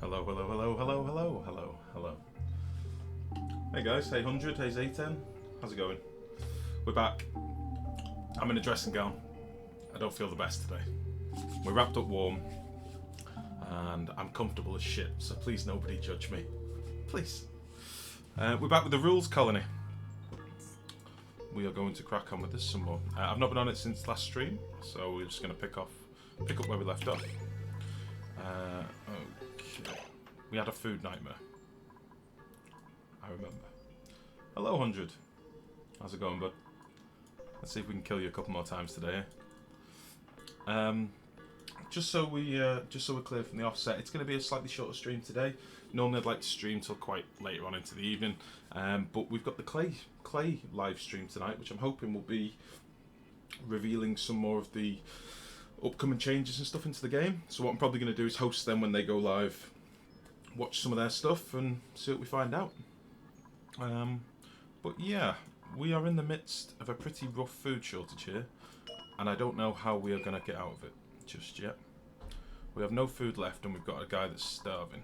Hello, hello, hello, hello, hello, hello, hello. Hey guys, hey 100, hey Z10. How's it going? We're back. I'm in a dressing gown. I don't feel the best today. We're wrapped up warm. And I'm comfortable as shit, so please nobody judge me. Please. We're back with the rules colony. We are going to crack on with this some more. I've not been on it since last stream, so we're just going to pick up where we left off. Okay. We had a food nightmare. I remember. Hello, 100. How's it going, bud? Let's see if we can kill you a couple more times today. Just so we're clear from the offset, it's going to be a slightly shorter stream today. Normally I'd like to stream till quite later on into the evening, but we've got the clay live stream tonight, which I'm hoping will be revealing some more of the upcoming changes and stuff into the game. So what I'm probably going to do is host them when they go live, watch some of their stuff and see what we find out. But yeah, we are in the midst of a pretty rough food shortage here, and I don't know how we are going to get out of it just yet. We have no food left and we've got a guy that's starving.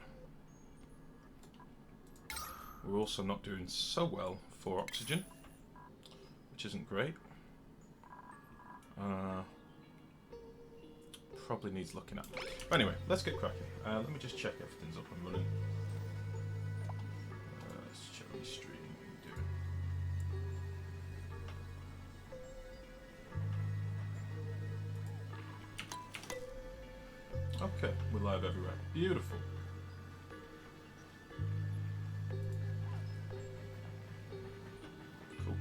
We're also not doing so well for oxygen, which isn't great. Probably needs looking at. But anyway, let's get cracking. Let me just check everything's up and running. Let's check my stream. Okay, we're live everywhere. Beautiful. Cool.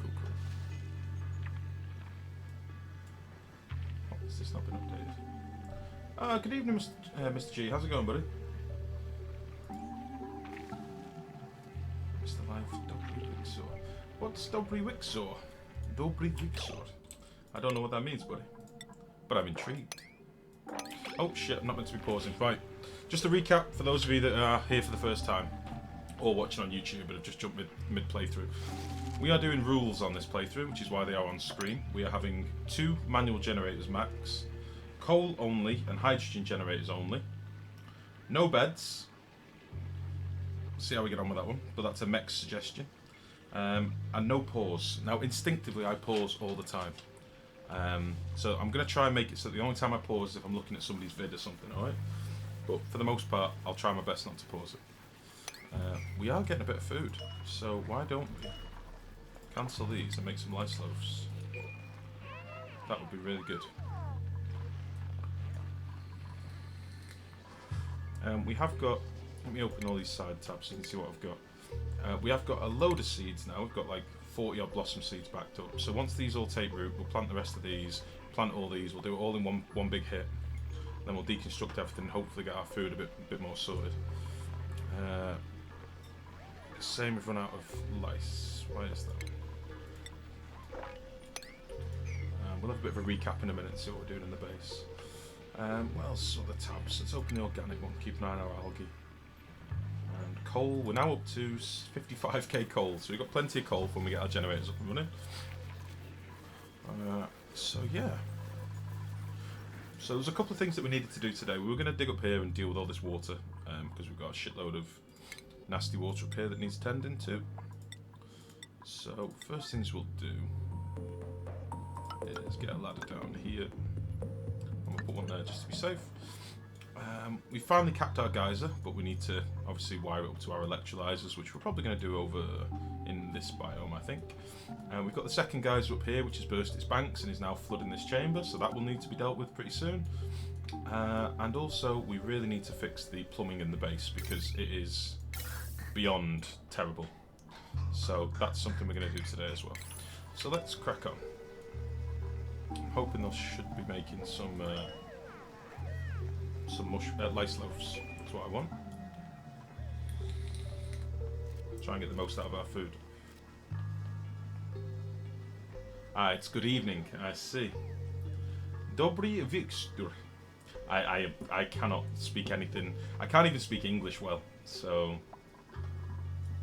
Oh, has this not been updated? Good evening, Mr. G. How's it going, buddy? Mr. Life, Dobry Wixor. What's Dobry Wixor? Dobry Wixor. I don't know what that means, buddy. But I'm intrigued. Oh shit, I'm not meant to be pausing. Right, just a recap for those of you that are here for the first time, or watching on YouTube but have just jumped mid playthrough. We are doing rules on this playthrough, which is why they are on screen. We are having 2 manual generators max, coal only and hydrogen generators only. No beds. See how we get on with that one, but that's a mech suggestion. And no pause. Now instinctively I pause all the time. So I'm going to try and make it so the only time I pause is if I'm looking at somebody's vid or something, alright? But for the most part, I'll try my best not to pause it. We are getting a bit of food, so why don't we cancel these and make some lice loaves? That would be really good. We have got, let me open all these side tabs so you can see what I've got. We have got a load of seeds now. We've got like 40 odd blossom seeds backed up. So once these all take root, we'll plant the rest of these, plant all these, we'll do it all in one big hit. Then we'll deconstruct everything and hopefully get our food a bit more sorted. Same, we've run out of lice. Why is that? We'll have a bit of a recap in a minute and see what we're doing in the base. What else are the tabs? Let's open the organic one, keep an eye on our algae. And coal, we're now up to 55k coal, so we've got plenty of coal for when we get our generators up and running. So yeah. So there's a couple of things that we needed to do today. We were going to dig up here and deal with all this water, because we've got a shitload of nasty water up here that needs tending to. So first things we'll do is get a ladder down here. And we'll put one there just to be safe. We finally capped our geyser, but we need to obviously wire it up to our electrolyzers, which we're probably going to do over in this biome, I think. We've got the second geyser up here, which has burst its banks and is now flooding this chamber, so that will need to be dealt with pretty soon. And also, we really need to fix the plumbing in the base, because it is beyond terrible. So that's something we're going to do today as well. So let's crack on. I'm hoping they should be making some lice loaves. That's what I want. Try and get the most out of our food. Ah, it's good evening. I see. Dobry Wixor. I cannot speak anything. I can't even speak English well, so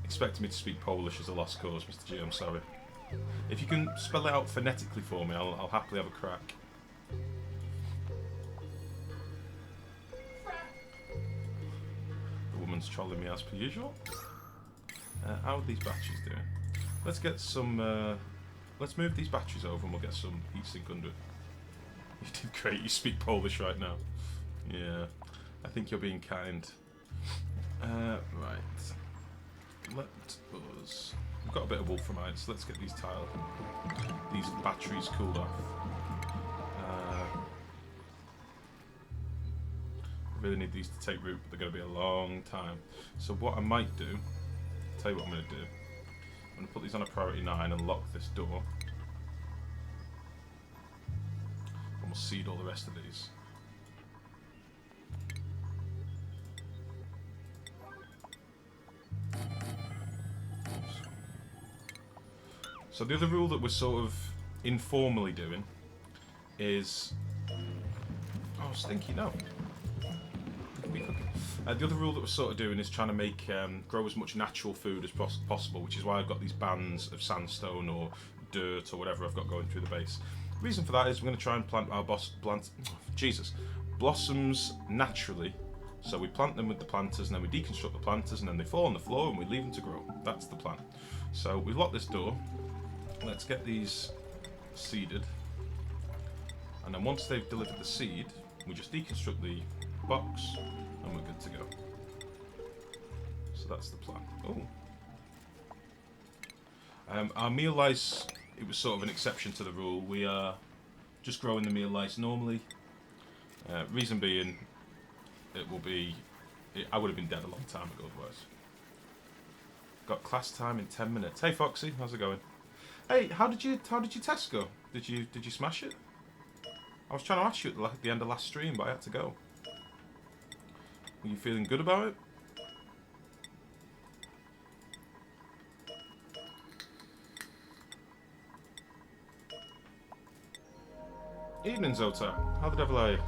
expecting me to speak Polish is a lost cause, Mr. G. I'm sorry. If you can spell it out phonetically for me, I'll happily have a crack. Someone's trolling me as per usual. How are these batteries doing? Let's get some... let's move these batteries over and we'll get some heatsink under it. You did great, you speak Polish right now. Yeah, I think you're being kind. Right. Let us... We've got a bit of wolframite, so let's get these batteries cooled off. I really need these to take root, but they're going to be a long time. So what I might do, tell you what I'm going to do. I'm going to put these on a priority 9 and lock this door. And we'll seed all the rest of these. So the other rule that we're sort of informally doing is... Oh, stinky, no. The other rule that we're sort of doing is trying to make grow as much natural food as possible, which is why I've got these bands of sandstone or dirt or whatever I've got going through the base. The reason for that is we're going to try and plant our blossoms naturally. So we plant them with the planters and then we deconstruct the planters and then they fall on the floor and we leave them to grow. That's the plan. So we've locked this door. Let's get these seeded. And then once they've delivered the seed, we just deconstruct the box and we're good to go. So that's the plan. Oh. Our meal lice, it was sort of an exception to the rule. We are just growing the meal lice normally. Reason being, I would have been dead a long time ago otherwise. Got class time in 10 minutes. Hey Foxy, how's it going? Hey, how did your test go? Did you smash it? I was trying to ask you at the end of last stream, but I had to go. Were you feeling good about it? Evening, Zota. How the devil are you?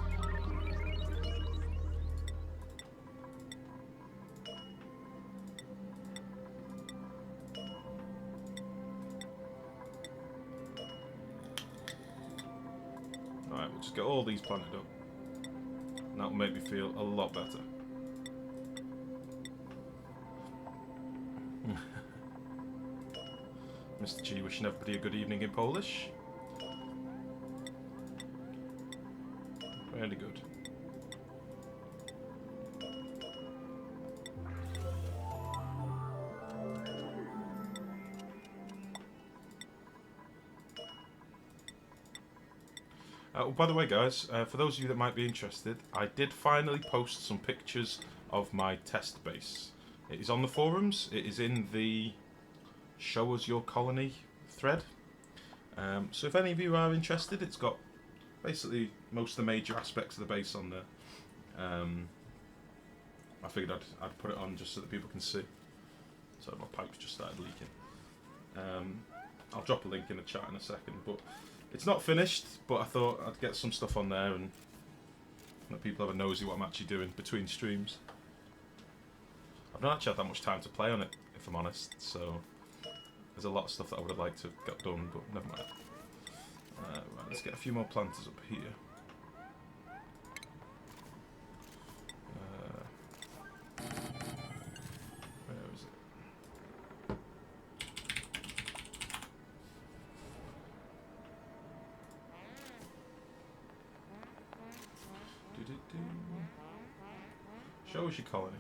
Alright, we'll just get all these planted up. And that will make me feel a lot better. Mr. G wishing everybody a good evening in Polish. Really good. Well, by the way, guys, for those of you that might be interested, I did finally post some pictures of my test base. It is on the forums. It is in the Show Us Your Colony thread. So if any of you are interested, it's got basically most of the major aspects of the base on there. I figured I'd put it on just so that people can see. So my pipes just started leaking. I'll drop a link in the chat in a second, but it's not finished, but I thought I'd get some stuff on there and let people have a nosy what I'm actually doing between streams. I've not actually had that much time to play on it, if I'm honest, so there's a lot of stuff that I would have liked to have got done, but never mind. Right, let's get a few more planters up here. Where is it? Show us your colony.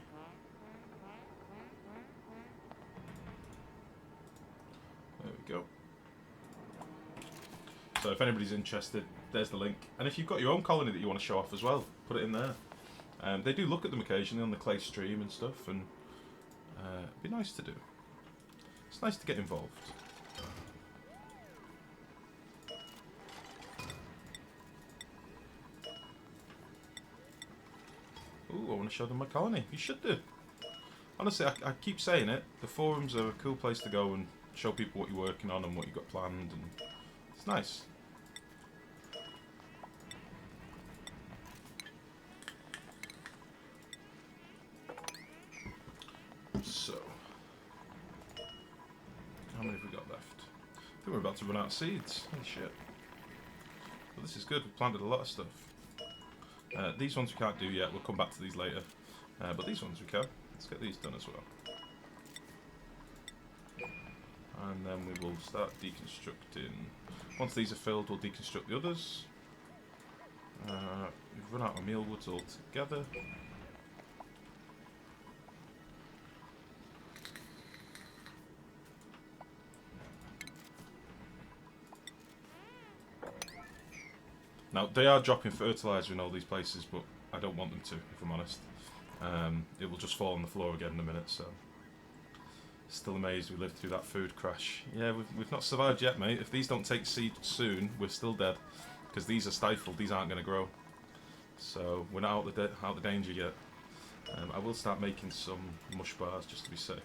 There we go. So if anybody's interested, there's the link. And if you've got your own colony that you want to show off as well, put it in there. They do look at them occasionally on the Clay stream and stuff, and it'd be nice to do. It's nice to get involved. Ooh, I want to show them my colony. You should do. Honestly, I keep saying it. The forums are a cool place to go and show people what you're working on and what you've got planned, and it's nice. So, how many have we got left? I think we're about to run out of seeds. Holy shit. But this is good. We've planted a lot of stuff. These ones we can't do yet. We'll come back to these later. But these ones we can. Let's get these done as well. And then we will start deconstructing. Once these are filled, we'll deconstruct the others. We've run out of mealwoods altogether. Now, they are dropping fertiliser in all these places, but I don't want them to, if I'm honest. It will just fall on the floor again in a minute, so... Still amazed we lived through that food crash. Yeah, we've not survived yet, mate. If these don't take seed soon, we're still dead. Because these are stifled, these aren't going to grow. So, we're not out the danger yet. I will start making some mush bars, just to be safe.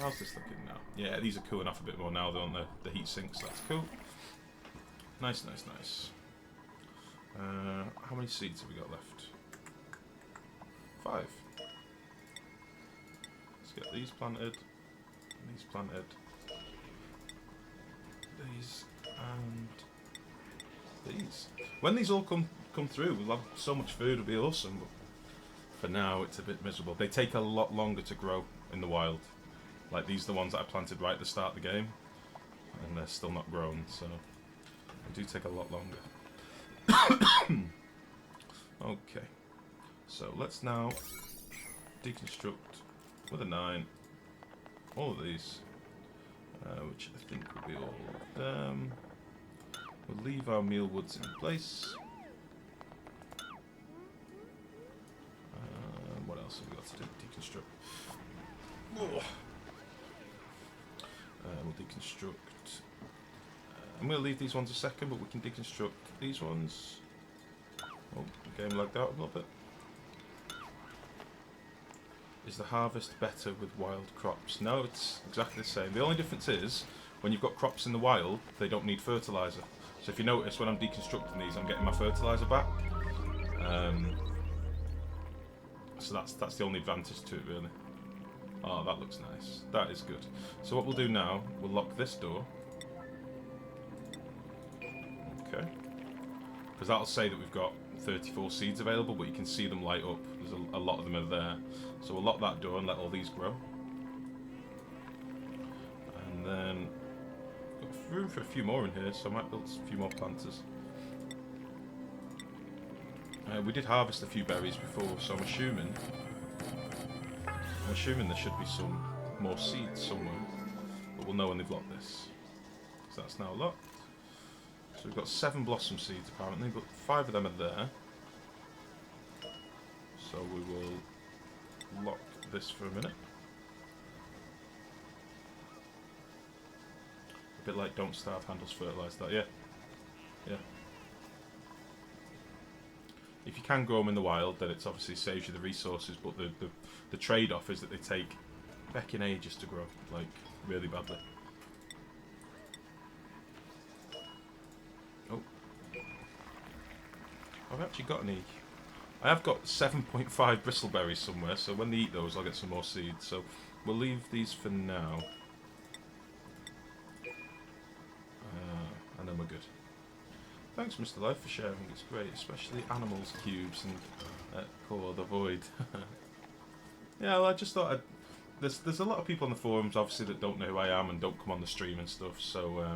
How's this looking now? Yeah, these are cooling off a bit more now, they're on the heat sinks, that's cool. Nice, nice, nice. How many seeds have we got left? 5. Let's get these planted, these planted, these, and these. When these all come through, we'll have so much food, it'll be awesome, but for now it's a bit miserable. They take a lot longer to grow in the wild. Like these are the ones that I planted right at the start of the game, and they're still not grown, so... They do take a lot longer. Okay, so let's now deconstruct with a 9 all of these, which I think will be all of them. We'll leave our mealwoods in place. What else have we got to do? Deconstruct. Oh. We'll deconstruct. I'm going to leave these ones a second, but we can deconstruct these ones. Oh, the game lagged out a little bit. Is the harvest better with wild crops? No, it's exactly the same. The only difference is, when you've got crops in the wild, they don't need fertiliser. So if you notice, when I'm deconstructing these, I'm getting my fertiliser back. So that's the only advantage to it, really. Oh, that looks nice. That is good. So what we'll do now, we'll lock this door. Okay, because that'll say that we've got 34 seeds available, but you can see them light up. There's a lot of them are there. So we'll lock that door and let all these grow. And then, got room for a few more in here, so I might build a few more planters. We did harvest a few berries before, so I'm assuming there should be some more seeds somewhere. But we'll know when they've locked this. So that's now locked. So we've got 7 blossom seeds apparently, but 5 of them are there. So we will lock this for a minute. A bit like Don't Starve handles fertilize that, yeah. Yeah. If you can grow them in the wild, then it obviously saves you the resources, but the trade-off is that they take feckin' ages to grow, like, really badly. Oh. I've actually got any... I have got 7.5 bristleberries somewhere, so when they eat those I'll get some more seeds, so we'll leave these for now. And then we're good. Thanks, Mr. Life, for sharing. It's great, especially animals, cubes, and Core the Void. Yeah, well, I just thought there's a lot of people on the forums, obviously, that don't know who I am and don't come on the stream and stuff. So,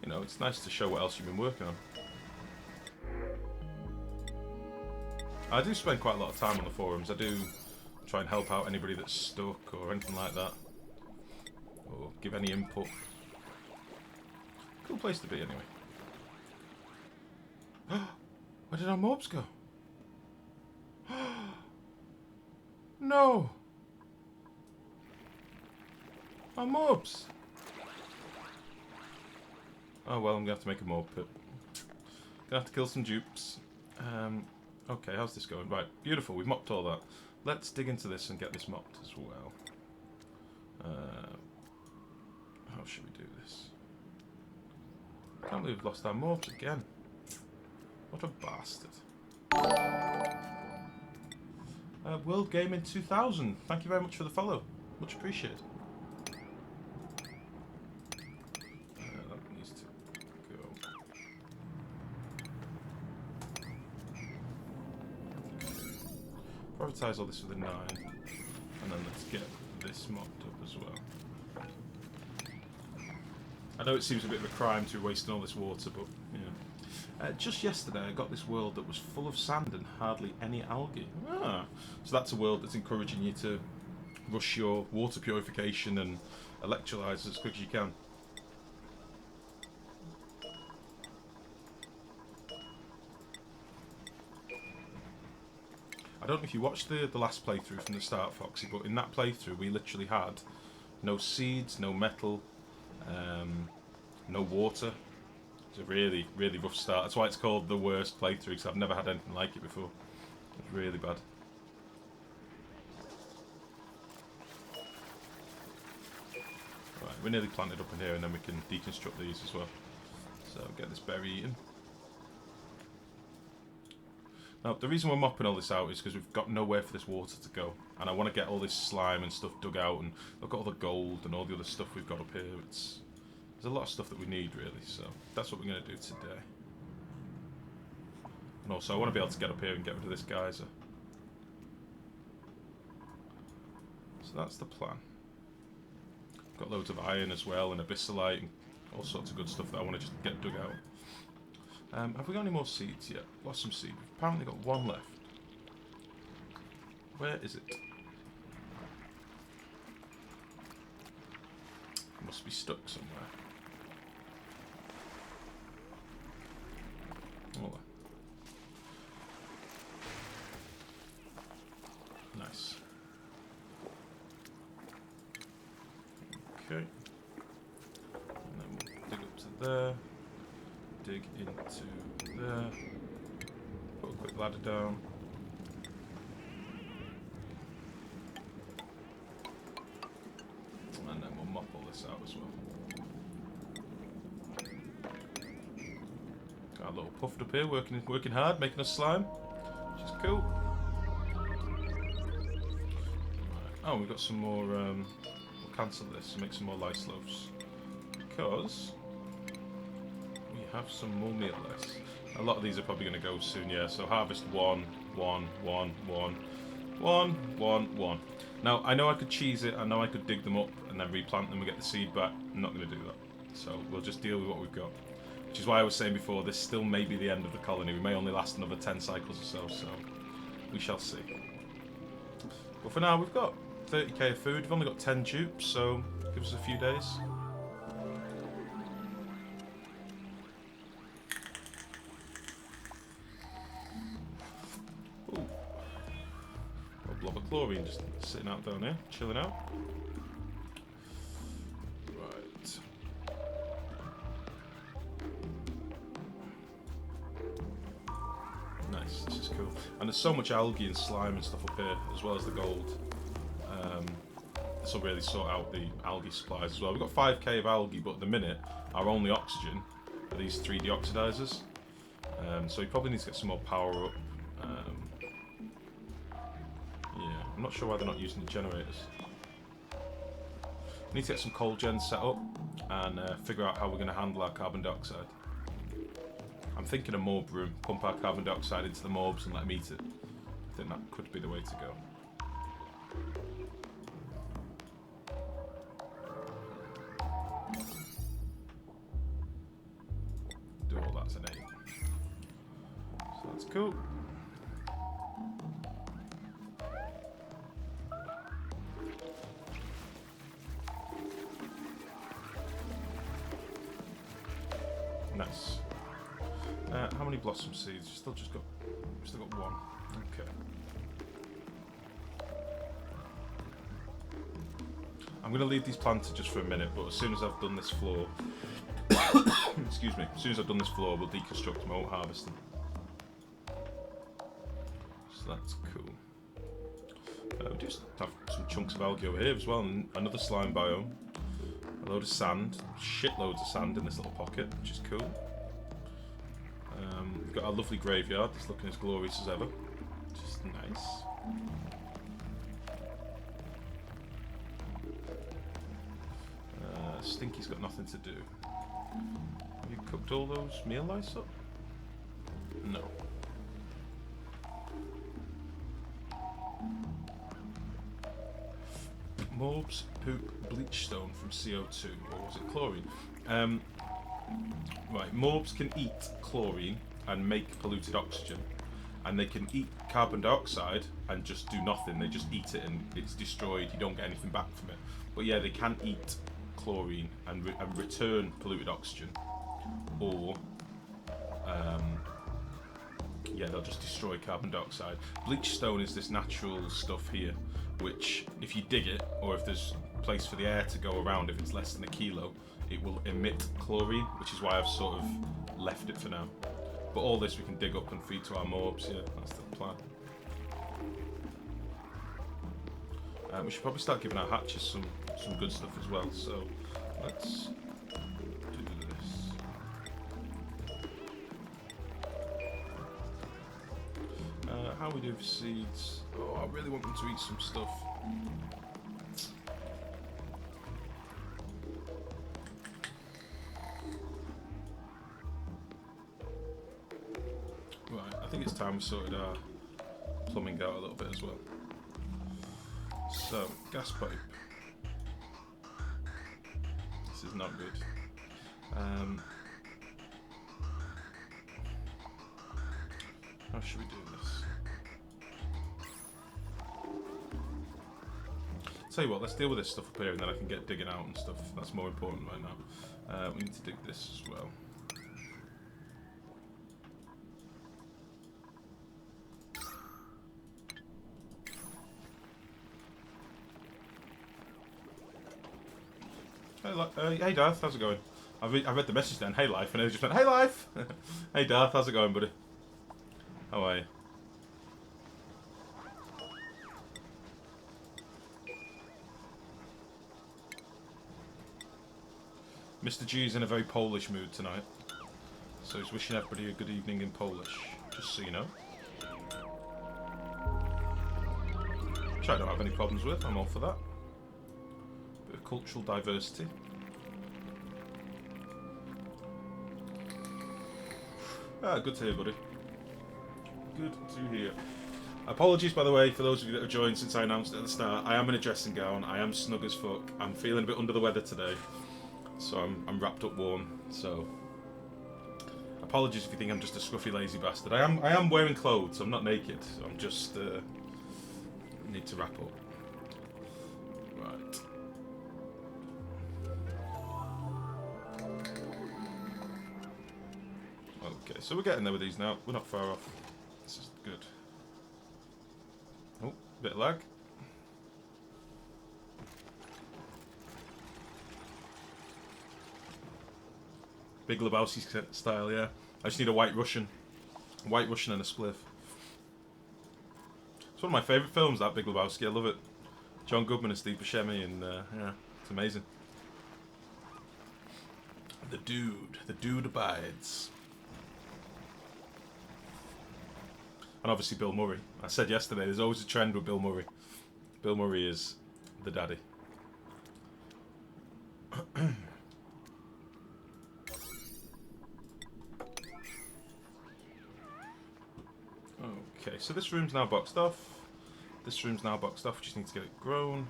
you know, it's nice to show what else you've been working on. I do spend quite a lot of time on the forums. I do try and help out anybody that's stuck or anything like that, or give any input. Cool place to be, anyway. Where did our mobs go? No! Our mobs! Oh well, I'm gonna have to make a mob pit. Gonna have to kill some dupes. Okay, how's this going? Right, beautiful, we've mopped all that. Let's dig into this and get this mopped as well. How should we do this? Can't believe we've lost our mobs again. What a bastard. World Gaming 2000, thank you very much for the follow. Much appreciated. That needs to go. Prioritize all this with a 9. And then let's get this mopped up as well. I know it seems a bit of a crime to be wasting all this water, but yeah. Just yesterday I got this world that was full of sand and hardly any algae. So that's a world that's encouraging you to rush your water purification and electrolyzers as quick as you can. I don't know if you watched the last playthrough from the start, Foxy, but in that playthrough we literally had no seeds, no metal, no water. It's a really, really rough start. That's why it's called the worst playthrough, because I've never had anything like it before. It's really bad. Right, we're nearly planted up in here, and then we can deconstruct these as well. So get this berry eaten. Now, the reason we're mopping all this out is because we've got nowhere for this water to go. And I want to get all this slime and stuff dug out, and look at all the gold and all the other stuff we've got up here. There's a lot of stuff that we need, really, so that's what we're going to do today. And also, I want to be able to get up here and get rid of this geyser. So that's the plan. Got loads of iron as well, and abyssalite, and all sorts of good stuff that I want to just get dug out. Have we got any more seeds yet? Lost some seed. We've apparently got one left. Where is it? It must be stuck somewhere. Oh, nice. Okay. And then we'll dig up to there. Dig into there. Put a quick ladder down. And then we'll mop all this out as well. Got a little puffed up here, working hard, making us slime, which is cool. Right. Oh, we've got some more. We'll cancel this and make some more lice loaves because we have some more meal lice. A lot of these are probably going to go soon, yeah. So harvest 1, 1, 1, 1, 1, 1, 1. Now, I know I could cheese it, I know I could dig them up and then replant them and get the seed back. I'm not going to do that. So we'll just deal with what we've got. Which is why I was saying before, this still may be the end of the colony. We may only last another 10 cycles or so we shall see. But for now, we've got 30k of food. We've only got 10 dupes, so give us a few days. Ooh. A blob of chlorine just sitting out down here, chilling out. Right. Nice, this is cool. And there's so much algae and slime and stuff up here, as well as the gold. This will really sort out the algae supplies as well. We've got 5k of algae, but at the minute, our only oxygen are these 3 deoxidizers. So we probably need to get some more power up. Yeah, I'm not sure why they're not using the generators. We need to get some coal gens set up and figure out how we're going to handle our carbon dioxide. I'm thinking a morb room, pump our carbon dioxide into the morbs and let them eat it. I think that could be the way to go. Do all that tonight. So that's cool. Nice. How many blossom seeds? We've still got 1. Okay. I'm going to leave these planted just for a minute, but as soon as I've done this floor, excuse me, as soon as I've done this floor, we'll deconstruct them, I won't harvest them. So that's cool. We just have some chunks of algae over here as well, and another slime biome. A load of sand, shitloads of sand in this little pocket, which is cool. We've got our lovely graveyard that's looking as glorious as ever, which is nice. Stinky's got nothing to do. Have you cooked all those meal lice up? No. Morbs poop bleach stone from CO2, or was it chlorine? Right, morbs can eat chlorine and make polluted oxygen, and they can eat carbon dioxide and just do nothing. They just eat it and it's destroyed. You don't get anything back from it. But yeah, they can eat chlorine and return polluted oxygen, or yeah, they'll just destroy carbon dioxide. Bleach stone is this natural stuff here, which if you dig it, or if there's place for the air to go around, if it's less than a kilo, it will emit chlorine, which is why I've sort of left it for now. But all this we can dig up and feed to our morbs. Yeah, that's the plan. We should probably start giving our hatches some good stuff as well. So let's do this. How we do for seeds? Oh, I really want them to eat some stuff. Right, I think it's time we sorted our plumbing out a little bit as well. So, gas pipe. This is not good. How should we do this? Tell you what, let's deal with this stuff up here and then I can get digging out and stuff. That's more important right now. We need to dig this as well. Hey Darth, how's it going? I read the message then, hey Life, and it just went, hey Life! Hey Darth, how's it going, buddy? How are you? Mr. G's in a very Polish mood tonight, so he's wishing everybody a good evening in Polish, just so you know. Which I don't have any problems with, I'm all for that. Bit of cultural diversity. Ah, good to hear, buddy. Good to hear. Apologies, by the way, for those of you that have joined since I announced it at the start. I am in a dressing gown. I am snug as fuck. I'm feeling a bit under the weather today, so I'm wrapped up warm. So apologies if you think I'm just a scruffy, lazy bastard. I am wearing clothes. I'm not naked. I'm just need to wrap up. Right. Okay, so we're getting there with these now. We're not far off. This is good. Oh, bit of lag. Big Lebowski style, yeah. I just need a white Russian. White Russian and a spliff. It's one of my favourite films, that Big Lebowski. I love it. John Goodman and Steve Buscemi, and yeah, it's amazing. The dude abides. And obviously Bill Murray. I said yesterday, there's always a trend with Bill Murray. Bill Murray is the daddy. Okay, so this room's now boxed off. This room's now boxed off, we just need to get it grown.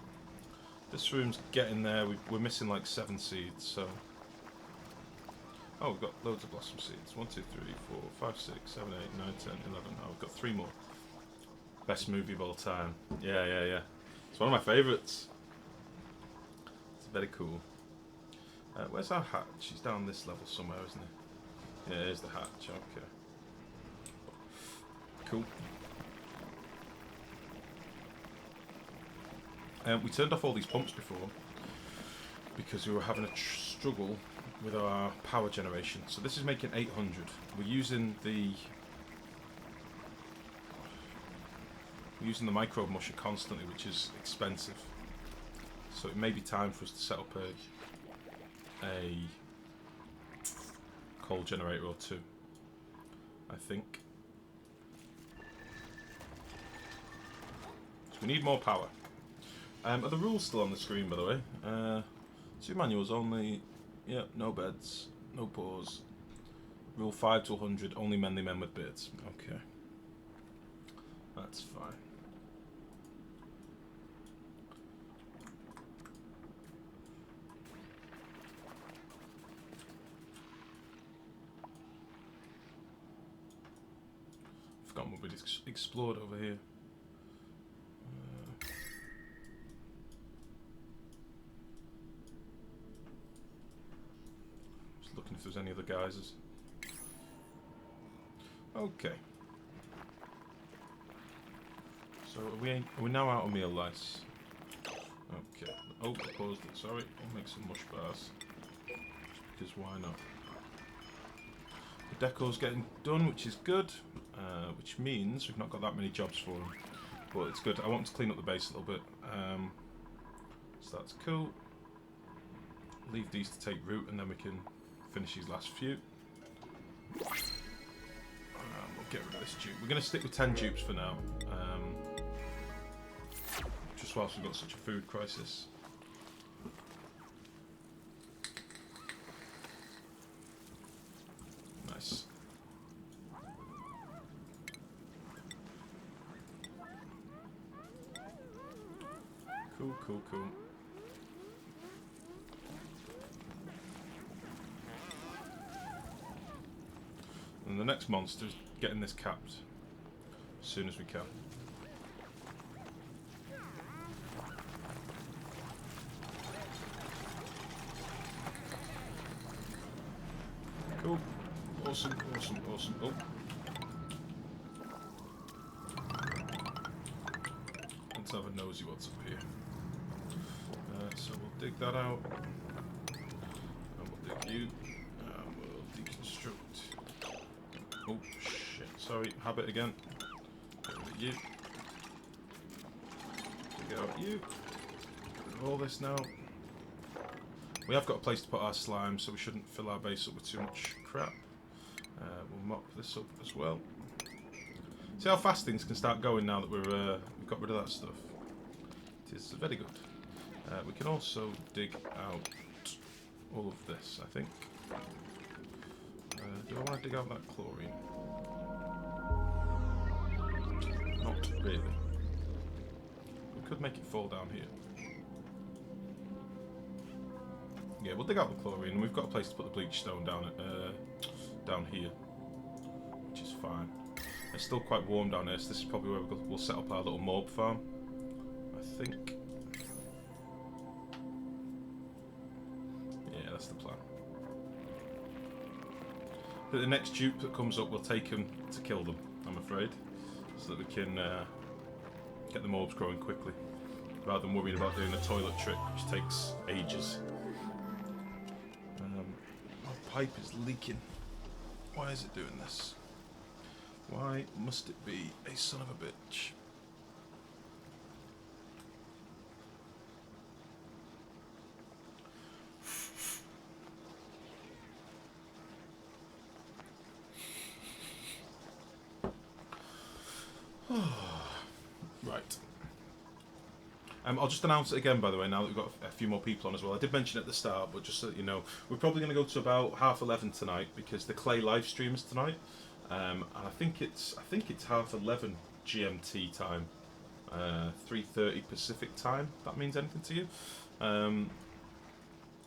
This room's getting there, we're missing like 7 seeds, so... Oh, we've got loads of blossom seeds. 1, 2, 3, 4, 5, 6, 7, 8, 9, 10, 11. Oh, we've got 3 more. Best movie of all time. Yeah. It's one of my favourites. It's very cool. Where's our hatch? He's down this level somewhere, isn't he? Yeah, here's the hatch. Okay. Cool. We turned off all these pumps before because we were having a struggle with our power generation. So this is making 800. We're using the microbe musher constantly, which is expensive. So it may be time for us to set up a coal generator or 2. I think. So we need more power. Are the rules still on the screen, by the way? 2 manuals only. Yeah, no beds, no pause. Rule 5 to 100, only manly men with beards. Okay. That's fine. we'd explored over here. Just looking if there's any other geysers. Okay. So are we now out of meal lice? Okay. Oh, I closed it. Sorry. I'll make some mush bars. Because why not? The deco's getting done, which is good. Which means we've not got that many jobs for them. But it's good. I want to clean up the base a little bit. So that's cool. Leave these to take root and then we can finish these last few. We'll get rid of this dupe. We're going to stick with 10 dupes for now. Just whilst we've got such a food crisis. Nice. Cool, cool, cool. And the next monster is getting this capped as soon as we can. Cool. Awesome, awesome, awesome. Oh. Let's have a nosy what's up here. So we'll dig that out. And we'll dig you. And we'll deconstruct. Oh shit, sorry, habit again. Get rid of you. Dig out you. Get rid of all this now. We have got a place to put our slime, so we shouldn't fill our base up with too much crap. We'll mop this up as well. See how fast things can start going now that we've got rid of that stuff. It is very good. We can also dig out all of this, I think. Do I want to dig out that chlorine? Not really. We could make it fall down here. Yeah, we'll dig out the chlorine, and we've got a place to put the bleach stone down here, which is fine. It's still quite warm down here, so this is probably where we'll set up our little morb farm, I think. Yeah, that's the plan. But the next dupe that comes up, we'll take them to kill them, I'm afraid, so that we can get the morbs growing quickly, rather than worrying about doing a toilet trick, which takes ages. My pipe is leaking. Why is it doing this? Why must it be a son of a bitch? Right. I'll just announce it again, by the way, now that we've got a few more people on as well. I did mention at the start, but just so that you know, we're probably going to go to about 11:30 tonight because the Clay live stream is tonight, and I think it's 11:30 GMT time, 3:30 Pacific time. If that means anything to you.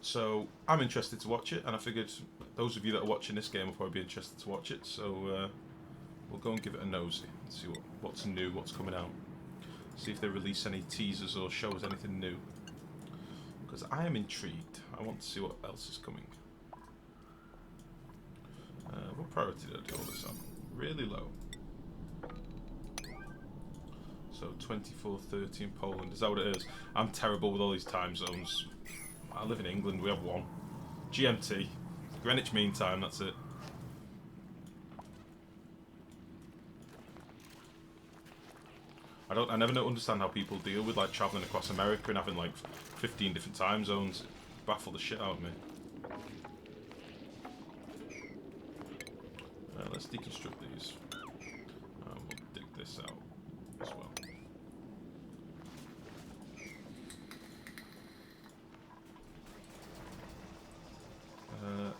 So I'm interested to watch it, and I figured those of you that are watching this game will probably be interested to watch it. So we'll go and give it a nosy and see what's new, what's coming out. See if they release any teasers or show us anything new. Because I am intrigued. I want to see what else is coming. What priority did I do all this on? Really low. So 24:30 in Poland. Is that what it is? I'm terrible with all these time zones. I live in England. We have one. GMT. Greenwich Mean Time. That's it. I never understand how people deal with like travelling across America and having like 15 different time zones. It baffles the shit out of me. Let's deconstruct these. We'll dig this out as well.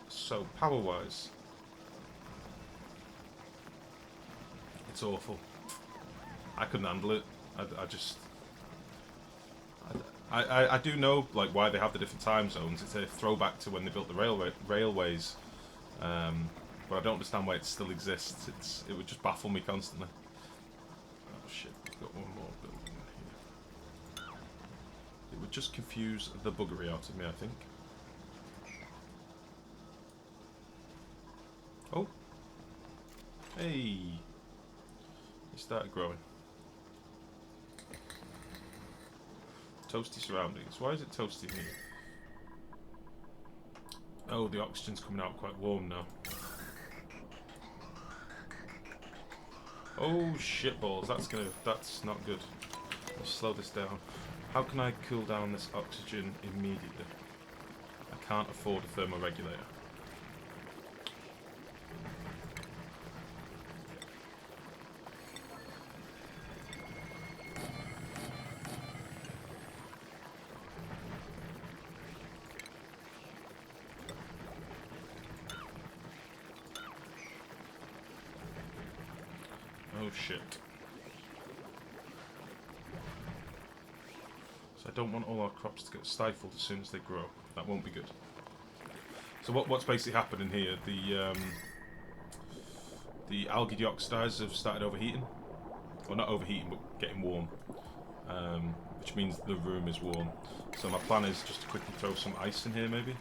So power-wise, it's awful. I couldn't handle it. I do know like why they have the different time zones. It's a throwback to when they built the railways, but I don't understand why it still exists. It would just baffle me constantly. Got one more building here. It would just confuse the buggery out of me, I think. Oh! Hey! It started growing. Toasty surroundings. Why is it toasty here? Oh, the oxygen's coming out quite warm now. Oh shitballs, that's not good. Let's slow this down. How can I cool down this oxygen immediately? I can't afford a thermoregulator. Oh shit. So I don't want all our crops to get stifled as soon as they grow. That won't be good. So what's basically happening here, the algae deoxidizers have started overheating. Well, not overheating, but getting warm. Which means the room is warm. So my plan is just to quickly throw some ice in here maybe.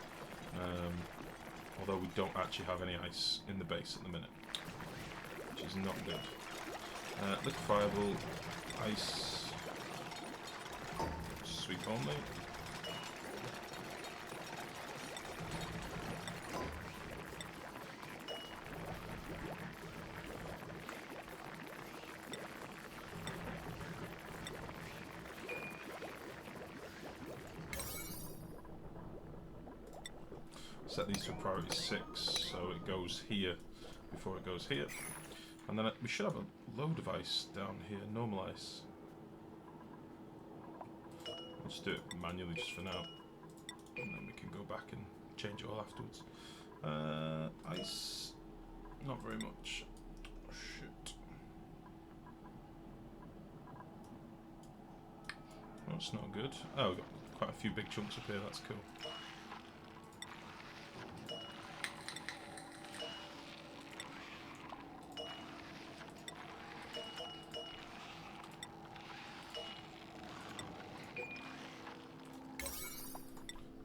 Although we don't actually have any ice in the base at the minute. Which is not good. Liquefiable ice, sweep only. Set these to priority 6, so it goes here before it goes here. And then we should have a load of ice down here, normal ice. I'll just do it manually just for now. And then we can go back and change it all afterwards. Ice, not very much. Oh, shit. That's not good. Oh, we've got quite a few big chunks up here, that's cool.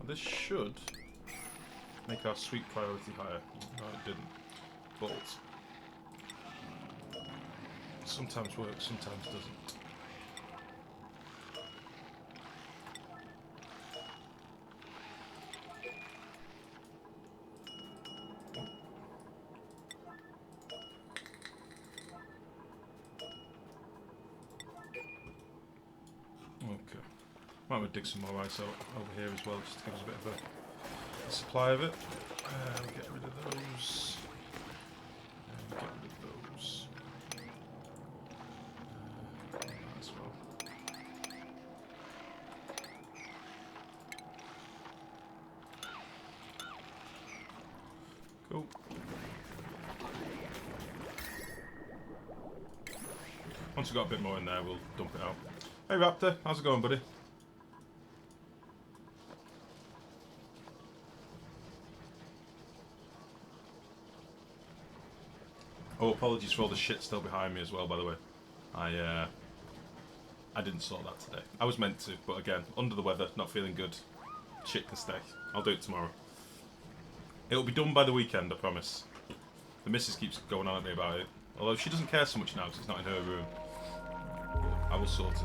This should make our sweet priority higher. No, it didn't. But sometimes works, sometimes doesn't. Okay. Might want to dig some more ice out over here as well, just to give us a bit of a supply of it. We'll get rid of those. And get rid of those. That as well. Cool. Once we've got a bit more in there, we'll dump it out. Hey Raptor, how's it going, buddy? Oh, apologies for all the shit still behind me as well, by the way. I didn't sort that today. I was meant to, but again, under the weather, not feeling good. Shit can stay. I'll do it tomorrow. It'll be done by the weekend, I promise. The missus keeps going on at me about it. Although she doesn't care so much now because it's not in her room. But I will sort it.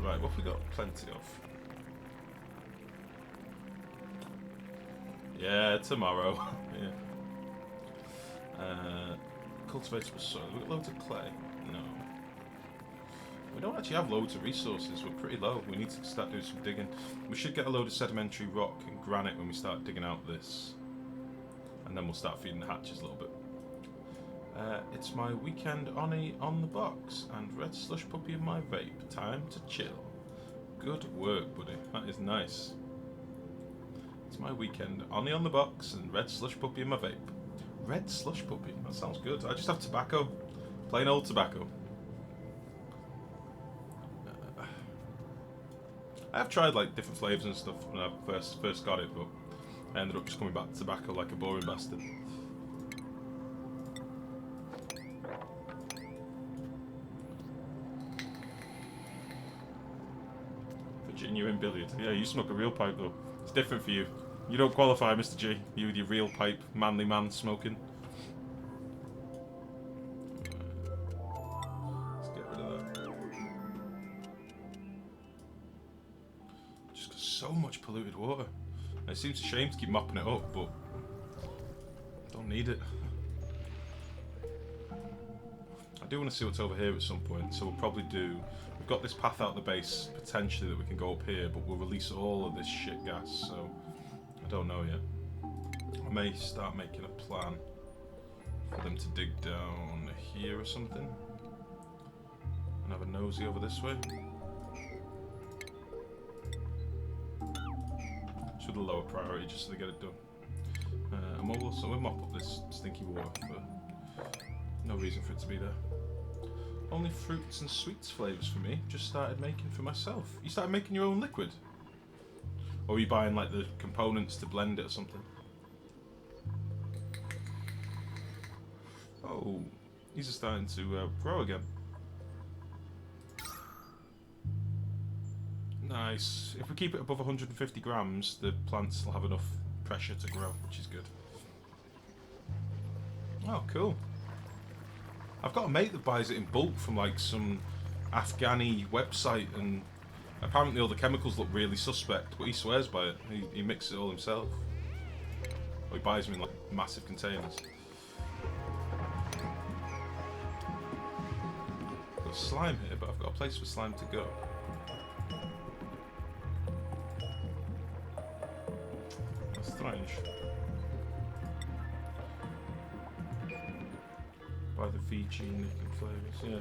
Right, what have we got? Plenty of. Yeah, tomorrow. Yeah. Cultivatable soil. Have we got loads of clay? No. We don't actually have loads of resources. We're pretty low. We need to start doing some digging. We should get a load of sedimentary rock and granite when we start digging out this. And then we'll start feeding the hatches a little bit. It's my weekend Oni on the box and red slush puppy in my vape. Time to chill. Good work, buddy. That is nice. It's my weekend Oni on the box and red slush puppy in my vape. Red slush puppy. That sounds good. I just have tobacco. Plain old tobacco. I have tried like different flavours and stuff when I first got it, but I ended up just coming back to tobacco like a boring bastard. Genuine billiard. Yeah, you smoke a real pipe though. It's different for you. You don't qualify, Mr. G. You with your real pipe, manly man smoking. Let's get rid of that. Just got so much polluted water. It seems a shame to keep mopping it up, but don't need it. I do want to see what's over here at some point, so we'll probably do... We've got this path out the base, potentially, that we can go up here, but we'll release all of this shit gas, so... I don't know yet. I may start making a plan for them to dig down here or something. And have a nosy over this way. Should a lower priority just so they get it done. And we'll also mop up this stinky water, but no reason for it to be there. Only fruits and sweets flavours for me. Just started making for myself. You started making your own liquid? Or are you buying like the components to blend it or something? Oh, these are starting to grow again. Nice. If we keep it above 150 grams, the plants will have enough pressure to grow, which is good. Oh, cool. I've got a mate that buys it in bulk from like some Afghani website, and apparently all the chemicals look really suspect, but he swears by it. He mixes it all himself. Or he buys them in like massive containers. I've got slime here, but I've got a place for slime to go. That's strange. By the VG nicking flavours, yeah.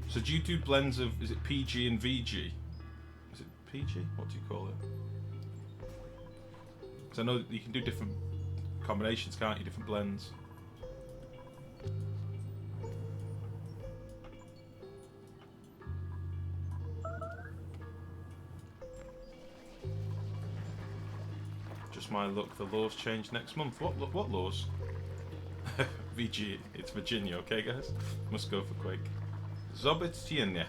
So do you do blends of, is it PG and VG? Is it PG? What do you call it? Because I know that you can do different combinations, can't you? Different blends. Just my luck, the laws change next month. What laws? VG, it's Virginia, okay guys? Must go for Quake. Zobek Zenya.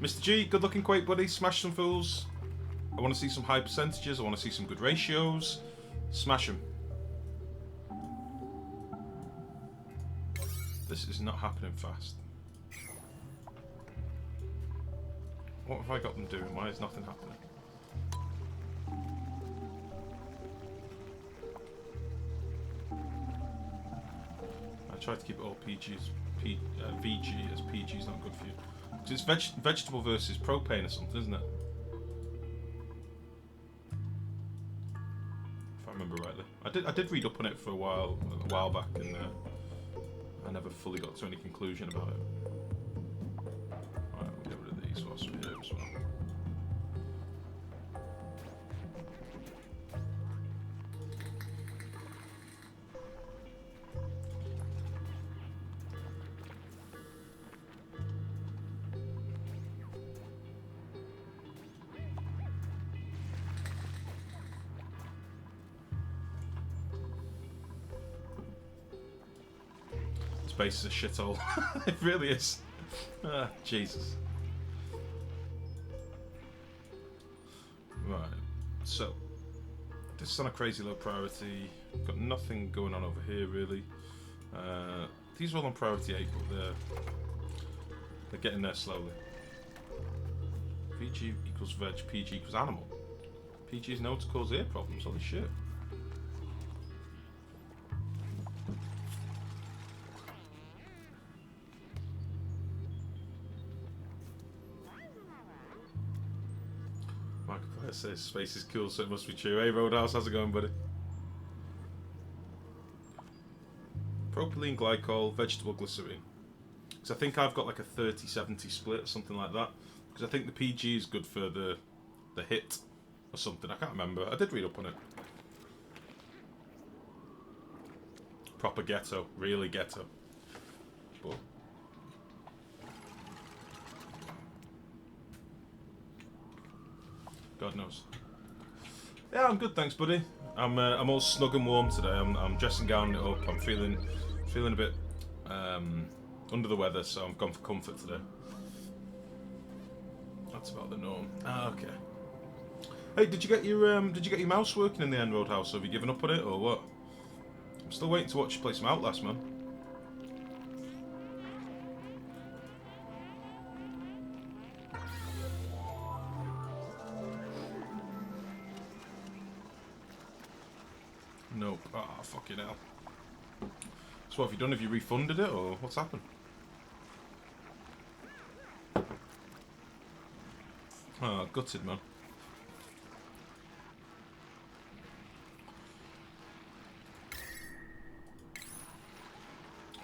Mr. G, good looking Quake buddy, smash some fools. I want to see some high percentages, I want to see some good ratios. Smash them. This is not happening fast. What have I got them doing? Why is nothing happening? I tried to keep it all PGs, VG, as PG is not good for you. It's vegetable versus propane or something, isn't it? If I remember rightly. I did read up on it for a while back, and I never fully got to any conclusion about it. Alright, we'll get rid of these whilst we're here as well. Space is a shithole. It really is. Ah, Jesus. Right, so this is on a crazy low priority. Got nothing going on over here really. These are all on priority 8, but they're getting there slowly. VG equals veg, PG equals animal. PG is known to cause ear problems. Holy shit. It says space is cool, so it must be true. Hey Roadhouse, how's it going, buddy? Propylene glycol, vegetable glycerine. Because I think I've got like a 30-70 split or something like that. Because I think the PG is good for the hit or something. I can't remember. I did read up on it. Proper ghetto, really ghetto. But God knows. Yeah, I'm good, thanks, buddy. I'm all snug and warm today. I'm dressing gowning it up. I'm feeling a bit under the weather, so I'm gone for comfort today. That's about the norm. Ah, okay. Hey, did you get your mouse working in the end, Roadhouse? Have you given up on it or what? I'm still waiting to watch you play some Outlast, man. Nope. Ah, fucking hell. So what have you done? Have you refunded it or what's happened? Ah, gutted, man.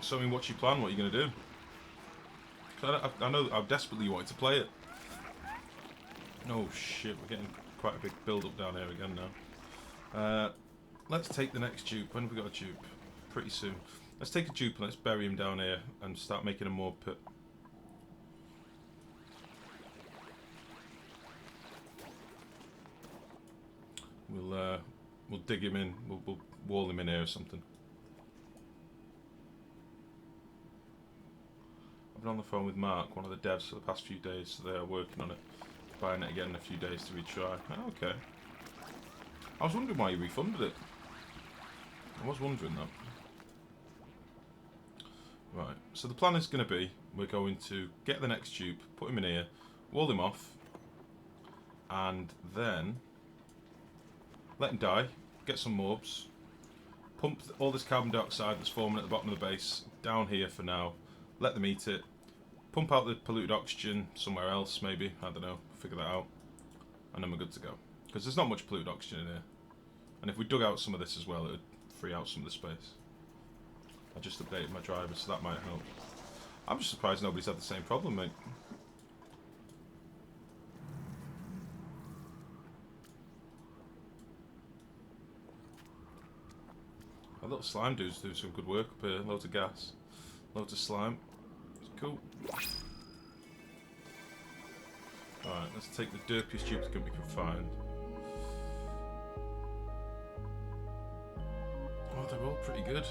So, I mean, what's your plan? What are you going to do? 'Cause I know how desperately you wanted to play it. Oh, shit. We're getting quite a big build-up down here again now. Let's take the next dupe. When have we got a dupe? Pretty soon. Let's take a dupe and let's bury him down here and start making a more pit. We'll dig him in. We'll wall him in here or something. I've been on the phone with Mark, one of the devs, for the past few days, so they are working on it. Buying it again in a few days to retry. Oh, okay. I was wondering why you refunded it. I was wondering that. Right, so the plan is going to be, we're going to get the next dupe, put him in here, wall him off, and then let him die, get some mobs, pump all this carbon dioxide that's forming at the bottom of the base down here for now, let them eat it, pump out the polluted oxygen somewhere else maybe, I don't know, figure that out, and then we're good to go. Because there's not much polluted oxygen in here. And if we dug out some of this as well, it would free out some of the space. I just updated my driver, so that might help. I'm just surprised nobody's had the same problem, mate. Our little slime dude's doing some good work up here. Loads of gas, loads of slime. It's cool. Alright, let's take the derpiest duplicate we can find. Oh, they're all pretty good.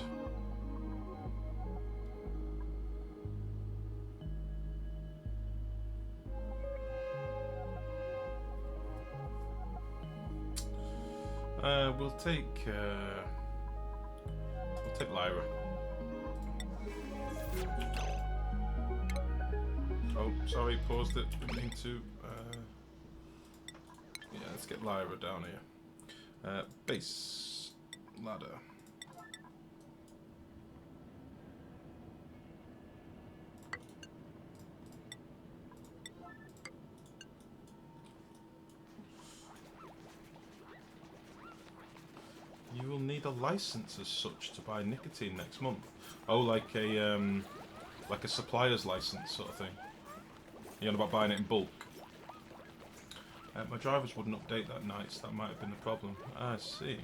We'll take Lyra. Oh, sorry, paused it. Didn't mean to. Yeah, let's get Lyra down here. Base ladder. You will need a license as such to buy nicotine next month. Oh, like a supplier's license sort of thing. You're on about buying it in bulk. My drivers wouldn't update that night, so that might have been the problem. I see.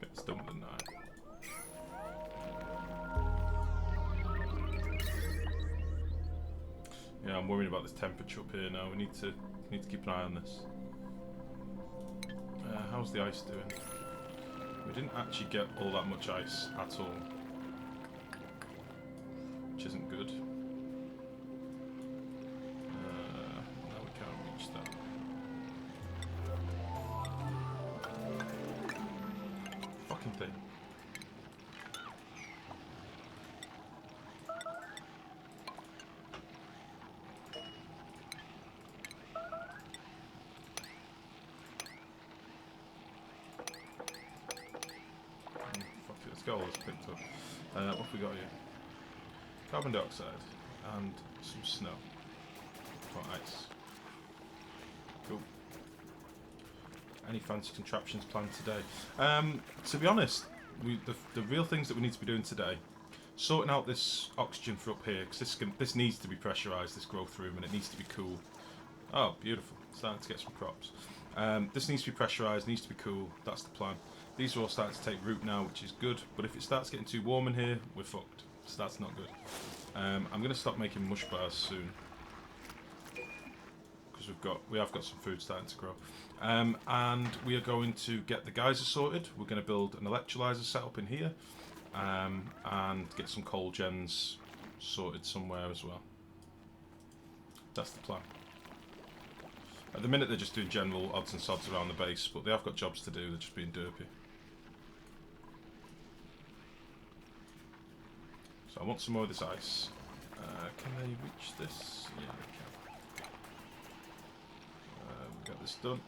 It's done with the 9. Yeah, I'm worried about this temperature up here now. We need to keep an eye on this. How's the ice doing? We didn't actually get all that much ice at all, which isn't good. No, we can't reach that. Fucking thing. Let's get all this picked up. What have we got here? Carbon dioxide and some snow. Or ice. Cool. Any fancy contraptions planned today? To be honest, the real things that we need to be doing today, sorting out this oxygen for up here, because this needs to be pressurised, this growth room, and it needs to be cool. Oh, beautiful. Starting to get some crops. This needs to be pressurised, needs to be cool. That's the plan. These are all starting to take root now, which is good, but if it starts getting too warm in here, we're fucked. So that's not good. I'm going to stop making mush bars soon. because we have got some food starting to grow. And we are going to get the geyser sorted. We're going to build an electrolyzer set up in here, and get some coal gens sorted somewhere as well. That's the plan. At the minute they're just doing general odds and sods around the base, but they have got jobs to do, they're just being derpy. So I want some more of this ice. Can they reach this? Yeah, they can. We'll get this done.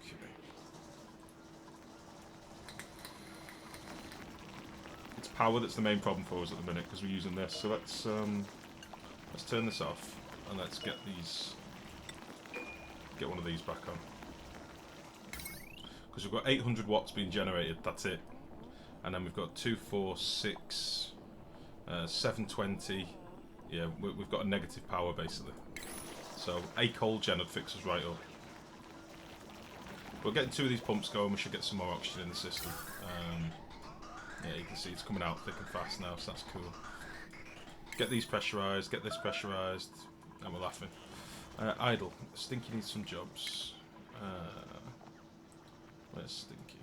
Okay. It's power that's the main problem for us at the minute because we're using this. So let's turn this off and let's get one of these back on. Because we've got 800 watts being generated, that's it. And then we've got 2, 4, 6, 720. Yeah, we've got a negative power basically. So a coal gen would fix us right up. We're getting 2 of these pumps going, we should get some more oxygen in the system. Yeah, you can see it's coming out thick and fast now, so that's cool. Get these pressurised, get this pressurised, and we're laughing. Idle. Stinky needs some jobs. Where's Stinky?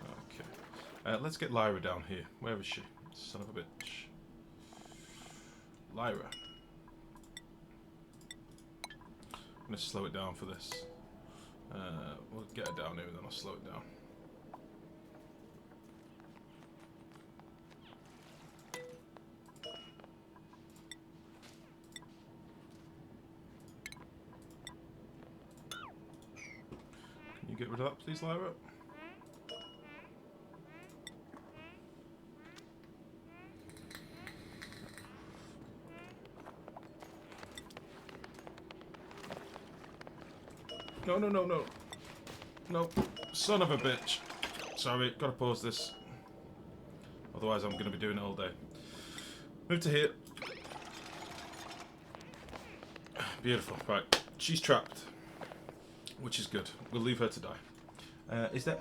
Okay. Let's get Lyra down here. Where is she? Son of a bitch. Lyra. I'm going to slow it down for this. We'll get her down here and then I'll slow it down. Can you get rid of that please, Lyra? No, no, no, no. No. Son of a bitch. Sorry, gotta pause this. Otherwise I'm gonna be doing it all day. Move to here. Beautiful. Right. She's trapped. Which is good. We'll leave her to die. Is there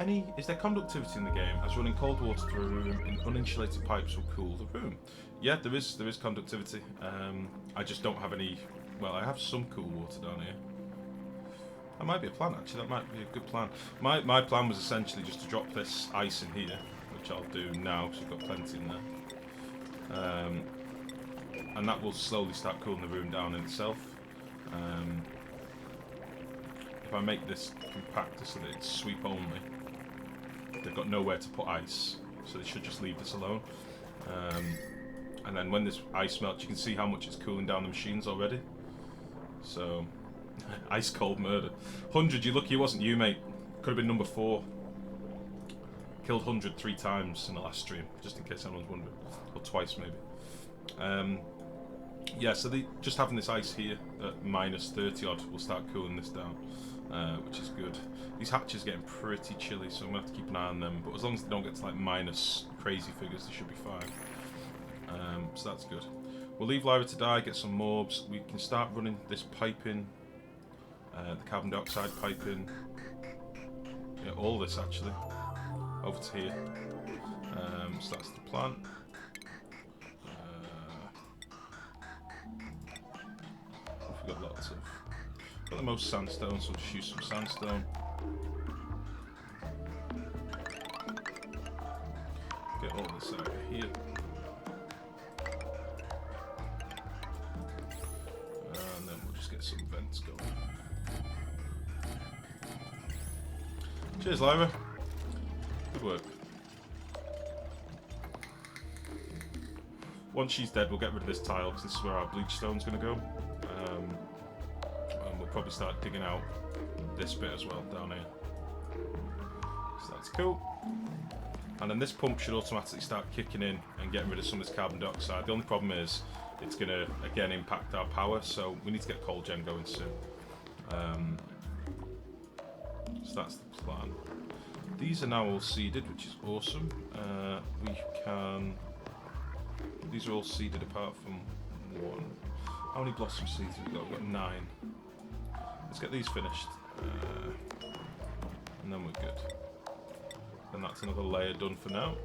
conductivity in the game, as running cold water through a room in uninsulated pipes will cool the room? Yeah, there is conductivity. I just don't have any. Well, I have some cool water down here. That might be a plan, actually. That might be a good plan. My plan was essentially just to drop this ice in here, which I'll do now because we've got plenty in there. And that will slowly start cooling the room down in itself. If I make this compactor so that it's sweep only, they've got nowhere to put ice, so they should just leave this alone. And then when this ice melts, you can see how much it's cooling down the machines already. So, ice cold murder. 100, you're lucky it wasn't you, mate. Could have been number 4. Killed 100 3 times in the last stream, just in case anyone's wondering. Or twice, maybe. Yeah, so just having this ice here at minus 30 odd will start cooling this down, which is good. These hatches are getting pretty chilly, so I'm going to have to keep an eye on them, but as long as they don't get to like minus crazy figures, they should be fine. So that's good. We'll leave Lyra to die, get some morbs. We can start running this pipe in, the carbon dioxide pipe in. Yeah, all this actually, over to here. So that's the plan. We've got lots of. Got the most sandstone, so we'll just use some sandstone. Get all this out of here. And then we'll just get some vents going. Cheers, Lyra. Good work. Once she's dead, we'll get rid of this tile because this is where our bleach stone's going to go. And we'll probably start digging out this bit as well down here. So that's cool. And then this pump should automatically start kicking in and getting rid of some of this carbon dioxide. The only problem is it's going to again impact our power, so we need to get coal gen going soon. So that's the plan. These are now all seeded, which is awesome. We can. These are all seeded apart from one. How many blossom seeds have we got? We've got 9. Let's get these finished. And then we're good. And that's another layer done for now.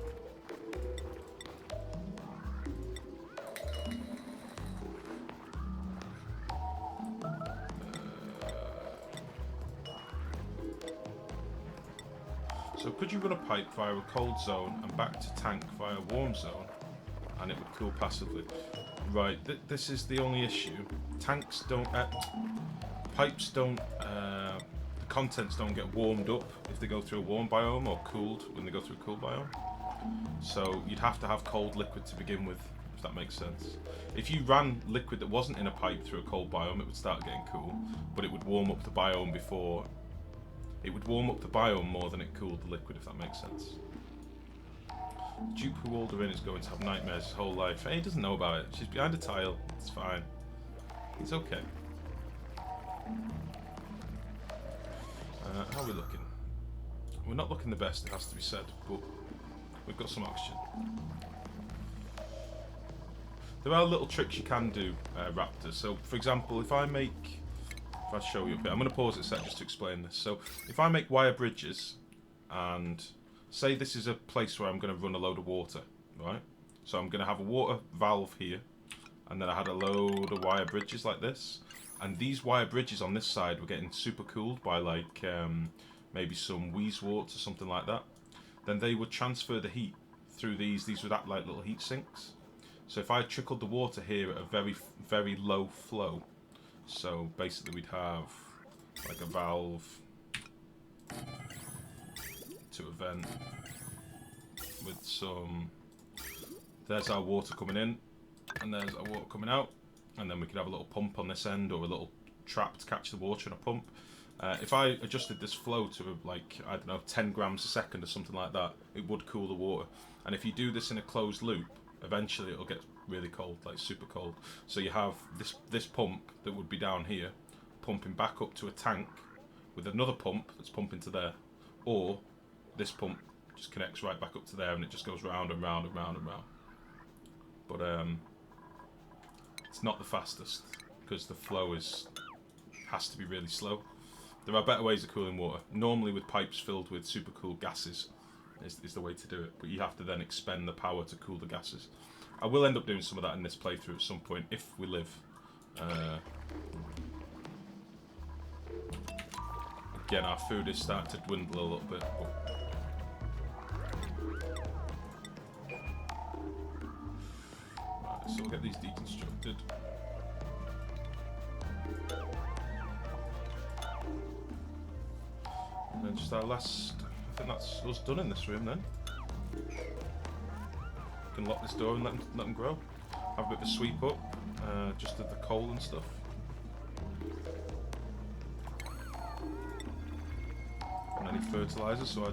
So could you run a pipe via a cold zone and back to tank via a warm zone, and it would cool passively? Right, this is the only issue. Tanks don't, pipes don't, the contents don't get warmed up if they go through a warm biome, or cooled when they go through a cool biome. So you'd have to have cold liquid to begin with, if that makes sense. If you ran liquid that wasn't in a pipe through a cold biome, it would start getting cool, but it would warm up the biome before. It would warm up the biome more than it cooled the liquid, if that makes sense. The dupe who walled her in is going to have nightmares his whole life. Hey, he doesn't know about it. She's behind a tile. It's fine. It's okay. How are we looking? We're not looking the best, it has to be said, but we've got some oxygen. There are little tricks you can do, Raptors. So, for example, if I show you a bit, I'm going to pause it a sec just to explain this. So, if I make wire bridges, and say this is a place where I'm going to run a load of water, right? So I'm going to have a water valve here, and then I had a load of wire bridges like this, and these wire bridges on this side were getting super cooled by like maybe some wheezeworts or something like that. Then they would transfer the heat through these would act like little heat sinks. So if I trickled the water here at a very, very low flow, so basically we'd have like a valve to a vent with some, there's our water coming in and there's our water coming out, and then we could have a little pump on this end or a little trap to catch the water in a pump. If I adjusted this flow to like, I don't know, 10 grams a second or something like that, it would cool the water. And if you do this in a closed loop, eventually it'll get really cold, like super cold. So you have this pump that would be down here, pumping back up to a tank with another pump that's pumping to there, or this pump just connects right back up to there and it just goes round and round and round and round. But it's not the fastest because the flow has to be really slow. There are better ways of cooling water. Normally with pipes filled with super cool gases is the way to do it, but you have to then expend the power to cool the gases. I will end up doing some of that in this playthrough at some point, if we live. Again, our food is starting to dwindle a little bit. Right, so we'll get these deconstructed. And then just our last, I think that's us done in this room then. Can lock this door and let them grow. Have a bit of a sweep up, just of the coal and stuff. And any fertiliser, so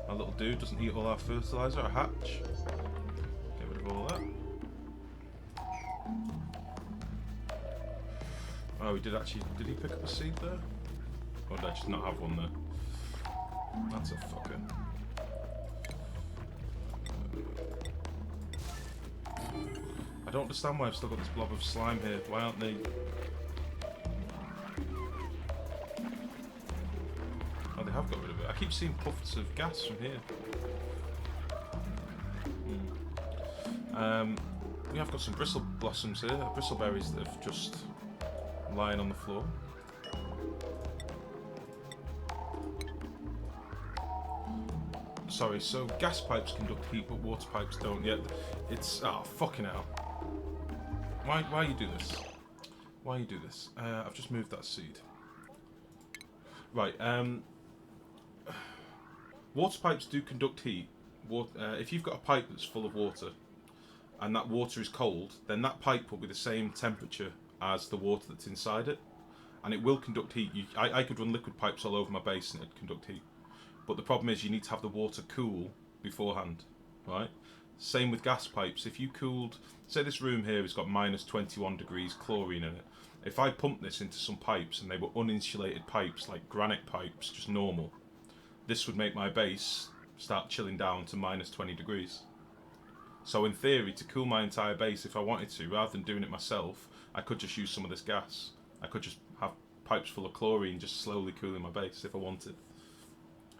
our little dude doesn't eat all our fertiliser, our hatch. Get rid of all that. Oh, he did he pick up a seed there? Or did I just not have one there? That's a fucker. I don't understand why I've still got this blob of slime here. Why aren't they... Oh, they have got rid of it. I keep seeing puffs of gas from here. We have got some bristle blossoms here, bristleberries that have just lying on the floor. Sorry, so gas pipes conduct heat, but water pipes don't yet. It's... oh, fucking hell. Why you do this? Why you do this? I've just moved that seed. Right, water pipes do conduct heat. If you've got a pipe that's full of water, and that water is cold, then that pipe will be the same temperature as the water that's inside it, and it will conduct heat. I could run liquid pipes all over my base and it'd conduct heat. But the problem is you need to have the water cool beforehand, right? Same with gas pipes. If you cooled, say this room here has got minus 21 degrees chlorine in it. If I pumped this into some pipes and they were uninsulated pipes, like granite pipes, just normal, this would make my base start chilling down to minus 20 degrees. So in theory, to cool my entire base, if I wanted to, rather than doing it myself, I could just use some of this gas. I could just have pipes full of chlorine just slowly cooling my base if I wanted.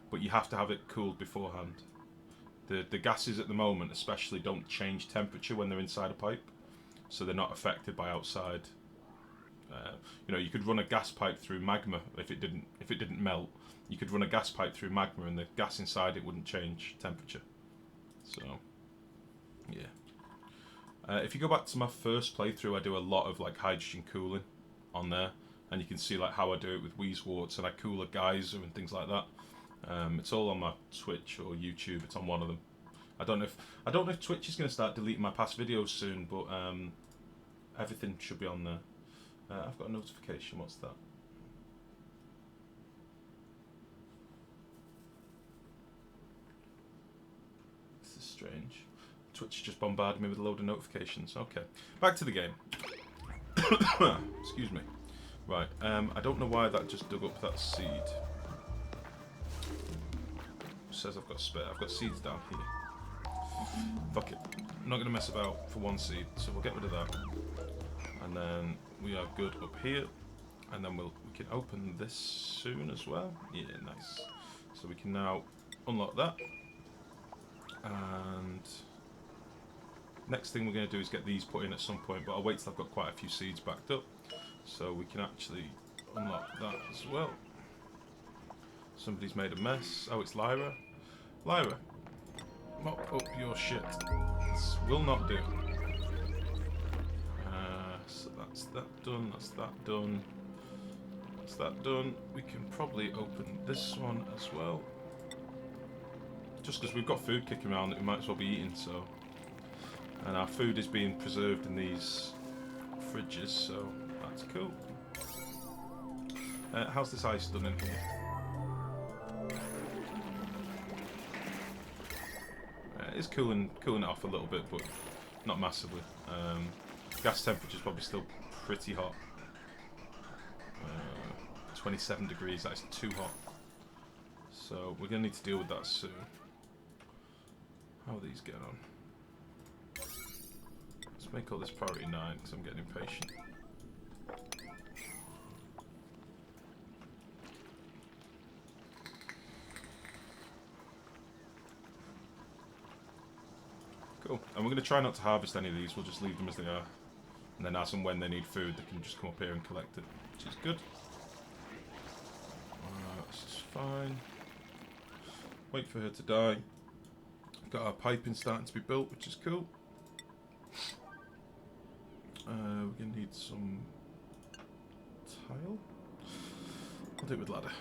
But you have to have it cooled beforehand. The gases at the moment, especially, don't change temperature when they're inside a pipe, so they're not affected by outside. You know, you could run a gas pipe through magma if it didn't melt. You could run a gas pipe through magma, and the gas inside it wouldn't change temperature. So, yeah. If you go back to my first playthrough, I do a lot of like hydrogen cooling on there, and you can see like how I do it with Weezewarts, and I cool a geyser and things like that. It's all on my Twitch or YouTube. It's on one of them. I don't know if Twitch is going to start deleting my past videos soon, but everything should be on there. I've got a notification. What's that? This is strange. Twitch just bombarded me with a load of notifications. Okay, back to the game. Excuse me. Right. I don't know why that just dug up that seed. Says I've got spare. I've got seeds down here. Fuck it. I'm not going to mess about for one seed, so we'll get rid of that. And then we are good up here. And then we can open this soon as well. Yeah, nice. So we can now unlock that. And next thing we're going to do is get these put in at some point, but I'll wait till I've got quite a few seeds backed up. So we can actually unlock that as well. Somebody's made a mess. Oh, it's Lyra. Lyra, mop up your shit. This will not do. So that's that done. That's that done. That's that done. We can probably open this one as well. Just because we've got food kicking around that we might as well be eating, so. And our food is being preserved in these fridges, so that's cool. How's this ice done in here? It's cooling it off a little bit, but not massively. Gas temperature's probably still pretty hot. 27 degrees, that is too hot. So we're going to need to deal with that soon. How are these getting on? Let's make all this priority 9 because I'm getting impatient. Cool. And we're going to try not to harvest any of these, we'll just leave them as they are. And then as and when they need food, they can just come up here and collect it, which is good. This is fine. Wait for her to die. Got our piping starting to be built, which is cool. We're going to need some tile. I'll do it with ladder.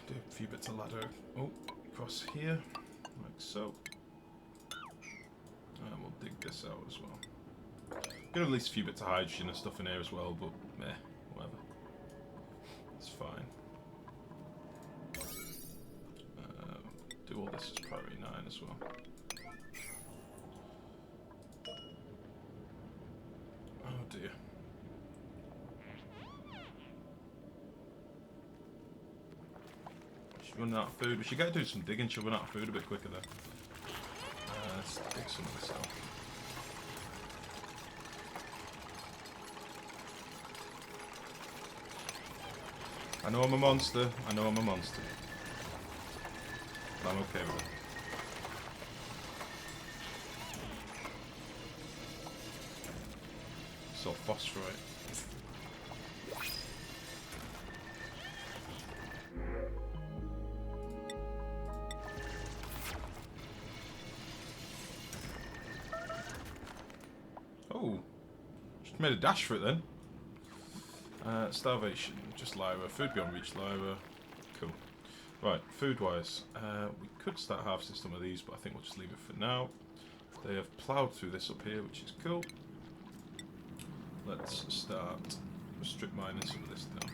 Do a few bits of ladder. Oh, across here, like so. And we'll dig this out as well. Get at least a few bits of hydrogen and stuff in here as well, but meh, whatever. It's fine. Do all this as priority 9 as well. Oh dear. She's running out of food. We should get to do some digging. She'll run out of food a bit quicker there. Let's dig some of this out. I know I'm a monster. I know I'm a monster. But I'm okay with it. It's all phosphorite. Oh, just made a dash for it then. Starvation, just Lyra. Food beyond reach, Lyra. Cool. Right, food-wise, we could start harvesting some of these, but I think we'll just leave it for now. They have ploughed through this up here, which is cool. Let's start strip mining some of this down.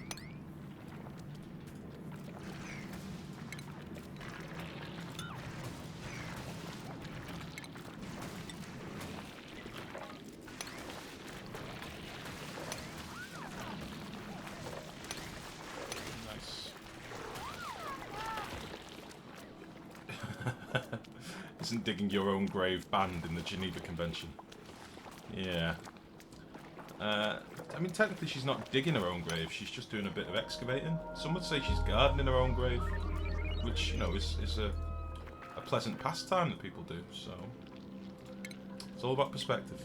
Isn't digging your own grave banned in the Geneva Convention? Yeah. I mean, technically she's not digging her own grave, she's just doing a bit of excavating. Some would say she's gardening her own grave, which, you know, is a a pleasant pastime that people do. So it's all about perspective.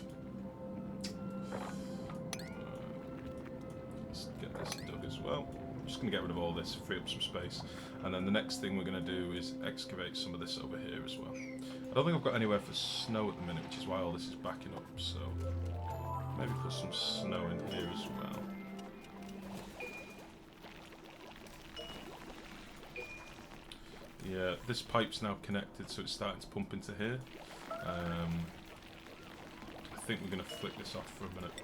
Let's get this dug as well. I'm just going to get rid of all this, free up some space. And then the next thing we're going to do is excavate some of this over here as well. I don't think I've got anywhere for snow at the minute, which is why all this is backing up. So maybe put some snow in here as well. Yeah, this pipe's now connected, so it's starting to pump into here. I think we're going to flick this off for a minute.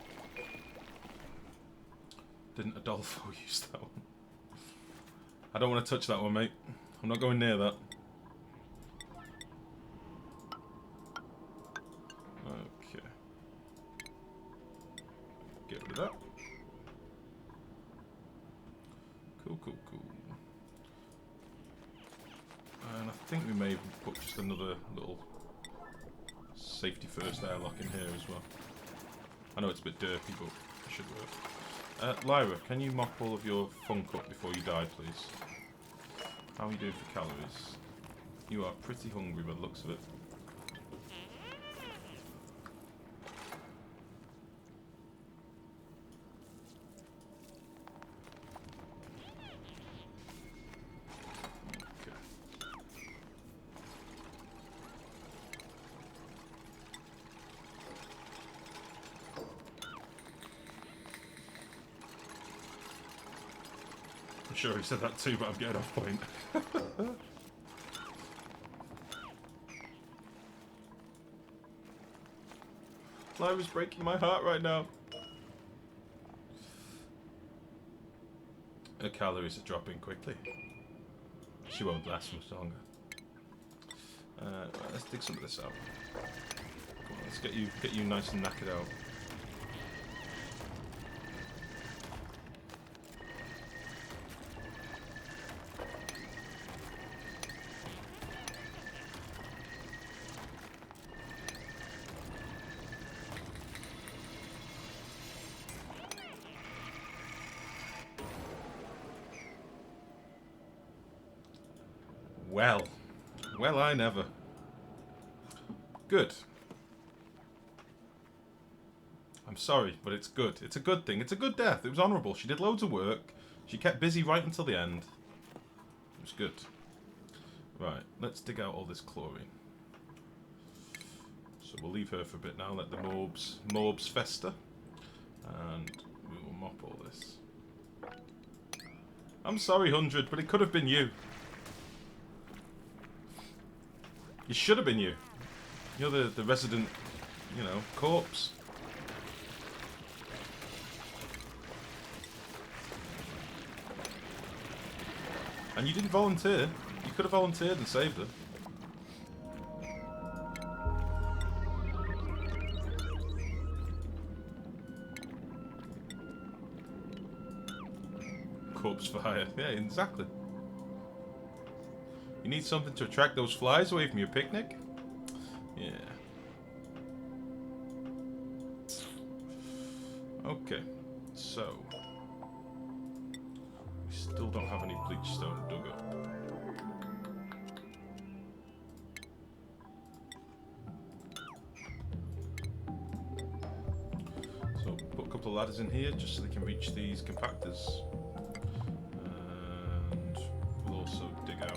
Didn't Adolfo use that one? I don't want to touch that one, mate. I'm not going near that. Okay. Get rid of that. Cool, cool, cool. And I think we may even put just another little safety first airlock in here as well. I know it's a bit dirty, but it should work. Lyra, can you mop all of your funk up before you die, please? How are you doing for calories? You are pretty hungry by the looks of it. I'm sure he said that too, but I'm getting off point. Lyra's breaking my heart right now. Her calories are dropping quickly. She won't last much longer. Right, let's dig some of this out. Come on, let's get you nice and knackered out. Well, I never. Good. I'm sorry, but it's good. It's a good thing. It's a good death. It was honourable. She did loads of work. She kept busy right until the end. It was good. Right, let's dig out all this chlorine. So we'll leave her for a bit now. Let the morbs fester. And we will mop all this. I'm sorry, 100, but it could have been you. It should have been you. You're the resident, you know, corpse. And you didn't volunteer. You could have volunteered and saved her. Corpse fire. Yeah, exactly. You need something to attract those flies away from your picnic? Yeah. Okay, so we still don't have any bleach stone dug up. So put a couple of ladders in here just so they can reach these compactors. And we'll also dig out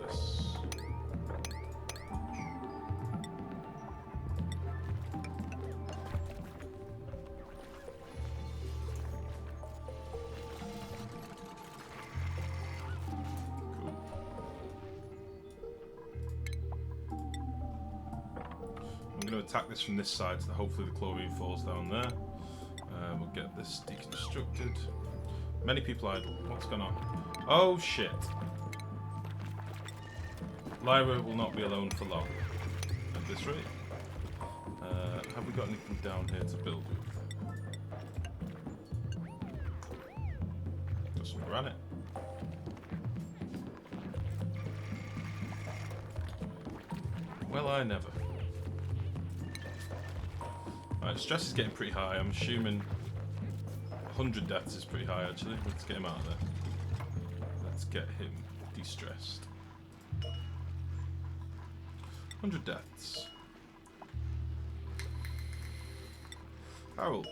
this. I'm going to attack this from this side, so hopefully the chlorine falls down there. We'll get this deconstructed. Many people idle. What's going on? Oh shit. Lyra will not be alone for long at this rate. Have we got anything down here to build with? Got some granite. Well, I never. Right, stress is getting pretty high. I'm assuming 100 deaths is pretty high, actually. Let's get him out of there. Let's get him de-stressed. 100 deaths. Harold.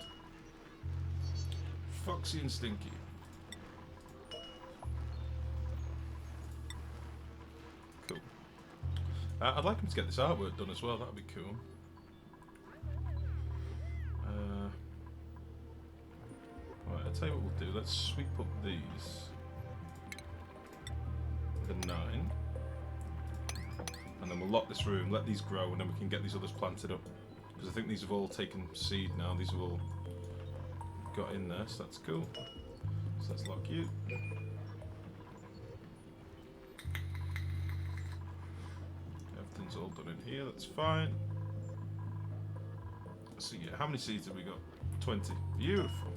Foxy and Stinky. Cool. I'd like him to get this artwork done as well, that would be cool. Right, I'll tell you what we'll do. Let's sweep up these. The 9. And then we'll lock this room, let these grow, and then we can get these others planted up. Because I think these have all taken seed now. These have all got in there, so that's cool. So let's lock you. Everything's all done in here, that's fine. So yeah, how many seeds have we got? 20. Beautiful.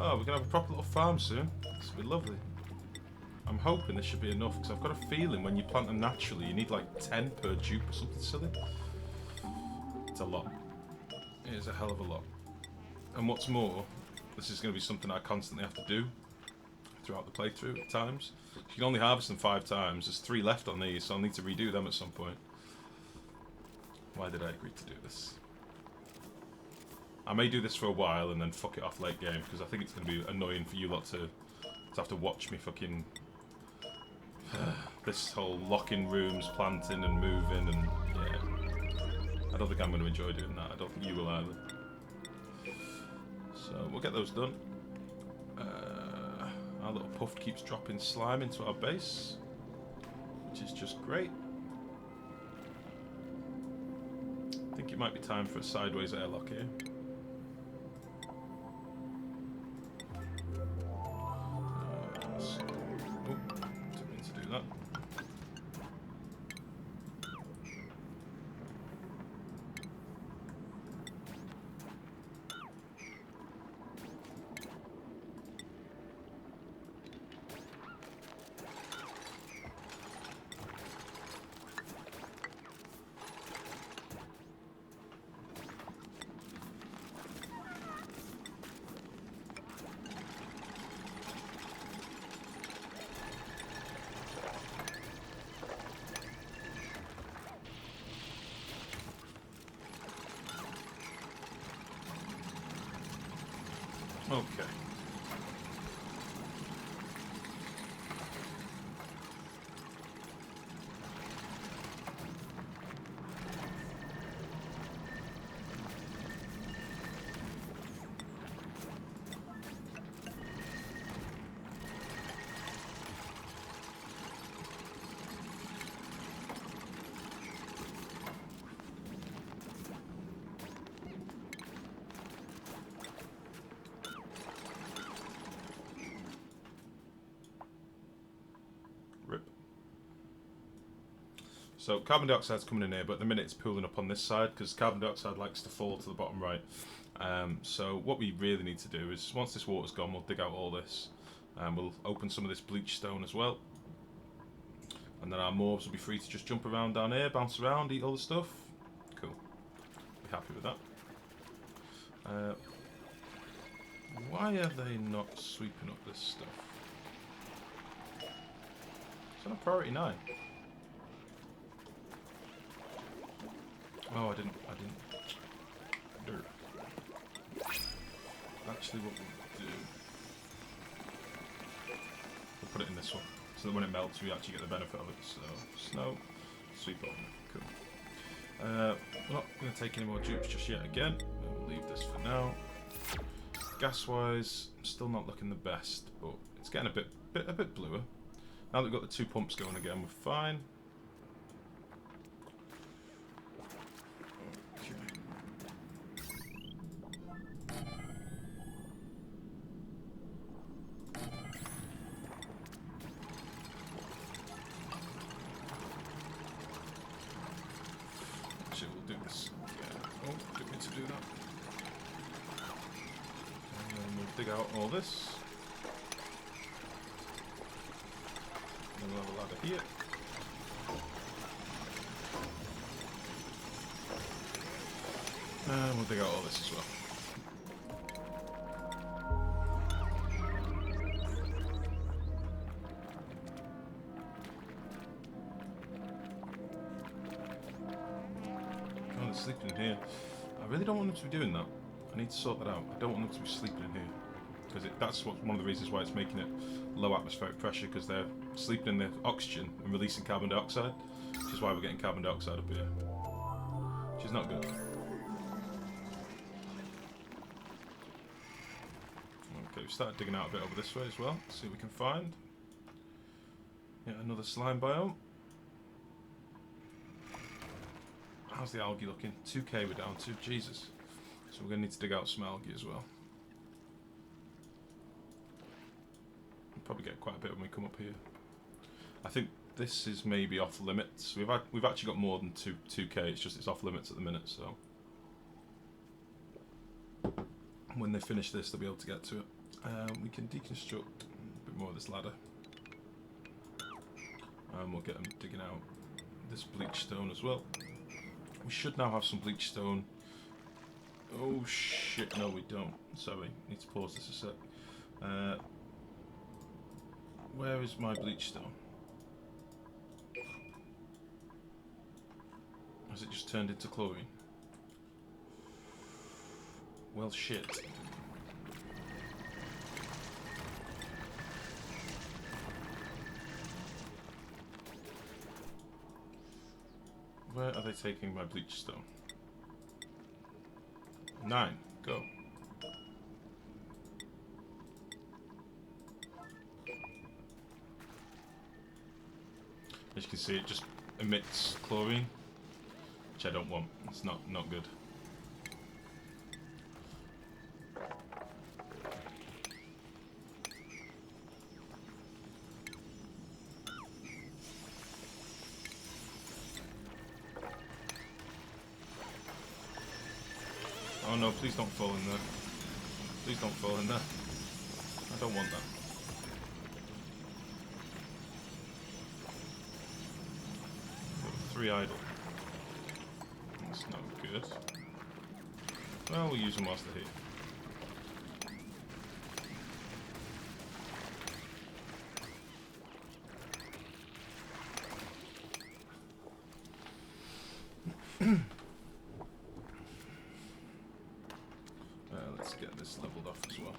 Oh, we're going to have a proper little farm soon. This will be lovely. I'm hoping this should be enough, because I've got a feeling when you plant them naturally, you need like 10 per dupe or something silly. It's a lot. It is a hell of a lot. And what's more, this is going to be something I constantly have to do throughout the playthrough at times. You can only harvest them 5 times. There's 3 left on these, so I'll need to redo them at some point. Why did I agree to do this? I may do this for a while and then fuck it off late game, because I think it's going to be annoying for you lot to have to watch me fucking... this whole locking rooms, planting and moving, and yeah. I don't think I'm going to enjoy doing that. I don't think you will either. So we'll get those done. Our little puff keeps dropping slime into our base, which is just great. I think it might be time for a sideways airlock here. Didn't mean to do that. Okay. Rip. So carbon dioxide's coming in here, but at the minute it's pooling up on this side because carbon dioxide likes to fall to the bottom right. So what we really need to do is, once this water's gone, we'll dig out all this. We'll open some of this bleach stone as well. And then our morphs will be free to just jump around down here, bounce around, eat all the stuff. Cool. Be happy with that. Why are they not sweeping up this stuff? It's on a priority 9. Oh, I didn't. Dirt. Actually, what we'll do, we'll put it in this one, so that when it melts, we actually get the benefit of it. So, snow, sweep over. Cool. We're not going to take any more dupes just yet again. We'll leave this for now. Gas-wise, still not looking the best, but it's getting a bit bluer. Now that we've got the 2 pumps going again, we're fine. Okay. Actually, we'll do this. Yeah. Oh, didn't mean to do that. And then we'll dig out all this. And we'll have a ladder here. And we'll dig out all this as well. sleeping in here. I really don't want them to be doing that. I need to sort that out. I don't want them to be sleeping in here. Because that's one of the reasons why it's making it low atmospheric pressure, because they're sleeping in the oxygen and releasing carbon dioxide, which is why we're getting carbon dioxide up here. Which is not good. Okay, we've started digging out a bit over this way as well. See what we can find. Yeah, another slime biome. How's the algae looking? 2k we're down to. Jesus. So we're going to need to dig out some algae as well. We'll probably get quite a bit when we come up here. I think this is maybe off limits. We've actually got more than 2k. It's just it's off limits at the minute. So when they finish this, they'll be able to get to it. We can deconstruct a bit more of this ladder. And we'll get them digging out this bleach stone as well. We should now have some bleach stone. Oh shit, no we don't. Sorry, need to pause this a sec. Where is my bleach stone? Has it just turned into chlorine? Well shit. Where are they taking my bleach stone? 9, go. As you can see, it just emits chlorine, which I don't want. It's not good. Oh no, please don't fall in there. Please don't fall in there. I don't want that. Three idle. That's not good. Well, we'll use them whilst they're here. Let's get this leveled off as well.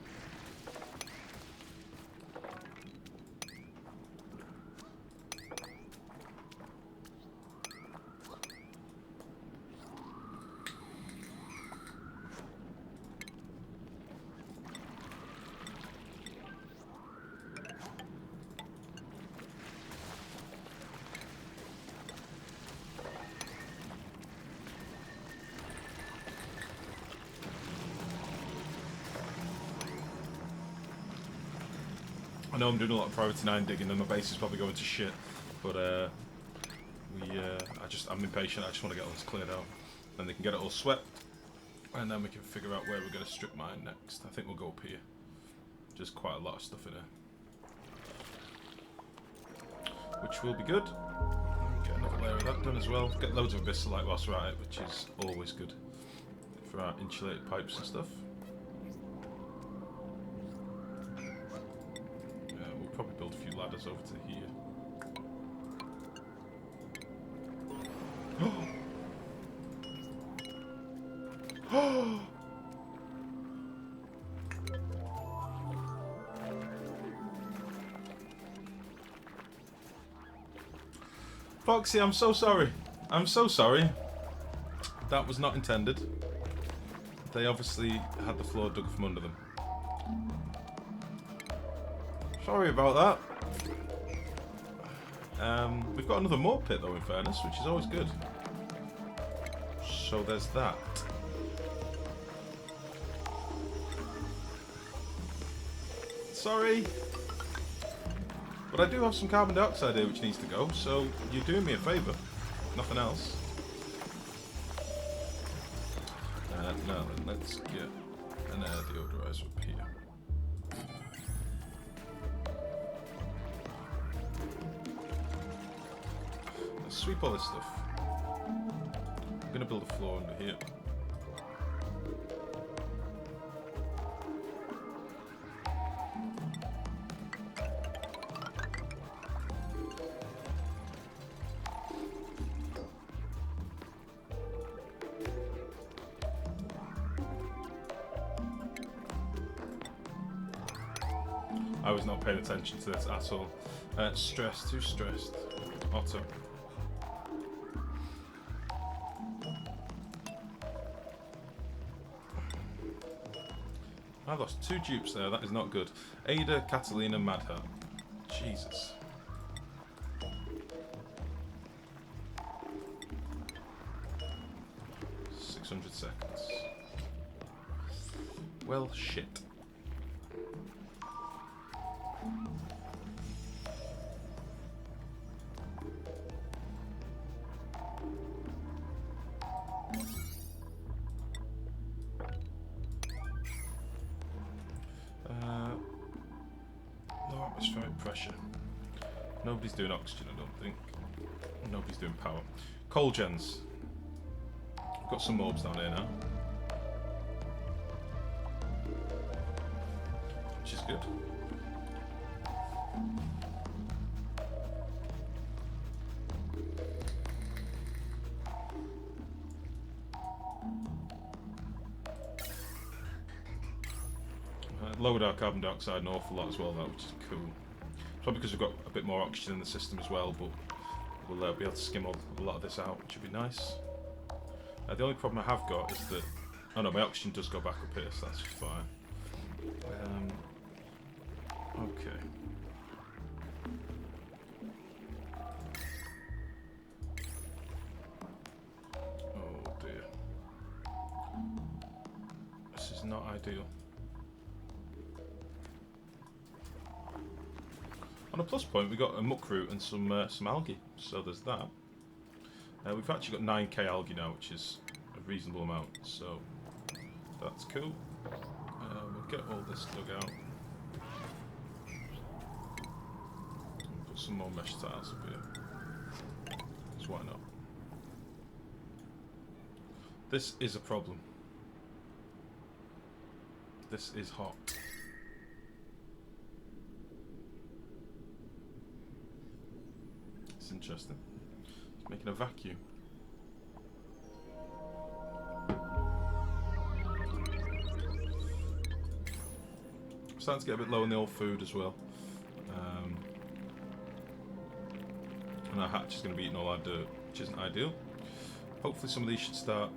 I know I'm doing a lot of Priority 9 digging and my base is probably going to shit, but I'm impatient. I just want to get all this cleared out. Then they can get it all swept, and then we can figure out where we're going to strip mine next. I think we'll go up here. Just quite a lot of stuff in here, which will be good. Get another layer of that done as well. Get loads of abyssalite whilst we're at it, which is always good for our insulated pipes and stuff. Probably build a few ladders over to here. Foxy, I'm so sorry. I'm so sorry. That was not intended. They obviously had the floor dug from under them. Sorry about that. We've got another more pit though, in fairness, which is always good. So there's that. Sorry. But I do have some carbon dioxide here which needs to go, so you're doing me a favour. Nothing else. Now then, let's get an air deodorizer up here. Sweep all this stuff. I'm going to build a floor under here. I was not paying attention to this at all. Stressed, too stressed. Otto. I've lost 2 dupes there, that is not good. Ada, Catalina, Madhat. Jesus. Seconds. Well, shit. No atmospheric pressure. Nobody's doing oxygen, I don't think. Nobody's doing power. Coal gens. Got some mobs down here now, which is good. Lowered our carbon dioxide an awful lot as well, that, which is cool. Probably because we've got a bit more oxygen in the system as well, but we'll be able to skim a lot of this out, which would be nice. The only problem I have got is that... Oh no, my oxygen does go back up here, so that's fine. Okay. Oh dear. This is not ideal. On a plus point, we got a muck root and some algae, so there's that. We've actually got 9k algae now, which is a reasonable amount, so that's cool. We'll get all this dug out. Put some more mesh tiles up here. Because why not? This is a problem. This is hot. It's interesting. It's making a vacuum. I'm starting to get a bit low on the old food as well. And our hatch is going to be eating all our dirt, which isn't ideal. Hopefully some of these should start...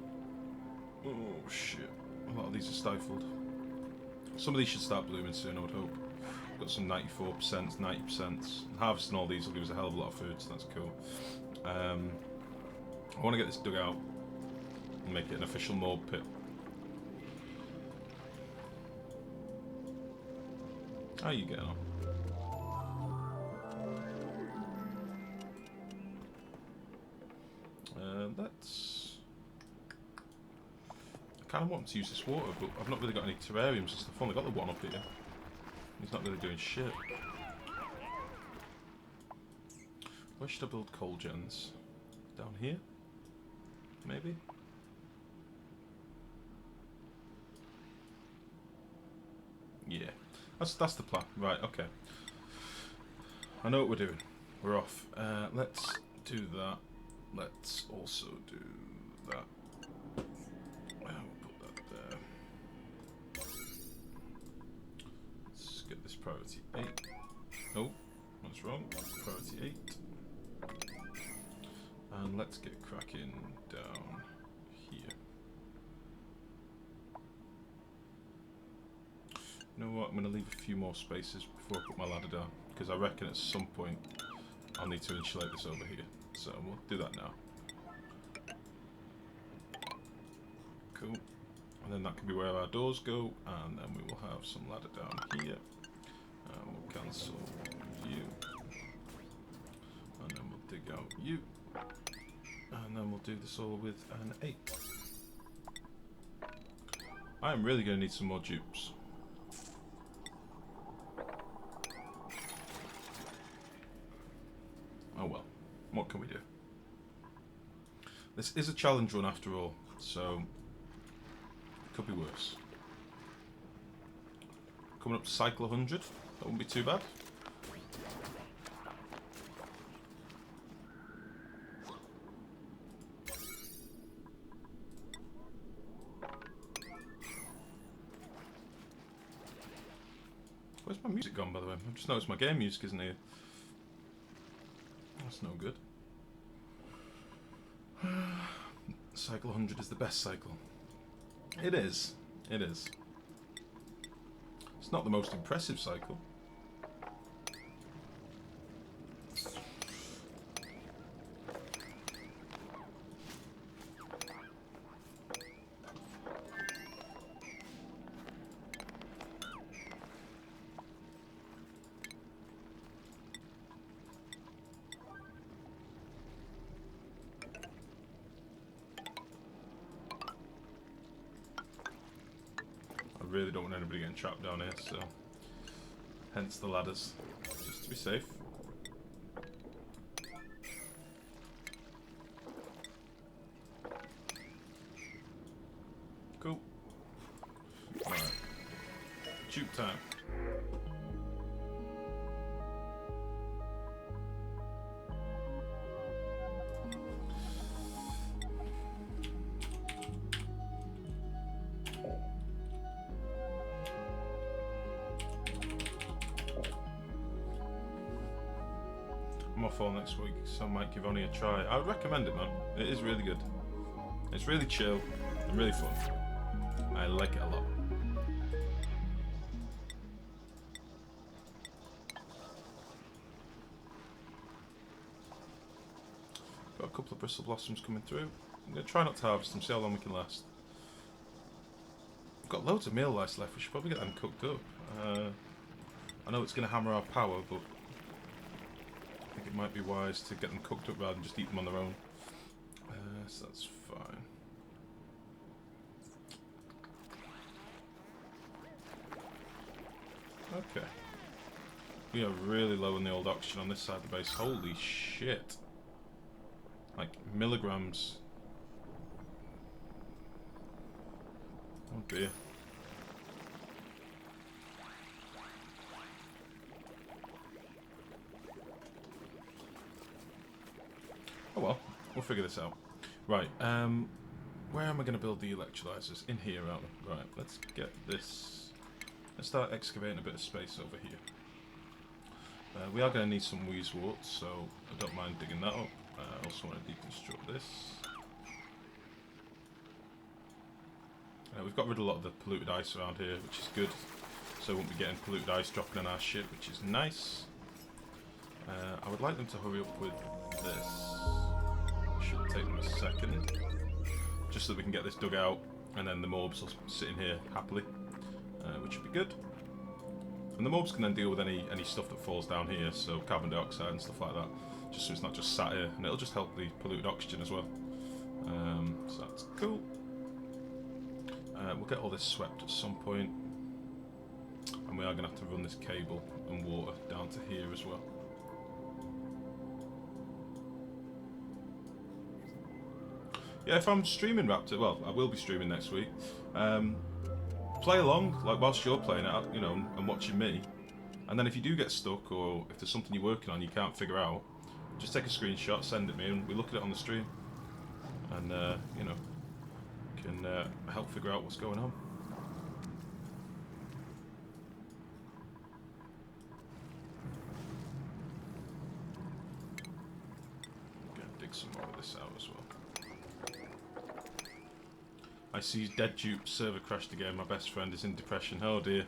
Oh shit, a lot of these are stifled. Some of these should start blooming soon, I would hope. Got some 94%, 90%. Harvesting all these will give us a hell of a lot of food, so that's cool. I want to get this dug out and make it an official mold pit. How are you getting on? Let's... I kind of want to use this water, but I've not really got any terrariums and stuff. I've only got the one up here. He's not really doing shit. Where should I build coal gens? Down here? Maybe? Yeah. That's the plan. Right, okay. I know what we're doing. We're off. Let's do that. Let's also do that. We'll put that there. Let's get this priority 8. Oh, that's wrong. Priority 8. And let's get cracking down here. You know what? I'm going to leave a few more spaces before I put my ladder down, because I reckon at some point I'll need to insulate this over here. So we'll do that now. Cool. And then that can be where our doors go, and then we will have some ladder down here. And we'll cancel you. And then we'll dig out you. And then we'll do this all with an 8. I am really going to need some more dupes. Oh well, what can we do? This is a challenge run after all, so it could be worse. Coming up to cycle 100, that wouldn't be too bad. Where's my music gone, by the way? I've just noticed my game music isn't here. That's no good. Cycle 100 is the best cycle. It is. It is. It's not the most impressive cycle. I really don't want anybody getting trapped down here, so hence the ladders, just to be safe. Cool. Alright. Juke time. I'm off all next week, so I might give Oni a try. I would recommend it, man. It is really good. It's really chill and really fun. I like it a lot. Got a couple of bristle blossoms coming through. I'm going to try not to harvest them, see how long we can last. I've got loads of meal lice left, we should probably get them cooked up. I know it's going to hammer our power, but I think it might be wise to get them cooked up rather than just eat them on their own. So that's fine. Okay. We are really low in the old oxygen on this side of the base. Holy shit. Like milligrams. Oh dear. Oh well, we'll figure this out. Right, where am I going to build the electrolyzers? In here, aren't we? Right, let's get this. Let's start excavating a bit of space over here. We are going to need some wheezeworts, so I don't mind digging that up. I also want to deconstruct this. We've got rid of a lot of the polluted ice around here, which is good. So we won't be getting polluted ice dropping on our ship, which is nice. I would like them to hurry up with this. Should take them a second. Just so that we can get this dug out, and then the mobs will sit in here happily, which would be good. And the mobs can then deal with any stuff that falls down here, so carbon dioxide and stuff like that, just so it's not just sat here, and it'll just help the polluted oxygen as well. So that's cool. We'll get all this swept at some point, and we are going to have to run this cable and water down to here as well. Yeah, if I'm streaming Raptor, well, I will be streaming next week. Play along, like whilst you're playing it, you know, and watching me. And then if you do get stuck, or if there's something you're working on you can't figure out, just take a screenshot, send it me, and we look at it on the stream. And you know, can help figure out what's going on. I'm gonna dig some more of this out as well. I see dead dupe server crashed again. My best friend is in depression. Oh dear.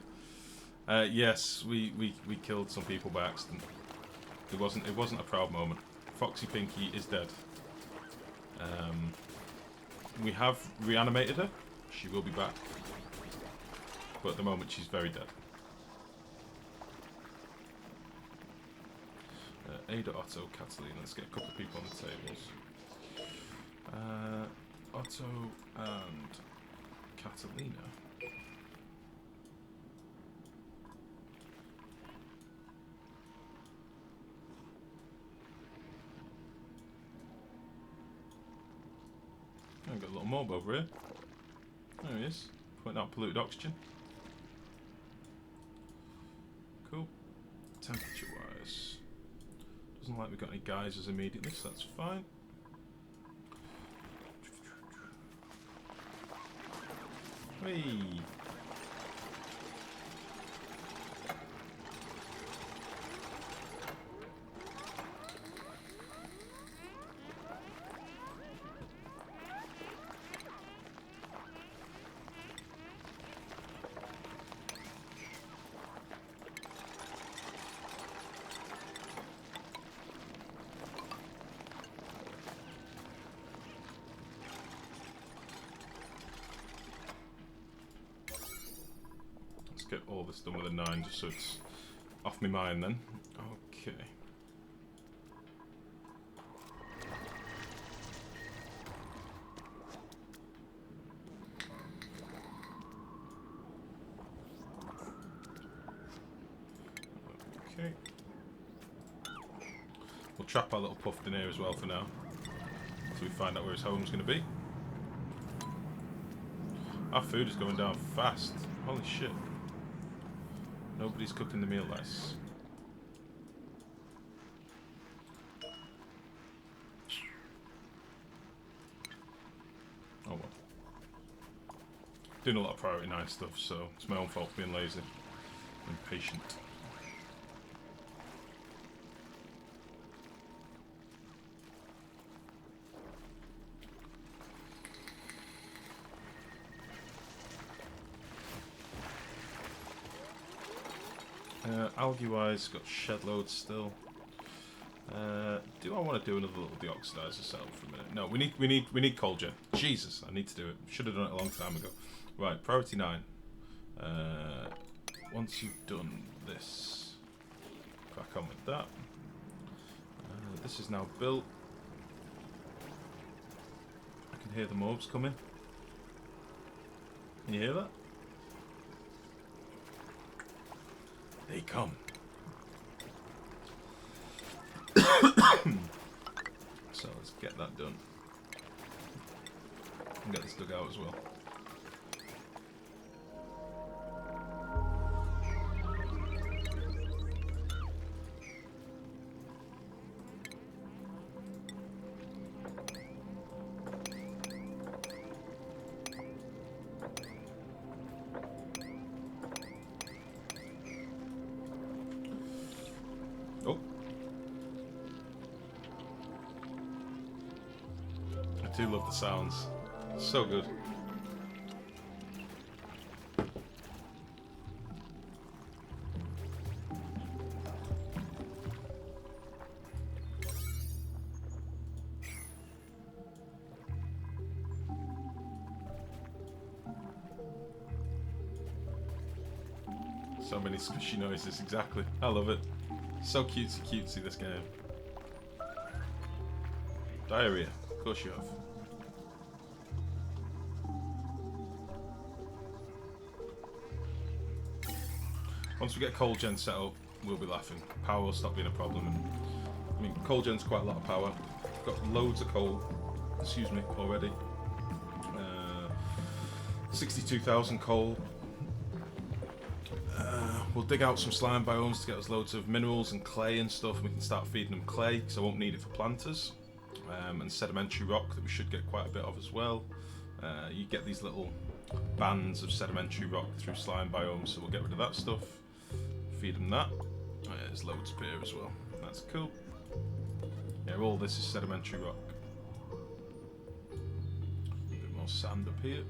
Yes, we killed some people by accident. It wasn't a proud moment. Foxy Pinky is dead. We have reanimated her. She will be back. But at the moment she's very dead. Ada, Otto, Catalina. Let's get a couple of people on the tables. Otto and Catalina. I've got a little mob over here. There he is. Putting out polluted oxygen. Cool. Temperature wise. Doesn't like we've got any geysers immediately, so that's fine. Hey. get all this done with a 9, just so it's off my mind then. Okay. Okay. We'll trap our little puff in here as well for now, until we find out where his home's going to be. Our food is going down fast. Holy shit. Nobody's cooking the meal less. Oh well. Doing a lot of priority 9 stuff, so it's my own fault for being lazy. Impatient. Algae-wise, got shed loads still. Do I want to do another little deoxidizer setup for a minute? No, we need coal gen. Jesus, I need to do it. Should have done it a long time ago. Right, priority 9. Once you've done this, crack on with that. This is now built. I can hear the mobs coming. Can you hear that? They come. So let's get that done. And get this dug out as well. Oh. I do love the sounds. So good. So many squishy noises, exactly. I love it. So cutesy cutesy, this game. Diarrhea. Of course you have. Once we get coal gen set up, we'll be laughing. Power will stop being a problem. And, I mean, coal gen's quite a lot of power. We've got loads of coal, excuse me, already. 62,000 coal. We'll dig out some slime biomes to get us loads of minerals and clay and stuff, and we can start feeding them clay, because I won't need it for planters. And sedimentary rock that we should get quite a bit of as well. You get these little bands of sedimentary rock through slime biomes, so we'll get rid of that stuff. Feed them that. There's loads up here as well. That's cool. Yeah, all this is sedimentary rock. A bit more sand up here.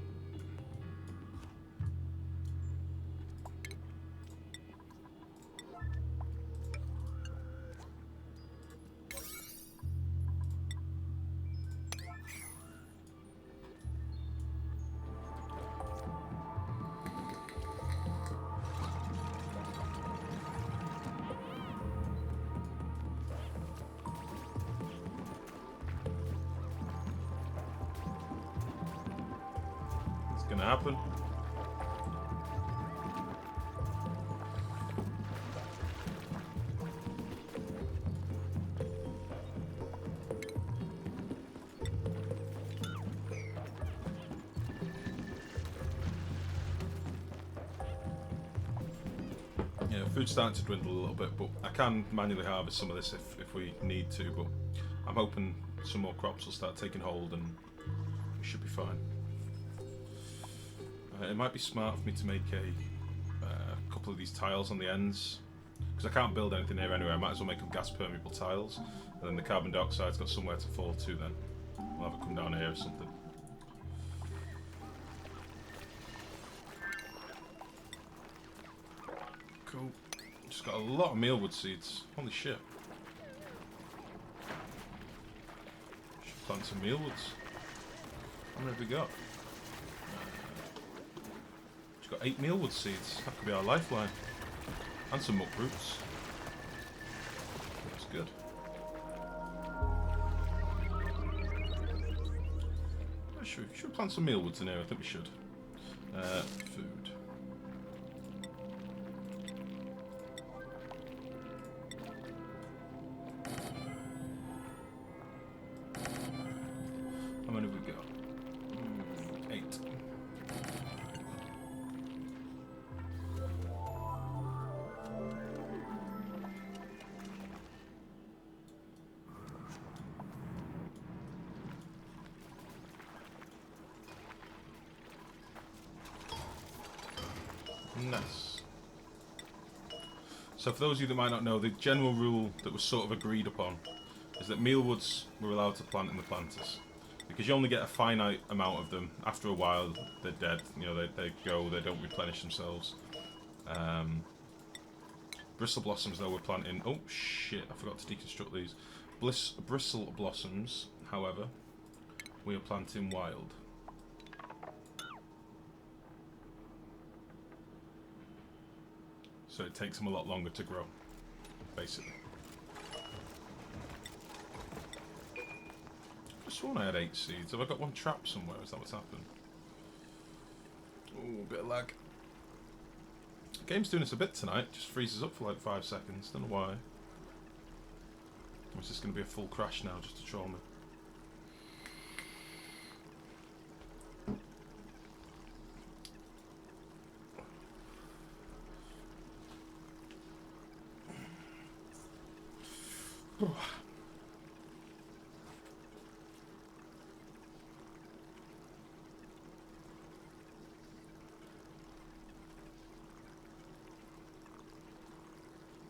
Gonna happen. Yeah, food's starting to dwindle a little bit, but I can manually harvest some of this if we need to, but I'm hoping some more crops will start taking hold and we should be fine. It might be smart for me to make a couple of these tiles on the ends, because I can't build anything here anyway. I might as well make them gas permeable tiles, and then the carbon dioxide's got somewhere to fall to then. We'll have it come down here or something. Cool. Just got a lot of mealwood seeds. Holy shit. Should plant some mealwoods. How many have we got? Got got 8 mealwood seeds. That could be our lifeline. And some muck roots. That's good. Should we plant some mealwoods in here? I think we should. Food. How many have we got? 8. Nice. So for those of you that might not know, the general rule that was sort of agreed upon is that mealwoods were allowed to plant in the planters. Because you only get a finite amount of them. After a while, they're dead. You know, they go, they don't replenish themselves. Bristle blossoms, though, we're planting... Oh, shit, I forgot to deconstruct these. Bristle blossoms, however, we are planting wild. So it takes them a lot longer to grow, basically. I sworn I had 8 seeds. Have I got one trapped somewhere? Is that what's happened? Ooh, a bit of lag. Game's doing us a bit tonight. Just freezes up for like 5 seconds. Don't know why. Or is this going to be a full crash now just to troll me?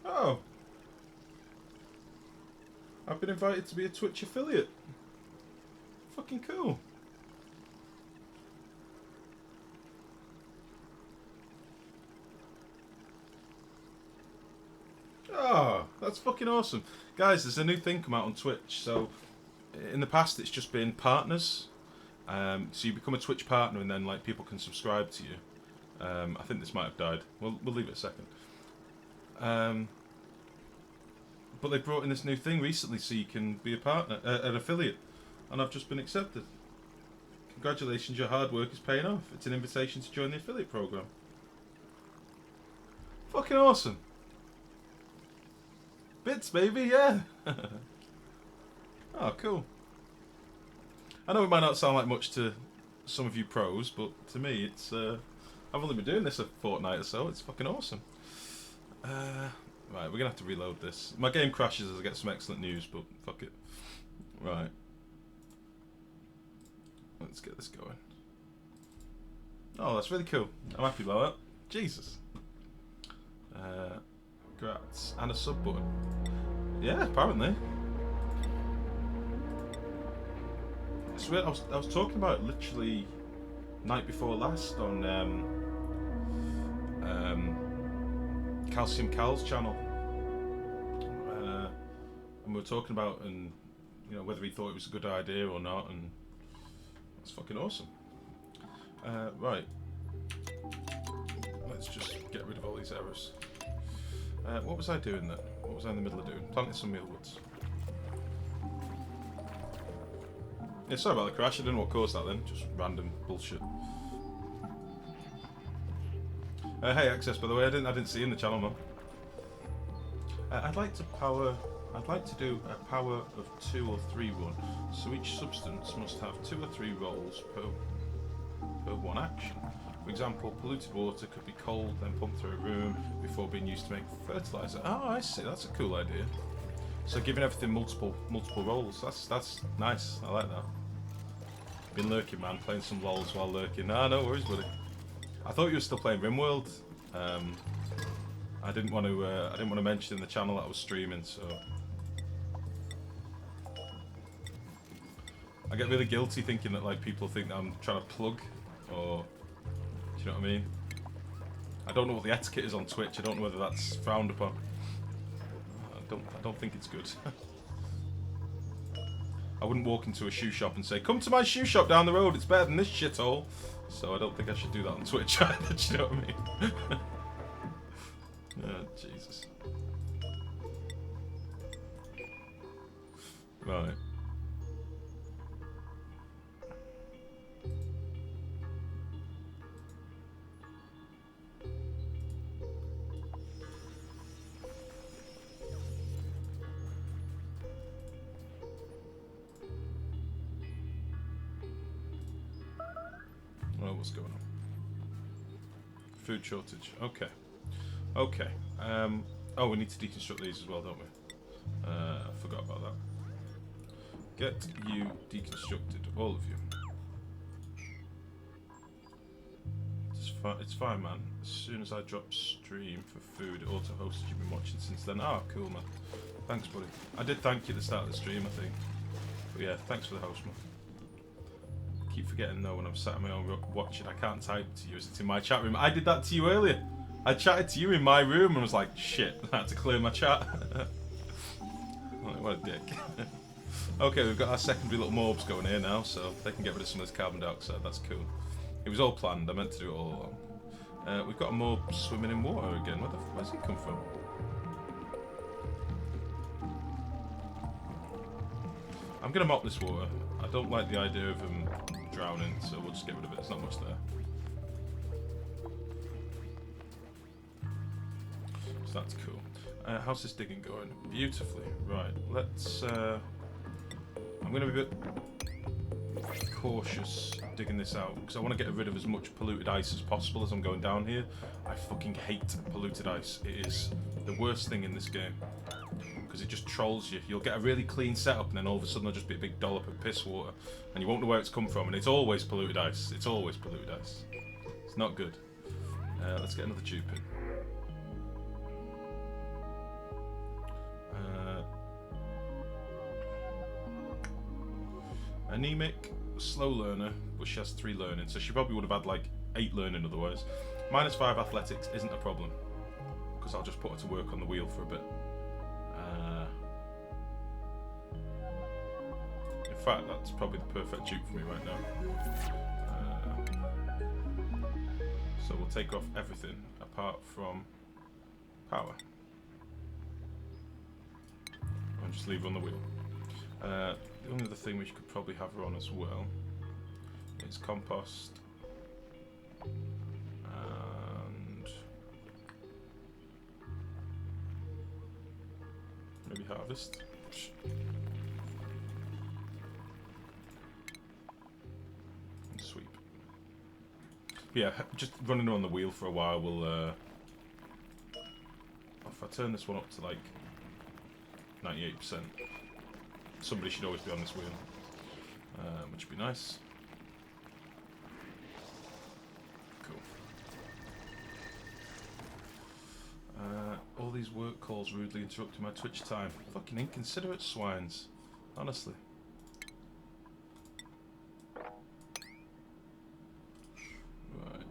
Oh, I've been invited to be a Twitch affiliate. Fucking cool. Oh, that's fucking awesome. Guys, there's a new thing come out on Twitch. So, in the past, it's just been partners. So you become a Twitch partner and then like people can subscribe to you. I think this might have died. We'll leave it a second. But they brought in this new thing recently so you can be a partner, an affiliate. And I've just been accepted. Congratulations, your hard work is paying off. It's an invitation to join the affiliate program. Fucking awesome. Bits, baby, yeah. Oh, cool. I know it might not sound like much to some of you pros, but to me, it's... I've only been doing this a fortnight or so. It's fucking awesome. Right, we're going to have to reload this. My game crashes as I get some excellent news, but fuck it. Right. Let's get this going. Oh, that's really cool. I'm happy about that. Jesus. Grats. And a sub button. Yeah, apparently. It's weird. I was talking about it literally night before last on Calcium Cal's channel. And we were talking about whether he thought it was a good idea or not, and that's fucking awesome. Right. Let's just get rid of all these errors. What was I doing then? What was I in the middle of doing? Planting some mealwoods. Yeah, sorry about the crash. I don't know what caused that then. Just random bullshit. Hey, Access, by the way, I didn't see you in the channel, man. I'd like to do a power of 2 or 3 run. So each substance must have 2 or 3 rolls per one action. For example, polluted water could be cold, then pumped through a room before being used to make fertilizer. Oh, I see. That's a cool idea. So giving everything multiple rolls. That's nice. I like that. Been lurking, man. Playing some lols while lurking. Ah, no worries, buddy. I thought you were still playing RimWorld. I didn't want to mention in the channel that I was streaming, so I get really guilty thinking that like people think that I'm trying to plug, or do you know what I mean? I don't know what the etiquette is on Twitch. I don't know whether that's frowned upon. I don't think it's good. I wouldn't walk into a shoe shop and say, come to my shoe shop down the road, it's better than this shithole. So I don't think I should do that on Twitch either, do you know what I mean? Oh, Jesus. Right. Oh, what's going on? Food shortage. Okay. Okay. Oh, we need to deconstruct these as well, don't we? I forgot about that. Get you deconstructed, all of you. It's fine, man. As soon as I drop stream for food, it auto-hosted. You've been watching since then. Oh, cool, man. Thanks, buddy. I did thank you at the start of the stream, I think. But yeah, thanks for the host, man. Keep forgetting though when I'm sat on my own watching, I can't type to you as it's in my chat room. I did that to you earlier. I chatted to you in my room and was like, shit, I had to clear my chat. What a dick. Okay, we've got our secondary little morbs going here now, so they can get rid of some of this carbon dioxide. That's cool. It was all planned. I meant to do it all along. We've got a morb swimming in water again. Where's he come from? I'm gonna mop this water. I don't like the idea of him drowning, so we'll just get rid of it. There's not much there. So that's cool. How's this digging going? Beautifully. Right, let's... I'm going to be a bit cautious digging this out, because I want to get rid of as much polluted ice as possible as I'm going down here. I fucking hate polluted ice. It is the worst thing in this game, because it just trolls you. You'll get a really clean setup, and then all of a sudden there'll just be a big dollop of piss water, and you won't know where it's come from, and it's always polluted ice. It's always polluted ice. It's not good. Let's get another tube in. Anemic, slow learner, but she has 3 learning, so she probably would have had like 8 learning otherwise. -5 athletics isn't a problem, because I'll just put her to work on the wheel for a bit. In fact, that's probably the perfect dupe for me right now. So we'll take off everything apart from power. And just leave her on the wheel. The only other thing we could probably have her on as well is compost and maybe harvest. And sweep. But yeah, just running her on the wheel for a while will... if I turn this one up to like 98%, somebody should always be on this wheel, which would be nice. Cool. All these work calls rudely interrupting my Twitch time. Fucking inconsiderate swines, honestly. Right.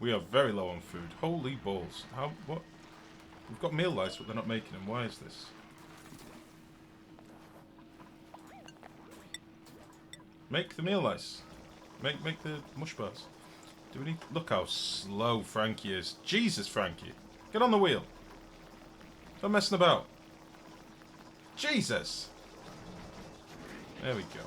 We are very low on food. Holy balls. How, what? We've got meal lice, but they're not making them. Why is this? Make the meal lice. Make the mush bars. Do we need... Look how slow Frankie is. Jesus, Frankie. Get on the wheel. Don't messing about. Jesus. There we go.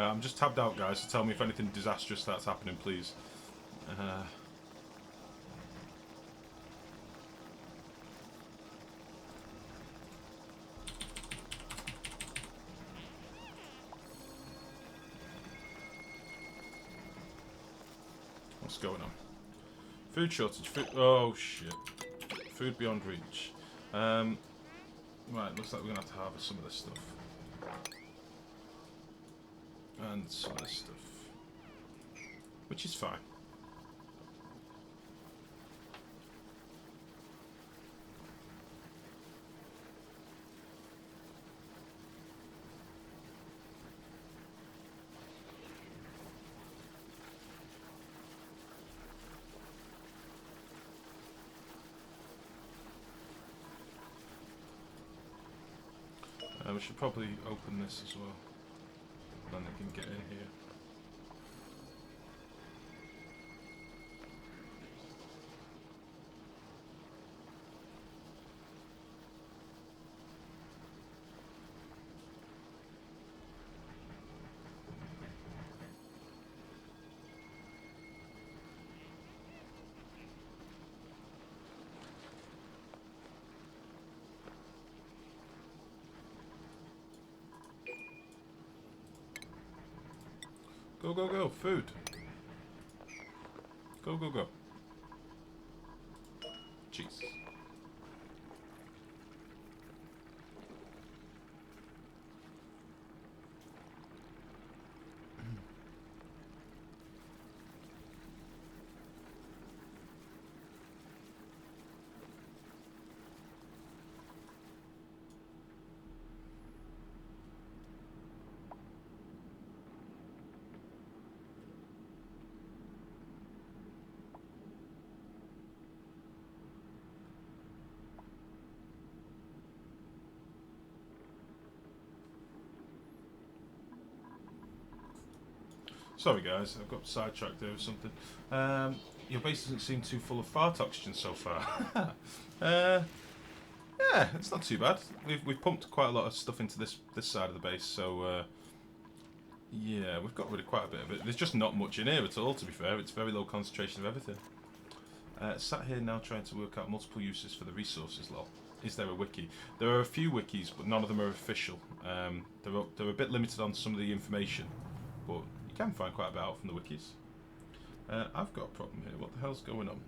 I'm just tabbed out, guys, so tell me if anything disastrous starts happening, please. What's going on? Food shortage. Food. Oh shit. Food beyond reach. Right. Looks like we're gonna have to harvest some of this stuff. And some of this stuff. Which is fine. We should probably open this as well. Then they can get in here. Go, go, go. Food. Go, go, go. Jeez. Sorry guys, I've got sidetracked there with something. Your base doesn't seem too full of fart oxygen so far. Yeah, it's not too bad. We've pumped quite a lot of stuff into this side of the base, so yeah, we've got rid of quite a bit of it. There's just not much in here at all, to be fair. It's very low concentration of everything. Sat here now trying to work out multiple uses for the resources lot. Is there a wiki? There are a few wikis, but none of them are official. They're a bit limited on some of the information, but you can find quite a bit out from the wikis. I've got a problem here. What the hell's going on?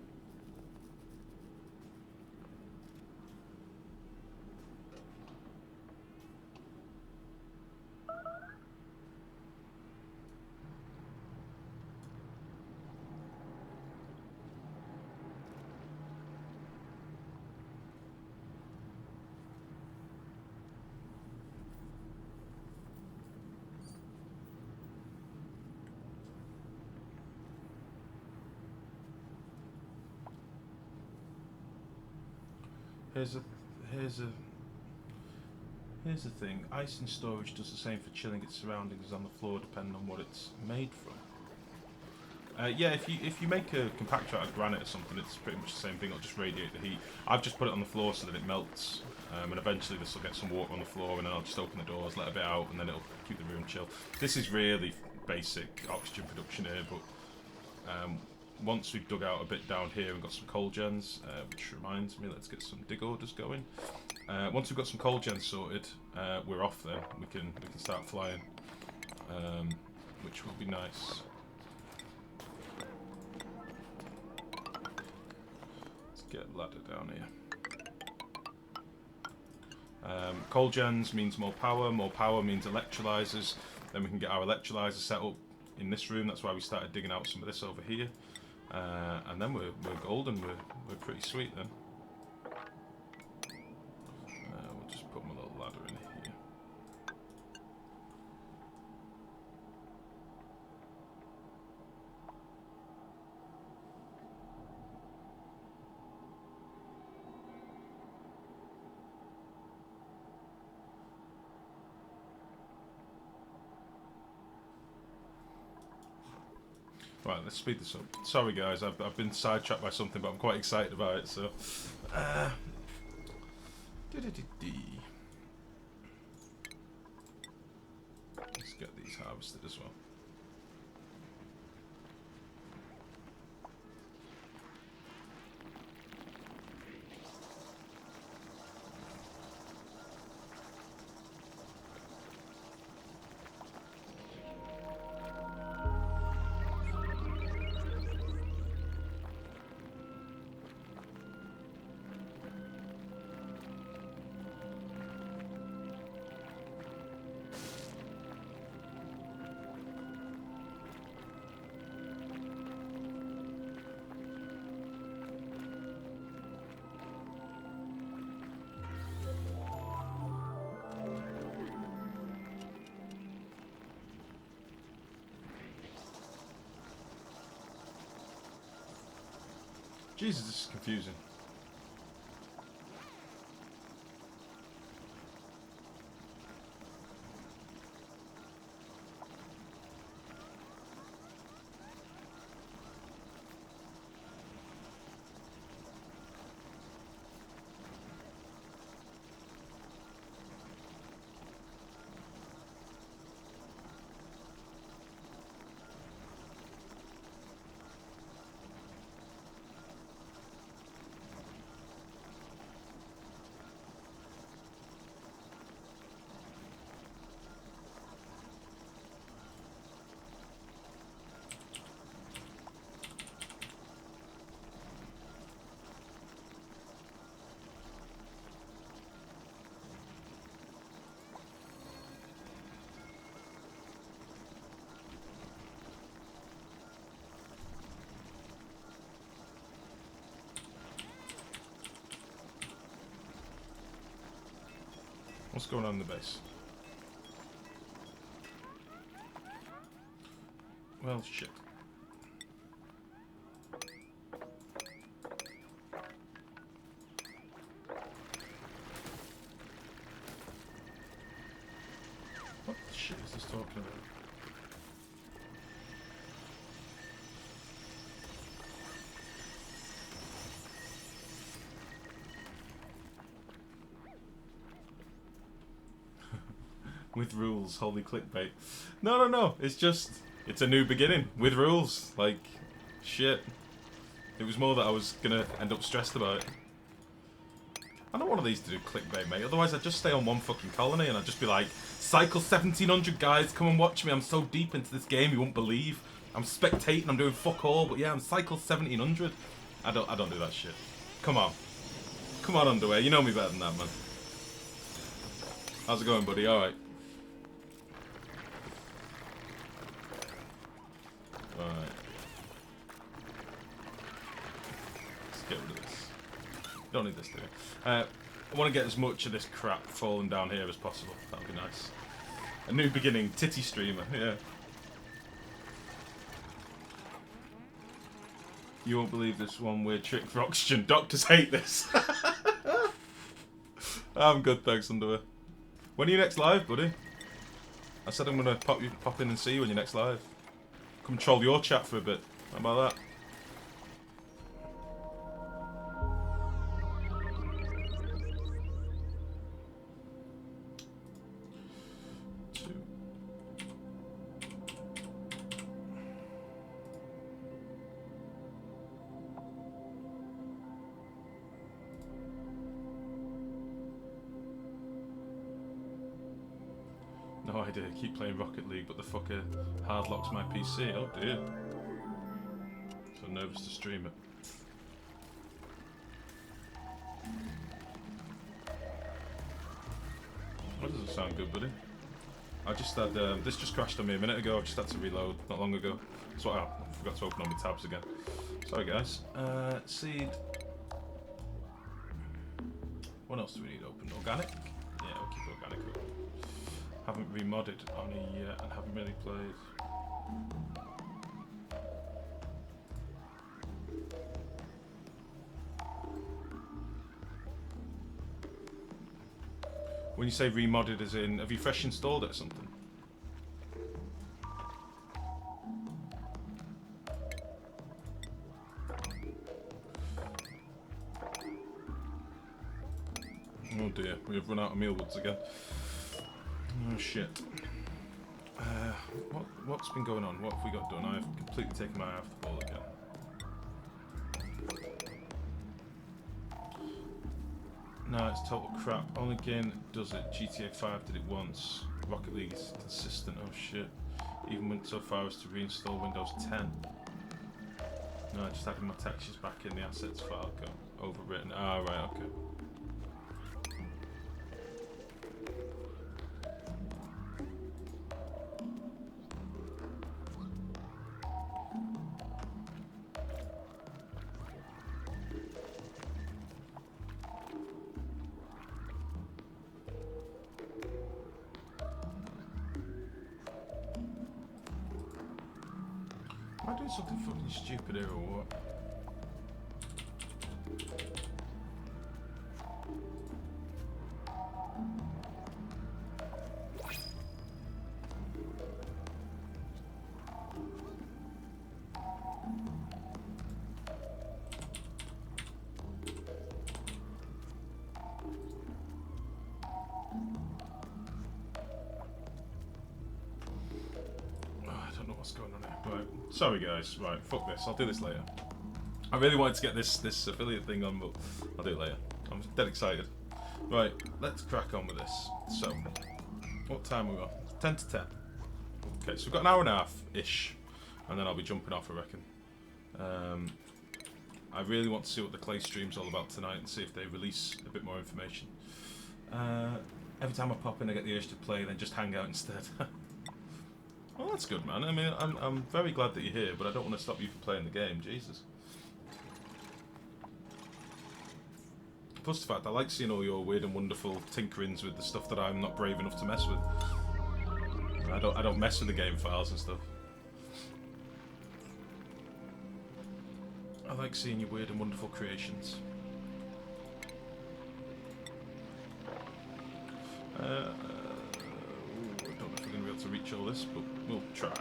Here's the thing. Ice in storage does the same for chilling its surroundings on the floor, depending on what it's made from. Yeah, if you make a compactor out of granite or something, it's pretty much the same thing. It'll just radiate the heat. I've just put it on the floor so that it melts, and eventually this will get some water on the floor, and then I'll just open the doors, let a bit out, and then it'll keep the room chill. This is really basic oxygen production here, but once we've dug out a bit down here and got some coal gens, which reminds me, let's get some dig orders going. Once we've got some coal gens sorted, we're off then. We can start flying, which will be nice. Let's get a ladder down here. Coal gens means more power means electrolyzers. Then we can get our electrolyzer set up in this room. That's why we started digging out some of this over here. And then we're golden. We're pretty sweet then. We'll just put my little ladder in here. Right, let's speed this up. Sorry guys, I've been sidetracked by something, but I'm quite excited about it, so... Let's get these harvested. harvested as well. Jesus, this is confusing. What's going on in the base? Well, shit. What the shit is this talking about? With rules, holy clickbait. No, it's just, it's a new beginning, with rules, like, shit. It was more that I was gonna end up stressed about it. I don't want these to do clickbait, mate, otherwise I'd just stay on one fucking colony and I'd just be like, cycle 1700 guys, come and watch me, I'm so deep into this game you won't believe. I'm spectating, I'm doing fuck all, but yeah, I'm cycle 1700. I don't do that shit. Come on. Come on, Underwear, you know me better than that, man. How's it going, buddy? Alright. Alright. Let's get rid of this. Don't need this, do we? I want to get as much of this crap falling down here as possible. That would be nice. A new beginning, titty streamer, yeah. You won't believe this one weird trick for oxygen. Doctors hate this. I'm good, thanks, Underwear. When are you next live, buddy? I said I'm gonna pop in and see you when you're next live. Come troll your chat for a bit. How about that? No idea. Keep playing Rocket League, but the fucker hard locks my PC. Oh dear. So nervous to stream it. That doesn't sound good, buddy. I just had this just crashed on me a minute ago. I just had to reload not long ago. So I forgot to open all my tabs again. Sorry, guys. Seed. What else do we need open? Organic? Yeah, we'll keep organic open. Haven't remodded on it yet and haven't really played. When you say remodded, as in, have you fresh installed it or something? Oh dear, we have run out of mealwoods again. Oh shit. What's been going on? What have we got done? I've completely taken my eye off the ball again. No, it's total crap. Only game that does it. GTA 5 did it once. Rocket League is consistent. Oh shit. Even went so far as to reinstall Windows 10. No, I just added my textures back in the assets file. Got overwritten. Ah, right, okay. Am I doing something fucking stupid here or what? Going on here. Right. Sorry guys, right, fuck this, I'll do this later. I really wanted to get this affiliate thing on, but I'll do it later. I'm dead excited. Right, let's crack on with this. So, what time we got? 10 to 10. Okay, so we've got an hour and a half-ish, and then I'll be jumping off, I reckon. I really want to see what the clay stream's all about tonight and see if they release a bit more information. Every time I pop in I get the urge to play, then just hang out instead. Well, that's good, man. I mean, I'm very glad that you're here, but I don't want to stop you from playing the game. Jesus. Plus the fact I like seeing all your weird and wonderful tinkerings with the stuff that I'm not brave enough to mess with. I don't mess with the game files and stuff. I like seeing your weird and wonderful creations. I don't know if we're going to be able to reach all this, but we'll try.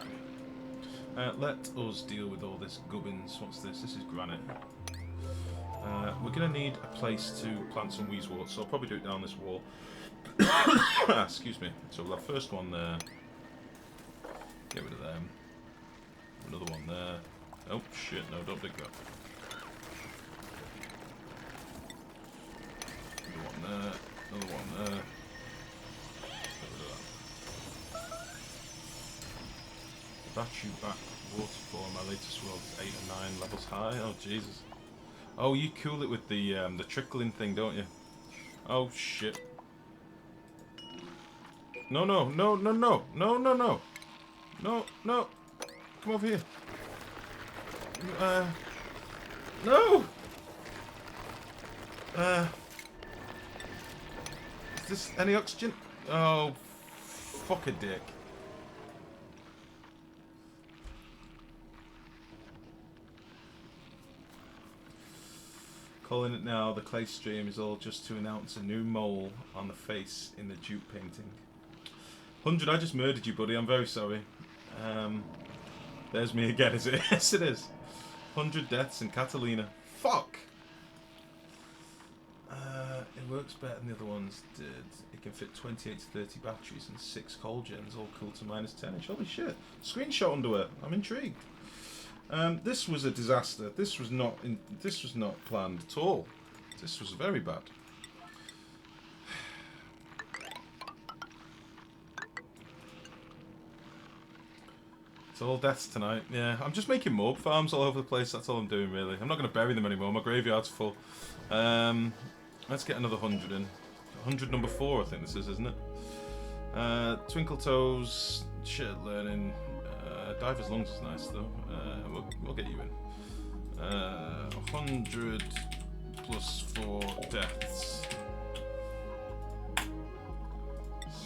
Let us deal with all this gubbins. What's this? This is granite. We're going to need a place to plant some weezeworts, so I'll probably do it down this wall. Excuse me. So we'll have first one there. Get rid of them. Another one there. Oh shit, no, don't dig that. Another one there. Another one there. Battery back waterfall. My latest world is 8 and 9 levels high. Oh Jesus! Oh, you cool it with the trickling thing, don't you? Oh shit! No, no, no, no, no, no, no, no, no, no! Come over here. No. Is this any oxygen? Oh, fuck a dick. Calling it now, the clay stream is all just to announce a new mole on the face in the dupe painting. 100, I just murdered you, buddy. I'm very sorry. There's me again, is it? Yes, it is. 100 deaths in Catalina. Fuck! It works better than the other ones did. It can fit 28 to 30 batteries and 6 coal gens, all cooled to minus 10-ish. Holy shit. Screenshot underwear. I'm intrigued. This was a disaster. This was not planned at all. This was very bad. It's all deaths tonight. Yeah, I'm just making morgue farms all over the place. That's all I'm doing, really. I'm not going to bury them anymore. My graveyard's full. Let's get another 100 in. 100 number 4, I think this is, isn't it? Twinkle Toes, shit learning. Diver's Lungs is nice, though. We'll get you in. 100 plus 4 deaths.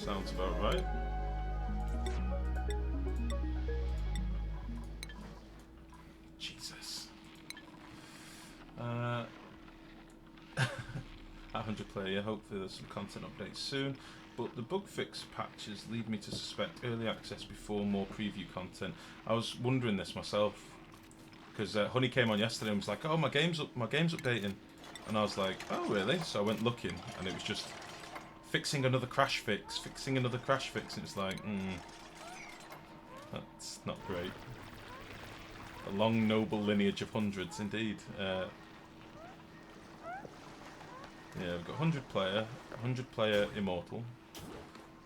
Sounds about right. Jesus. 100 player, yeah, hopefully there's some content updates soon. But the bug fix patches lead me to suspect early access before more preview content. I was wondering this myself, because Honey came on yesterday and was like, "Oh, my game's updating," and I was like, "Oh, really?" So I went looking, and it was just fixing another crash fix, and it's like, That's not great. A long, noble lineage of hundreds, indeed. Yeah, we've got 100 player immortal,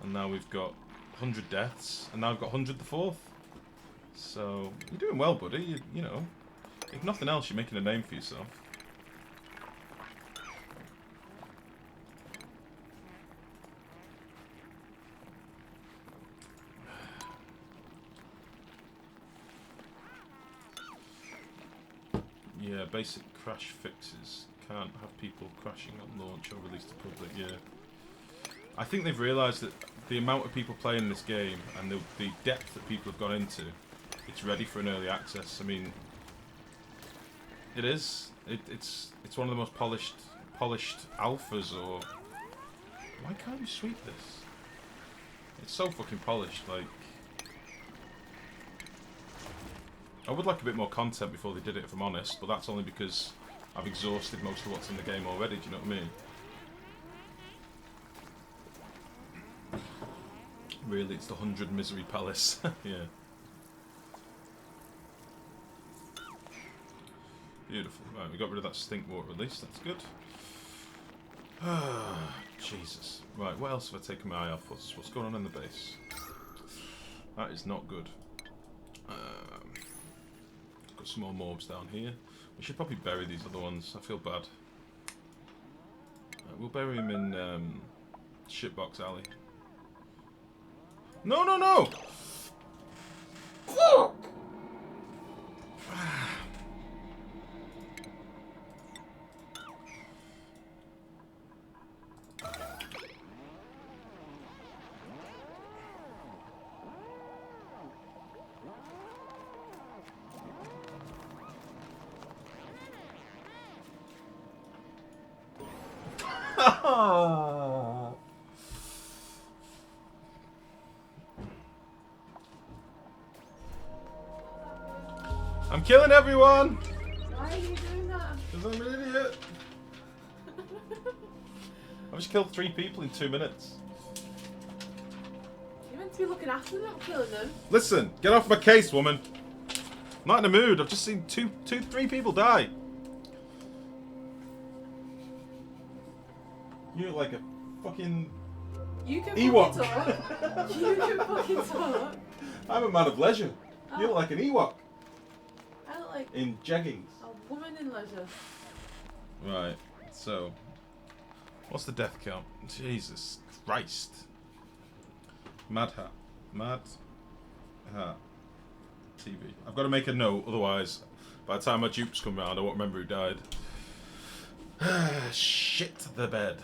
and now we've got 100 deaths, and now I've got 100 the fourth. So you're doing well, buddy. You know, if nothing else, you're making a name for yourself. Yeah, basic crash fixes. Can't have people crashing on launch or release to public, yeah. I think they've realised that the amount of people playing this game and the depth that people have gone into, it's ready for an early access. I mean, it is. It's one of the most polished alphas, or... Why can't you sweep this? It's so fucking polished, like... I would like a bit more content before they did it, if I'm honest, but that's only because I've exhausted most of what's in the game already, do you know what I mean? Really, it's the 100 Misery Palace. Yeah. Beautiful. Right, we got rid of that stink water release, that's good. Jesus. Right, what else have I taken my eye off? What's going on in the base? That is not good. Got some more mobs down here. We should probably bury these other ones. I feel bad. We'll bury them in Shitbox Alley. No, no, no! Fuck! I'm killing everyone! Why are you doing that? Because I'm an idiot. I've just killed 3 people in 2 minutes. You're meant to be looking after them, not killing them. Listen, get off my case, woman. I'm not in the mood. I've just seen 3 people die. You look like a fucking You can Ewok. fucking talk. You can fucking talk. I'm a man of leisure. Oh. You look like an Ewok. I look like In jeggings. a woman in leisure. Right, so... What's the death count? Jesus Christ. Mad Hat. Mad Hat. TV. I've got to make a note, otherwise, by the time my dupes come round, I won't remember who died. Shit the bed.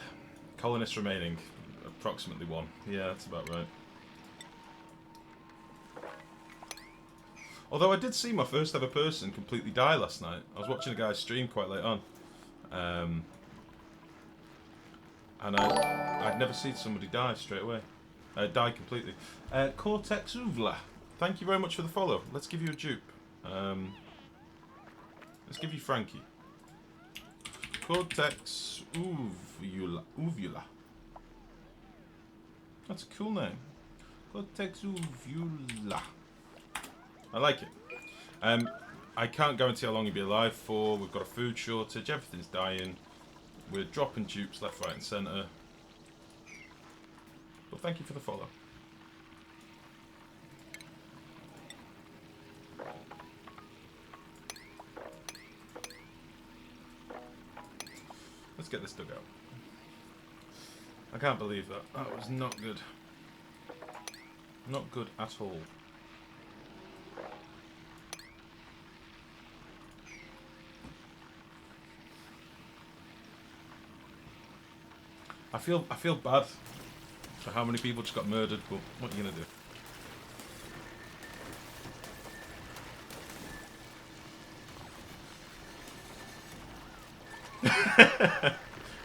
Colonists remaining. Approximately 1. Yeah, that's about right. Although I did see my first ever person completely die last night. I was watching a guy stream quite late on. And I'd never seen somebody die straight away. Die completely. Cortex Uvla. Thank you very much for the follow. Let's give you a dupe. Let's give you Frankie. Cortex Uvula. That's a cool name. Cortex Uvula. I like it. I can't guarantee how long you'll be alive for. We've got a food shortage. Everything's dying. We're dropping dupes left, right and centre. But thank you for the follow. Let's get this dug out. I can't believe that. That was not good. Not good at all. I feel bad for how many people just got murdered, but what are you gonna do?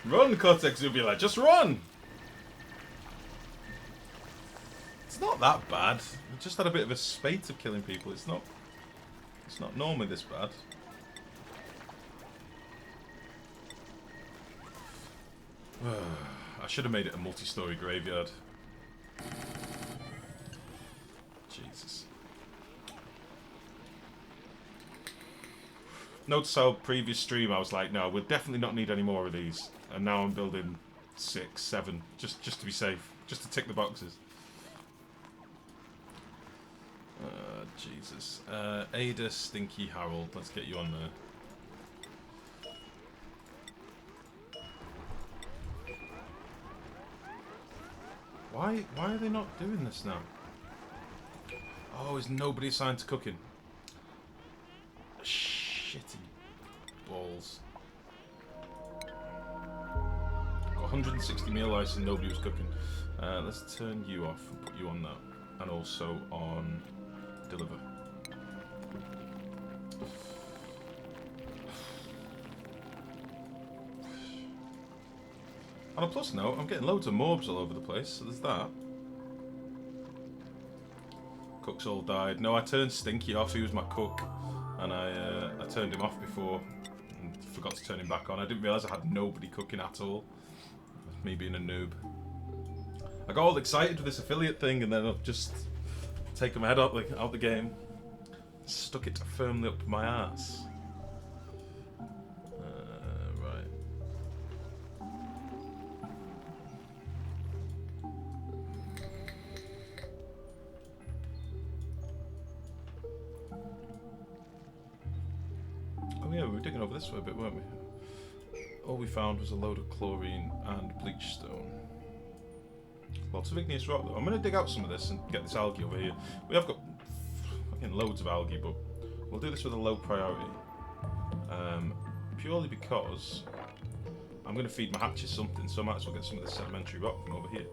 Run, Cortex Zubila, just run! It's not that bad. We just had a bit of a spate of killing people. It's not normally this bad. I should have made it a multi-story graveyard. Jesus. Notice how previous stream I was like, no, we'll definitely not need any more of these. And now I'm building 6, 7, just to be safe. Just to tick the boxes. Jesus. Ada, Stinky, Harold. Let's get you on there. Why are they not doing this now? Oh, is nobody assigned to cooking? Shitty balls. Got 160 meal ice and nobody was cooking. Let's turn you off and put you on that. And also on deliver. On a plus note, I'm getting loads of mobs all over the place, so there's that. Cooks all died. No, I turned Stinky off, he was my cook. And I turned him off before and forgot to turn him back on. I didn't realise I had nobody cooking at all. Me being a noob. I got all excited with this affiliate thing and then I've just taken my head out the game. Stuck it firmly up my ass. Right. Oh yeah, we were digging over this way a bit, weren't we? All we found was a load of chlorine and bleach stone. Lots of igneous rock though. I'm going to dig out some of this and get this algae over here. We have got fucking loads of algae, but we'll do this with a low priority. Purely because I'm going to feed my hatches something, so I might as well get some of this sedimentary rock from over here.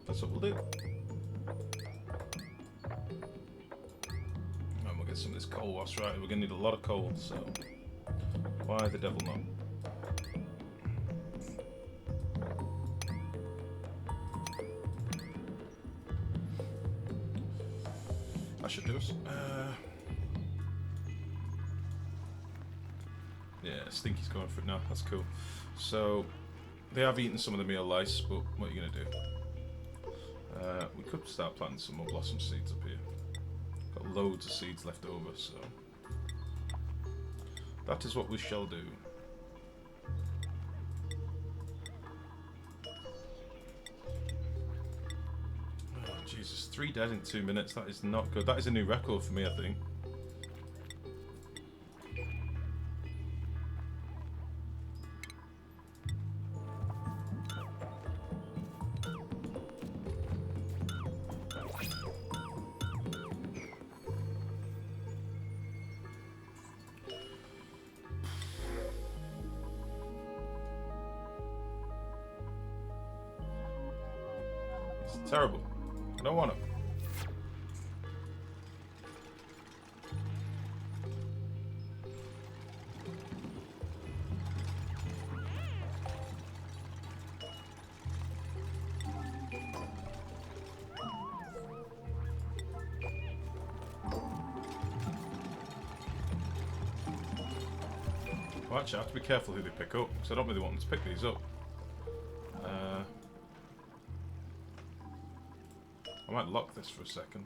That's what we'll do. And we'll get some of this coal whilst right. We're going to need a lot of coal, so why the devil not? That should do us. Yeah, Stinky's going for it now. That's cool. So, they have eaten some of the meal lice, but what are you going to do? We could start planting some more blossom seeds up here. Got loads of seeds left over, so that is what we shall do. Oh, Jesus, 3 dead in 2 minutes. That is not good. That is a new record for me, I think. Terrible. I don't want it. Well, actually, I have to be careful who they pick up, because I don't really want them to pick these up. I might lock this for a second.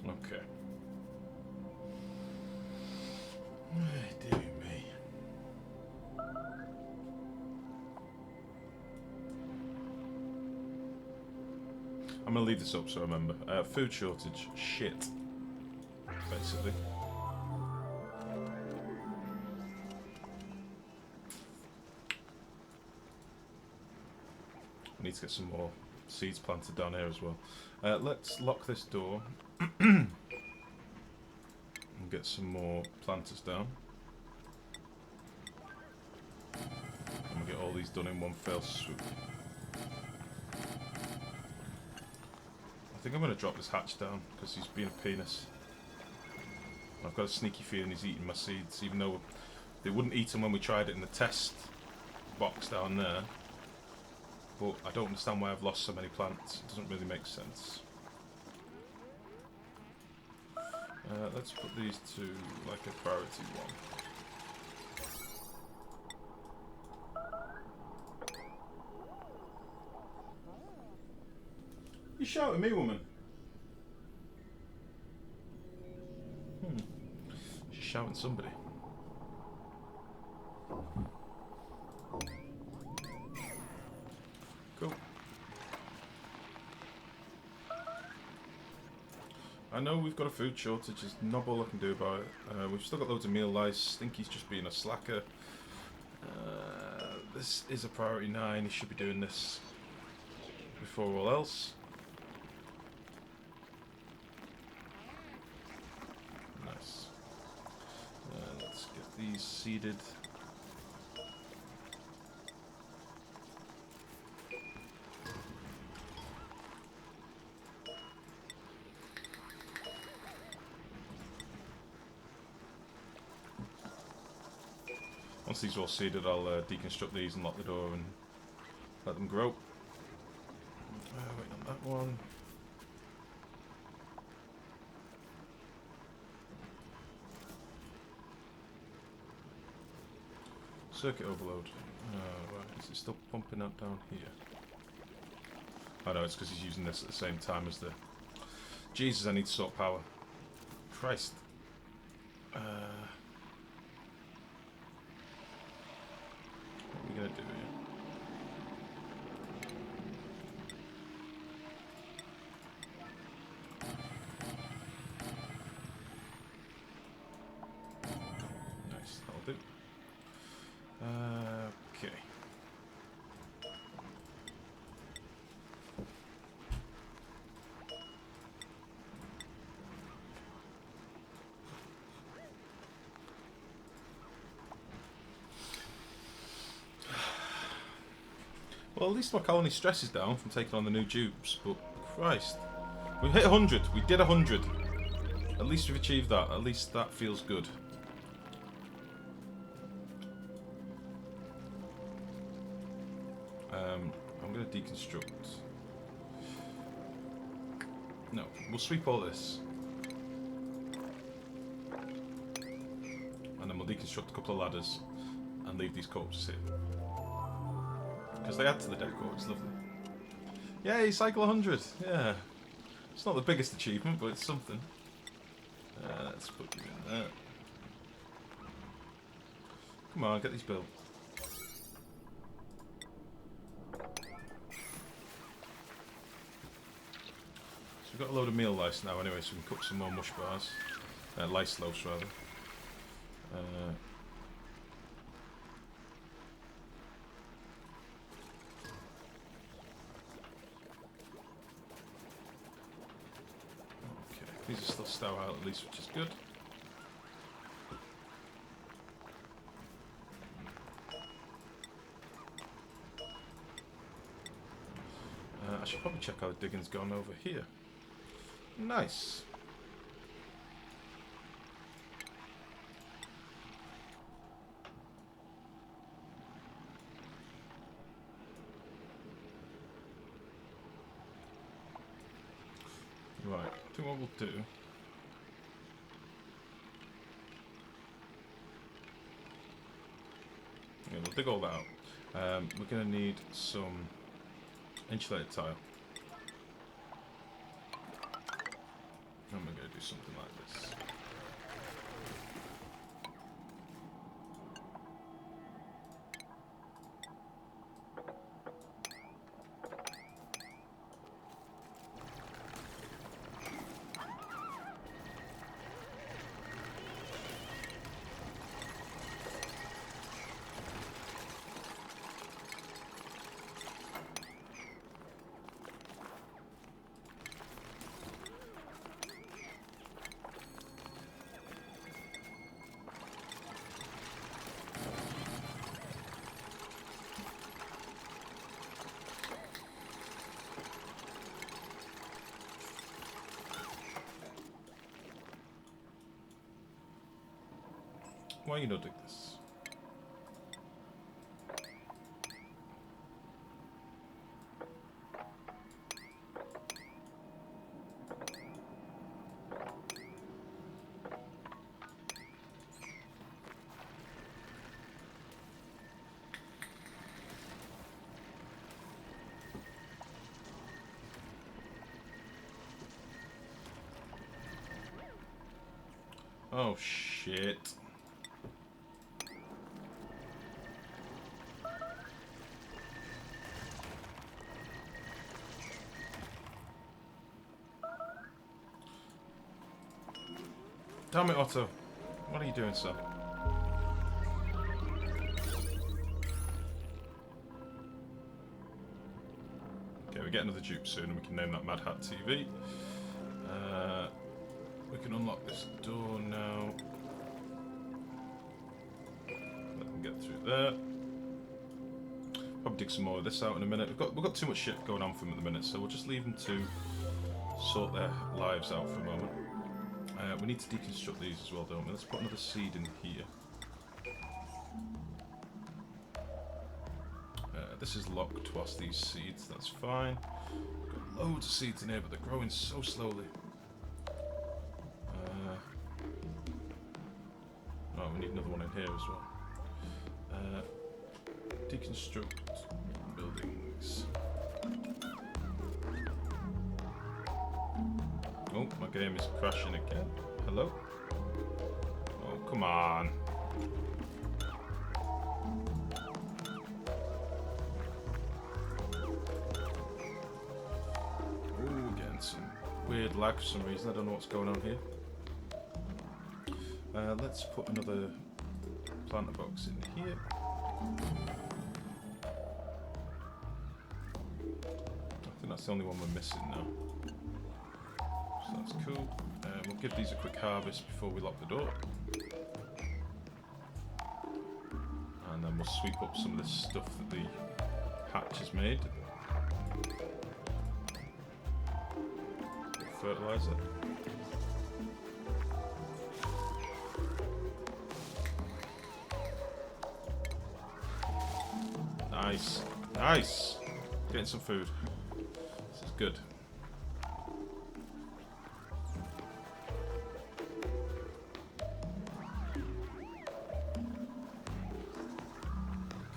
Okay. Dear me. I'm gonna leave this up so I remember. Food shortage. Shit. Basically. I need to get some more seeds planted down here as well. Let's lock this door. And get some more planters down. And we get all these done in one fell swoop. I think I'm going to drop this hatch down because he's being a penis. I've got a sneaky feeling he's eating my seeds, even though They wouldn't eat them when we tried it in the test box down there. But I don't understand why I've lost so many plants. It doesn't really make sense. Let's put these to like a priority one. You shouting at me, woman? She's shouting at somebody. Cool. I know we've got a food shortage, there's not all I can do about it. We've still got loads of meal lice. Stinky's just being a slacker. This is a priority 9, he should be doing this before all else. Nice. Let's get these seeded. Once these are all seeded, I'll deconstruct these and lock the door and let them grow. Wait on that one. Circuit overload. Right, is it still pumping out down here? Oh no, it's because he's using this at the same time as the... Jesus, I need to sort power. Christ. What are we going to do here? Nice, that'll do. Okay. Well, at least my colony stress is down from taking on the new dupes, but Christ. We hit 100. We did 100. At least we've achieved that. At least that feels good. I'm going to deconstruct. No, we'll sweep all this. And then we'll deconstruct a couple of ladders and leave these corpses here. Because they add to the decor, it's lovely. Yay, cycle 100! Yeah. It's not the biggest achievement, but it's something. Let's put you in there. Come on, get these built. So we've got a load of meal lice now anyway, so we can cook some more mush bars. Lice loaves, rather. These are still sterile at least, which is good. I should probably check how the digging's gone over here. Nice. Right, I think what we'll do... Yeah, we'll dig all that out. We're going to need some insulated tile. And we're going to do something like this. Why you not doing this? Oh shit. Damn it, Otto. What are you doing, sir? Okay, we get another dupe soon and we can name that Mad Hat TV. We can unlock this door now. Let them get through there. Probably dig some more of this out in a minute. We've got too much shit going on for them at the minute, so we'll just leave them to sort their lives out for a moment. We need to deconstruct these as well, don't we? Let's put another seed in here. This is locked to us, these seeds, that's fine. Got loads of seeds in here, but they're growing so slowly. Oh, we need another one in here as well. Deconstruct buildings. Oh, my game is crashing again. Hello? Oh, come on. Oh, getting some weird lag for some reason. I don't know what's going on here. Let's put another planter box in here. I think that's the only one we're missing now. So that's cool. We'll give these a quick harvest before we lock the door. And then we'll sweep up some of this stuff that the hatch has made. Fertilizer. Nice. Nice! Getting some food. This is good.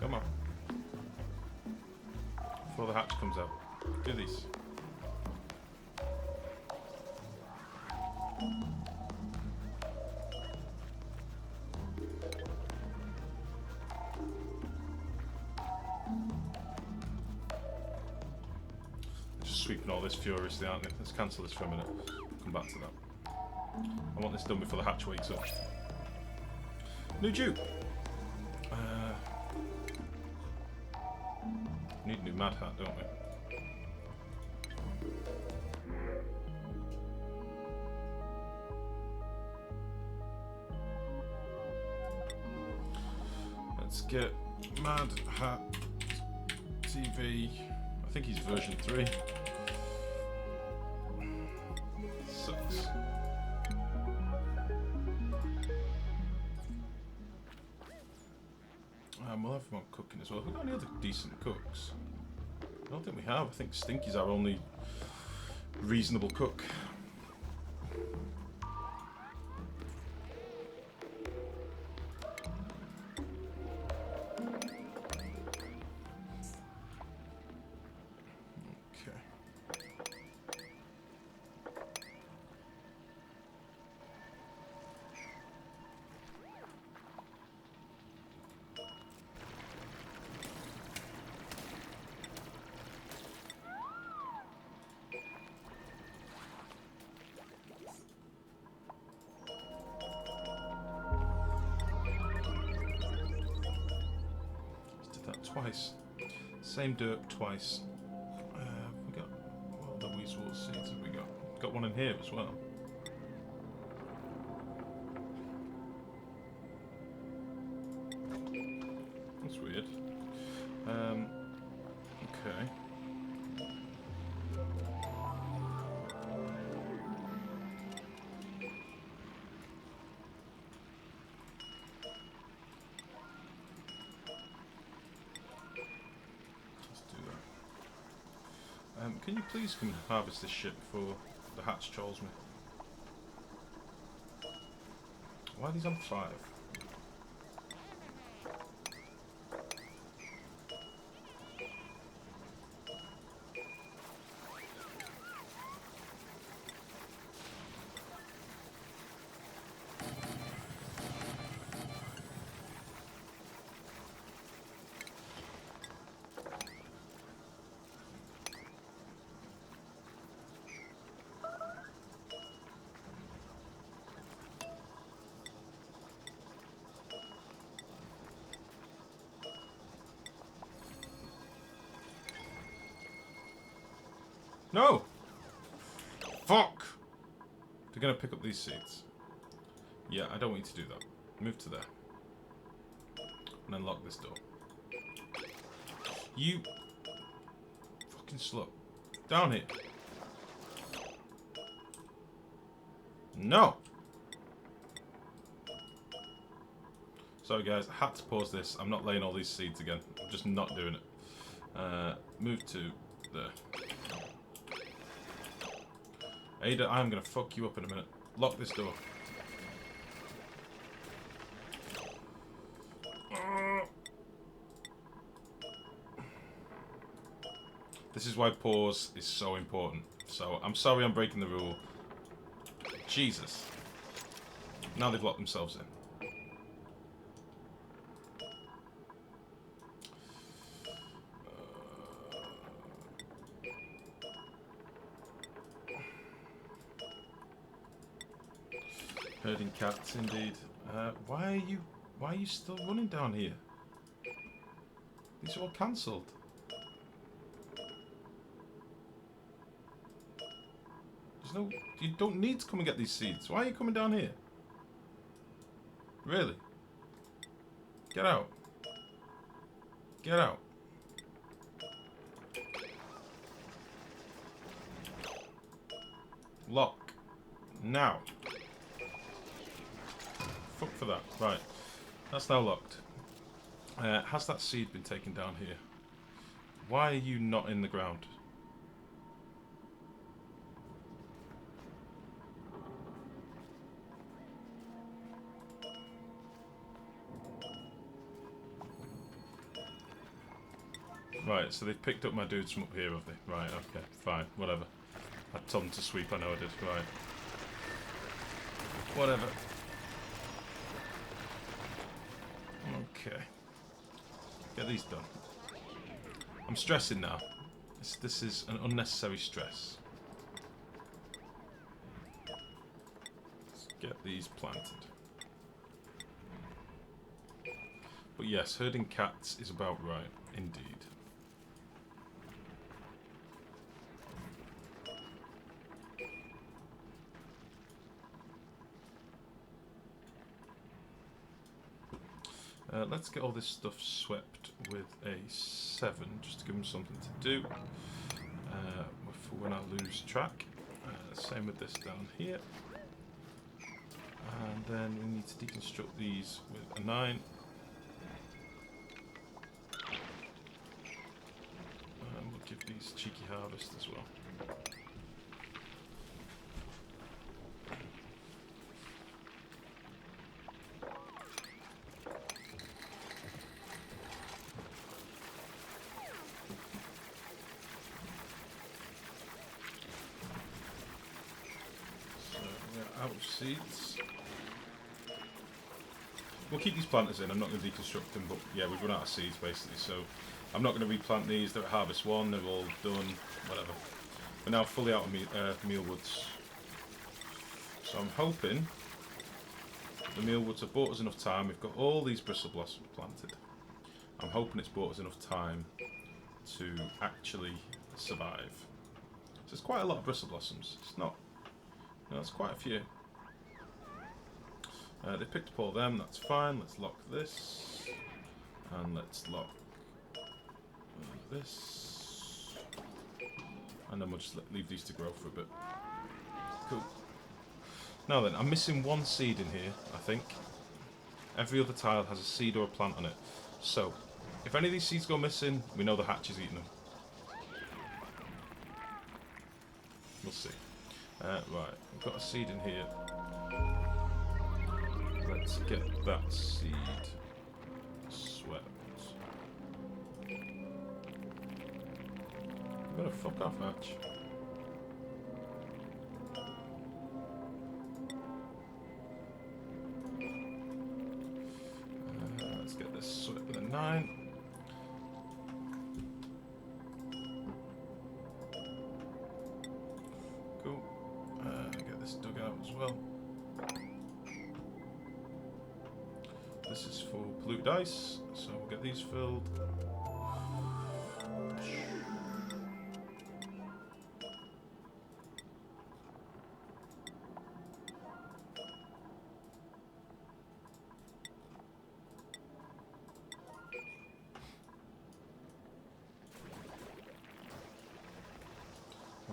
Come on. Before the hatch comes out. Do these. Sweeping all this furiously, aren't they? Let's cancel this for a minute. Come back to that. I want this done before the hatch wakes up. New dupe. Need a new Mad Hat, don't we? Let's get Mad Hat TV. I think he's version 3. Sucks. We'll have him on cooking as well. Have we got any other decent cooks? I don't think we have. I think Stinky's our only reasonable cook. Twice. Same dirt twice. We got what other weasel seeds have we got? Got one in here as well. That's weird. Okay. Can you please come and harvest this shit before the hatch trolls me? Why are these on 5? No! Fuck! They're gonna pick up these seeds. Yeah, I don't want you to do that. Move to there. And then lock this door. You... fucking slut. Down here. No! Sorry guys, I had to pause this. I'm not laying all these seeds again. I'm just not doing it. Move to there. Ada, I'm gonna fuck you up in a minute. Lock this door. This is why pause is so important. So, I'm sorry I'm breaking the rule. Jesus. Now they've locked themselves in. Herding cats, indeed. Why are you still running down here? These are all cancelled. There's no... You don't need to come and get these seeds. Why are you coming down here? Really? Get out. Get out. Lock. Now. Fuck for that. Right. That's now locked. Has that seed been taken down here? Why are you not in the ground? Right, so they've picked up my dudes from up here, have they? Right, okay, fine, whatever. I told them to sweep, I know I did, right. Whatever. Okay. Get these done. I'm stressing now. This is an unnecessary stress. Let's get these planted. But yes, herding cats is about right, indeed. Let's get all this stuff swept with a 7, just to give them something to do. For when I lose track. Same with this down here. And then we need to deconstruct these with a 9. And we'll give these cheeky harvest as well. Out of seeds. We'll keep these planters in. I'm not going to deconstruct them, but yeah, we've run out of seeds basically, so I'm not going to replant these. They're at harvest 1, they're all done, whatever. We're now fully out of mealwoods. So I'm hoping the mealwoods have bought us enough time. We've got all these bristle blossoms planted. I'm hoping it's bought us enough time to actually survive. So it's quite a lot of bristle blossoms. It's not... No, that's quite a few. They picked up all them, that's fine. Let's lock this. And let's lock this. And then we'll just leave these to grow for a bit. Cool. Now then, I'm missing one seed in here, I think. Every other tile has a seed or a plant on it. So, if any of these seeds go missing, we know the hatch is eating them. We'll see. Right, we've got a seed in here. Let's get that seed swept. I'm gonna fuck off, Hatch. Let's get this swept with a 9. Cool. Get this dug out as well. This is for polluted ice, so we'll get these filled.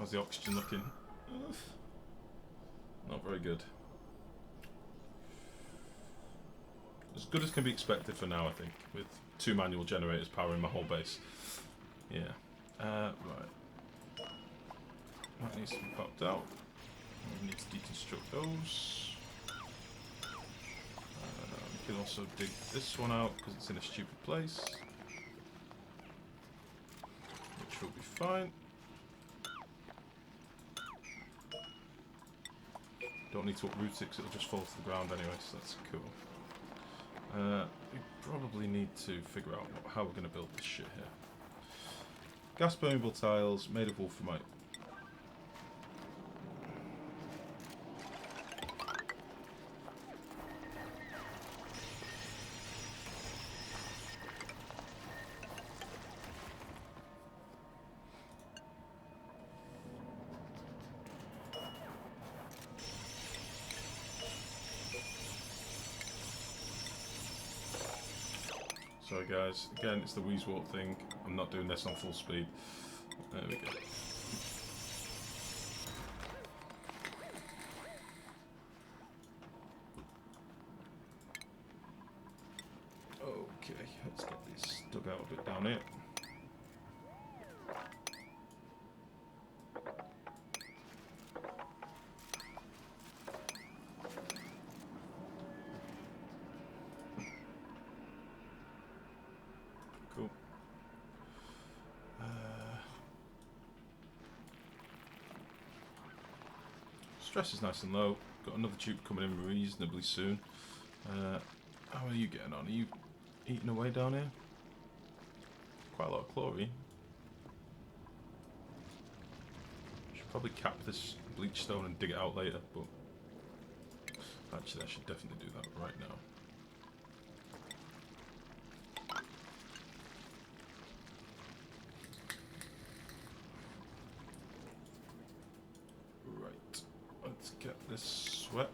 How's the oxygen looking? Not very good. As good as can be expected for now, I think, with 2 manual generators powering my whole base. Yeah. Right. That needs to be popped out. We need to deconstruct those. We can also dig this one out because it's in a stupid place. Which will be fine. Don't need to uproot it because it'll just fall to the ground anyway, so that's cool. We probably need to figure out how we're going to build this shit here. Gas permeable tiles made of wolframite. Sorry guys, again it's the Weezewort thing. I'm not doing this on full speed. There we go. Okay, let's get these dug out a bit down here. Cool. Stress is nice and low. Got another tube coming in reasonably soon. How are you getting on? Are you eating away down here? Quite a lot of chlorine. Should probably cap this bleach stone and dig it out later, but actually I should definitely do that right now. Right, let's get this swept.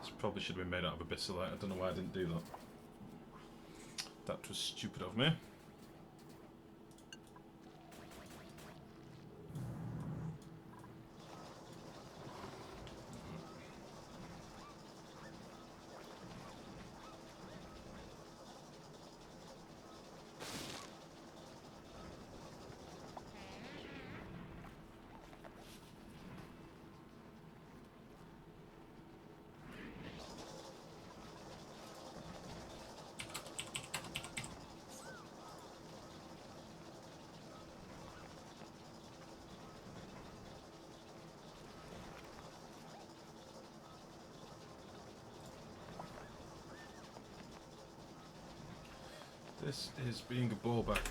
This probably should have been made out of abyssalite. I don't know why I didn't do that. That was stupid of me. This is being a ball back.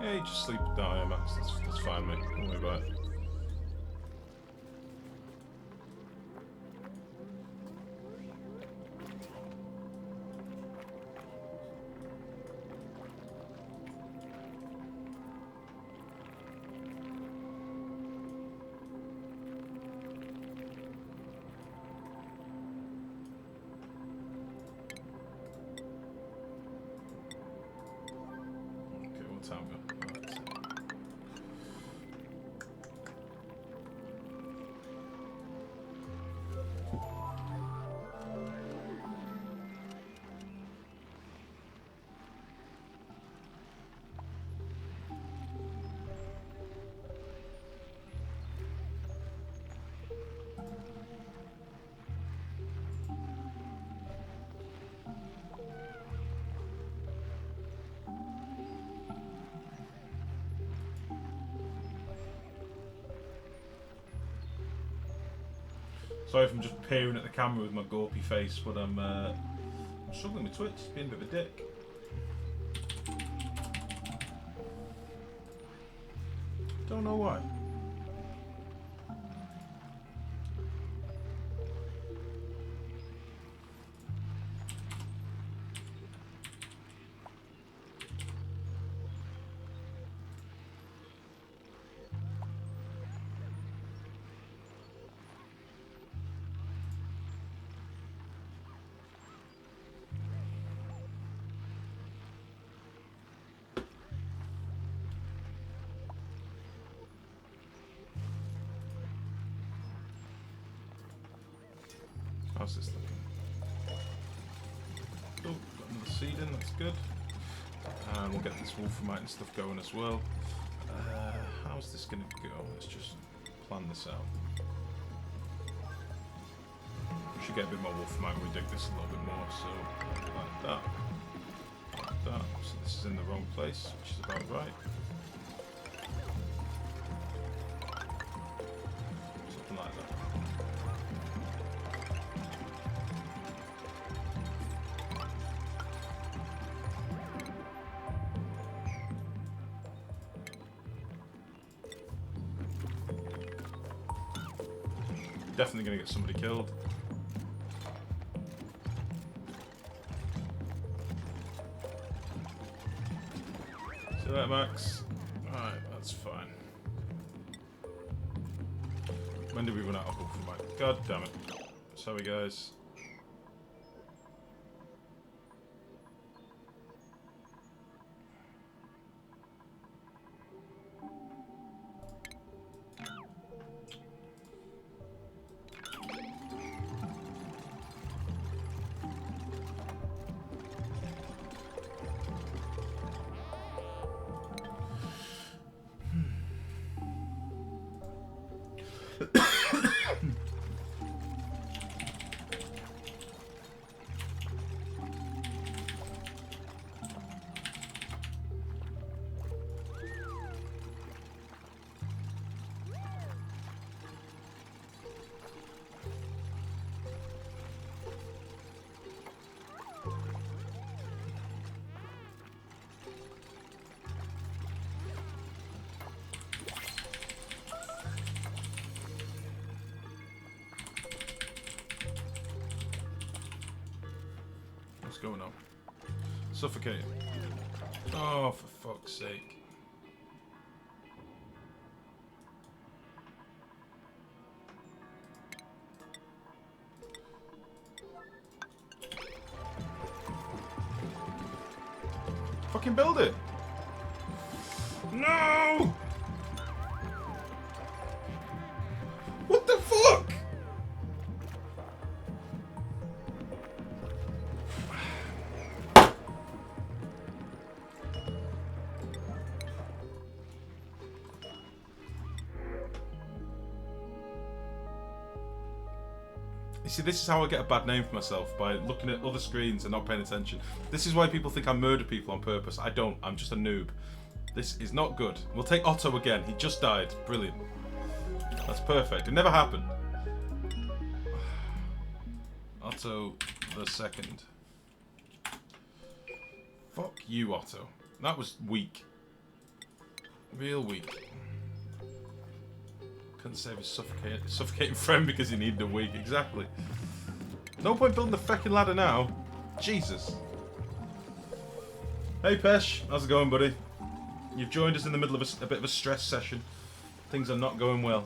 Yeah, you just sleep down here, Max. That's fine, mate. Don't worry about it. Okay, what time we got? Sorry if I'm just peering at the camera with my gawpy face, but I'm struggling with Twitch. It's being a bit of a dick. Don't know why. How's this looking? Oh, got another seed in, that's good. And we'll get this wolframite and stuff going as well. How's this going to go? Let's just plan this out. We should get a bit more wolframite when we dig this a little bit more. So, like that. Like that. So this is in the wrong place, which is about right. Something like that. Definitely going to get somebody killed. See that, Max? Alright, that's fine. When did we run out of wolframite? God damn it. Sorry, guys. What's going on? Suffocating. Oh, for fuck's sake. Fucking build it! No! What the fuck? You see, this is how I get a bad name for myself, by looking at other screens and not paying attention. This is why people think I murder people on purpose. I don't. I'm just a noob. This is not good. We'll take Otto again. He just died. Brilliant. That's perfect. It never happened. Otto the second. Fuck you, Otto. That was weak. Real weak. Couldn't save his suffocating friend because he needed a week. Exactly. No point building the fucking ladder now. Jesus. Hey Pesh, how's it going, buddy? You've joined us in the middle of a bit of a stress session. Things are not going well.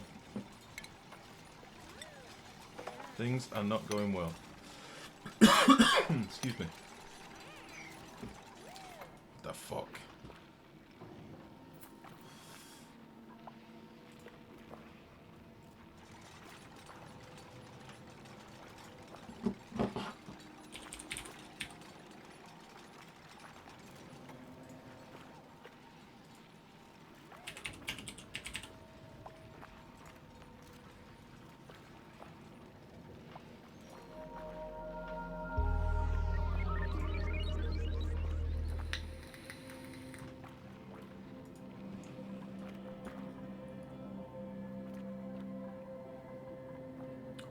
Things are not going well. Excuse me. What the fuck?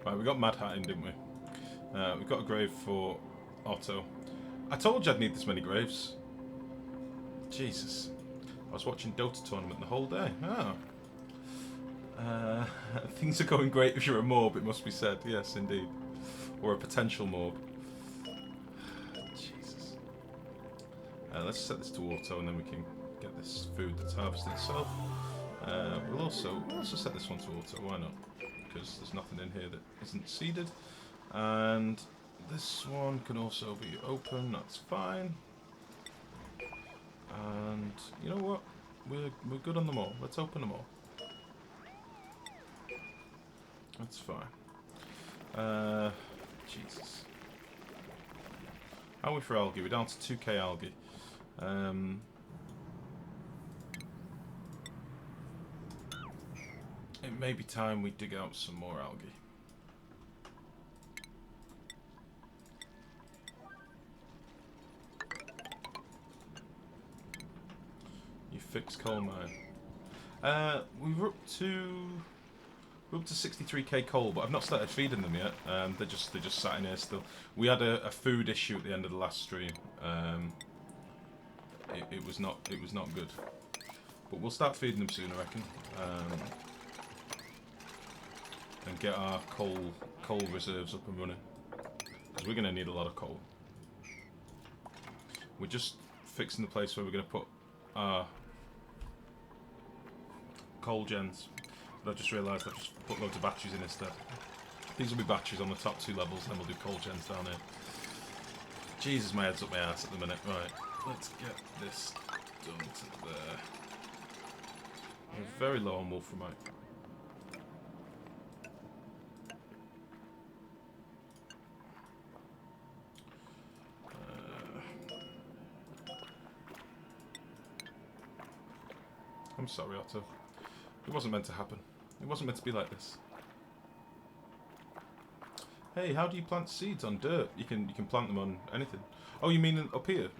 Right, we got Mad Hat in, didn't we? We've got a grave for Otto. I told you I'd need this many graves. Jesus. I was watching Dota tournament the whole day. Oh. Things are going great if you're a morb, it must be said. Yes, indeed. Or a potential morb. Jesus. Let's set this to auto and then we can get this food that's harvested itself. We'll also set this one to auto, why not? Because there's nothing in here that isn't seeded. And this one can also be open, that's fine. And you know what? We're good on them all. Let's open them all. That's fine. Jesus. How are we for algae? We're down to 2k algae. It may be time we dig out some more algae. You fix coal mine. We're up to 63k coal, but I've not started feeding them yet. They're just sat in here still. We had a food issue at the end of the last stream. It was not good. But we'll start feeding them soon, I reckon. And get our coal reserves up and running, because we're going to need a lot of coal. We're just fixing the place where we're going to put our coal gens. But I just realised I've just put loads of batteries in instead. These will be batteries on the top 2 levels, and then we'll do coal gens down here. Jesus, my head's up my ass at the minute. Right, let's get this done to there. We're very low on wolframite. I'm sorry, Otto. It wasn't meant to happen. It wasn't meant to be like this. Hey, how do you plant seeds on dirt? You can plant them on anything. Oh, you mean up here?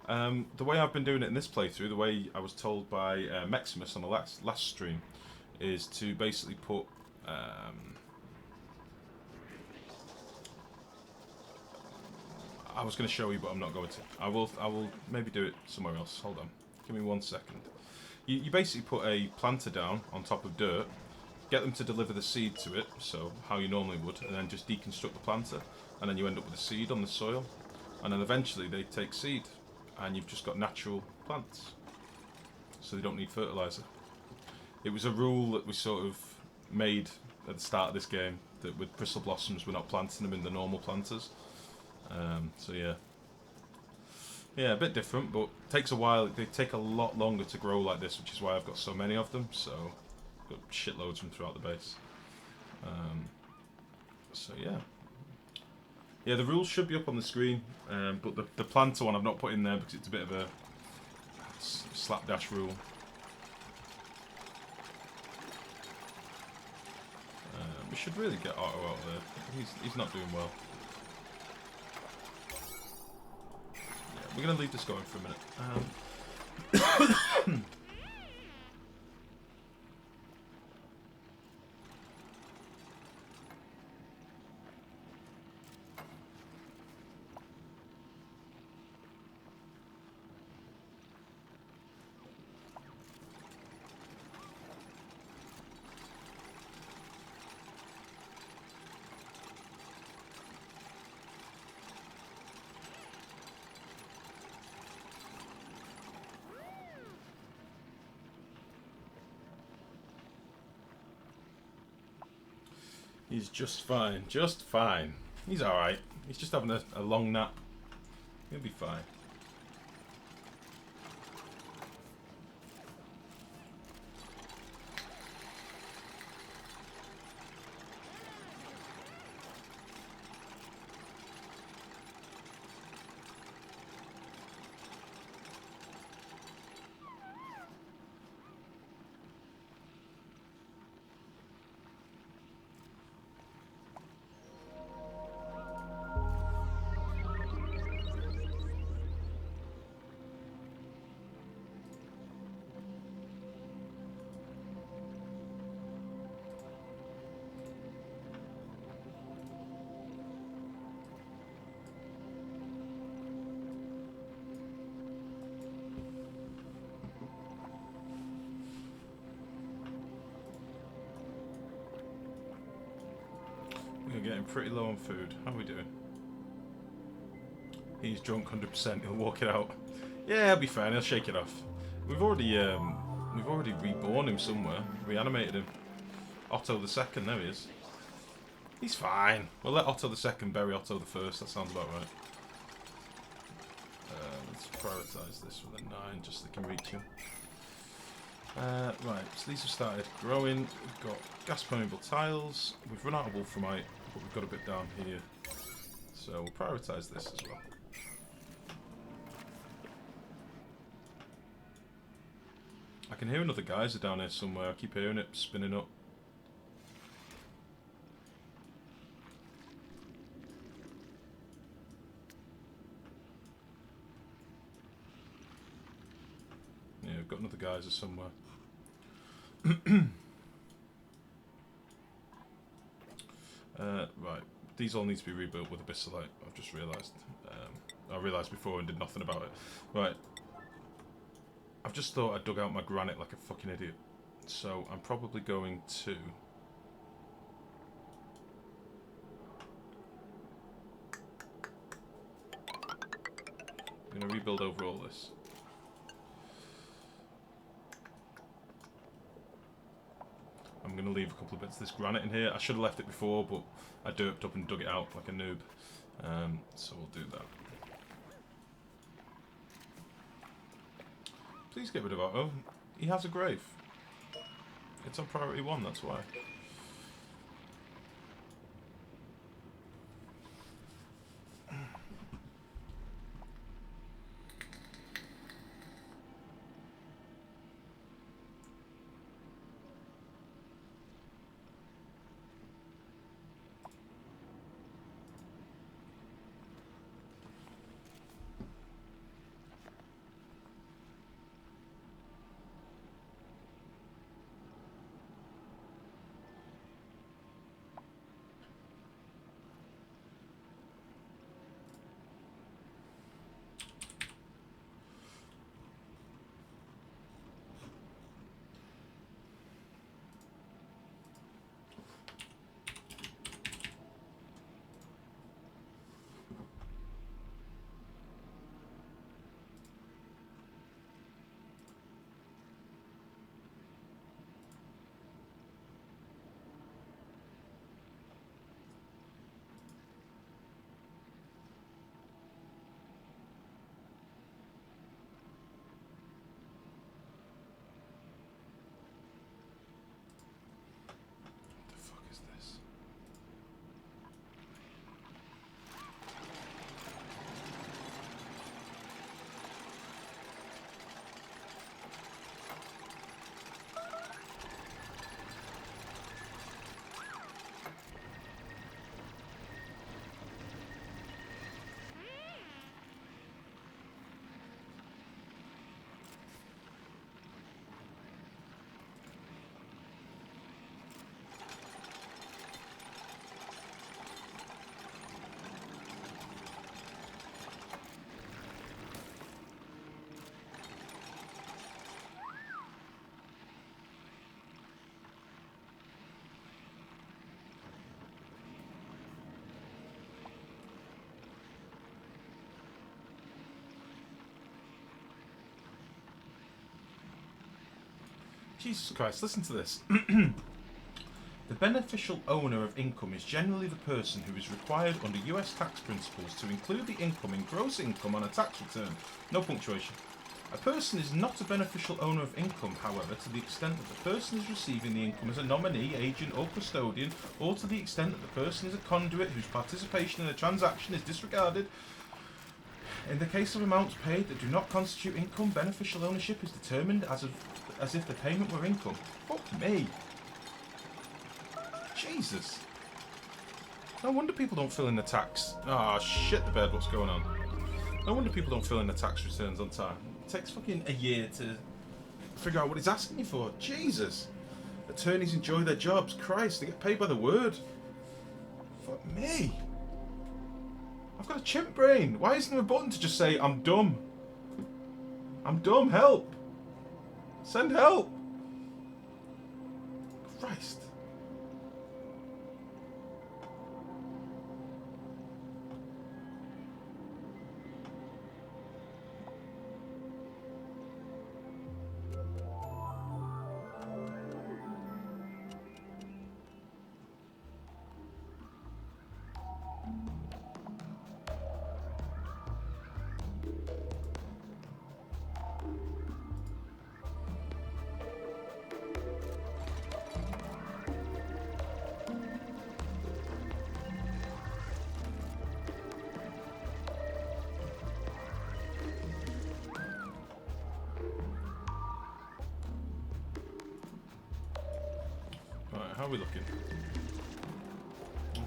The way I've been doing it in this playthrough, the way I was told by Maximus on the last stream, is to basically put I was going to show you, but I'm not going to. I will maybe do it somewhere else. Hold on. Give me 1 second. You basically put a planter down on top of dirt, get them to deliver the seed to it, so how you normally would, and then just deconstruct the planter, and then you end up with a seed on the soil, and then eventually they take seed, and you've just got natural plants, so they don't need fertilizer. It was a rule that we sort of made at the start of this game, that with bristle blossoms we're not planting them in the normal planters. So yeah. Yeah, a bit different, but takes a while. They take a lot longer to grow like this, which is why I've got so many of them. So, got shitloads from throughout the base. So yeah. Yeah, the rules should be up on the screen, but the planter one I've not put in there because it's a bit of a slapdash rule. We should really get Otto out there. He's not doing well. We're going to leave this going for a minute. He's just fine, just fine. He's alright. He's just having a long nap. He'll be fine. getting pretty low on food. How are we doing? He's drunk 100%. He'll walk it out. Yeah, he'll be fine. He'll shake it off. We've already reborn him somewhere. Reanimated him. Otto the Second. There he is. He's fine. We'll let Otto the Second bury Otto the First. That sounds about right. Let's prioritise this with a 9, just so they can reach him. Right, so these have started growing. We've got gas permeable tiles. We've run out of wolframite, but we've got a bit down here. So we'll prioritise this as well. I can hear another geyser down here somewhere. I keep hearing it spinning up. Yeah, we've got another geyser somewhere. Right, these all need to be rebuilt with abyssalite. I've just realised. I realised before and did nothing about it. Right. I've just thought I dug out my granite like a fucking idiot. So I'm probably going to... I'm going to rebuild over all this. I'm going to leave a couple of bits of this granite in here. I should have left it before, but I derped up and dug it out like a noob. So we'll do that. Please get rid of Otto. He has a grave. It's on priority 1, that's why. Jesus Christ, listen to this. The beneficial owner of income is generally the person who is required under US tax principles to include the income in gross income on a tax return. No punctuation. A person is not a beneficial owner of income, however, to the extent that the person is receiving the income as a nominee, agent or custodian, or to the extent that the person is a conduit whose participation in a transaction is disregarded. In the case of amounts paid that do not constitute income, beneficial ownership is determined as if the payment were income. Fuck me. Jesus. No wonder people don't fill in the tax. Ah, shit the bed, what's going on? No wonder people don't fill in the tax returns on time. It takes fucking a year to figure out what he's asking you for. Jesus. Attorneys enjoy their jobs. Christ, they get paid by the word. Fuck me. I've got a chimp brain. Why isn't there a button to just say, I'm dumb? I'm dumb, help. Send help. Christ. Right, how are we looking?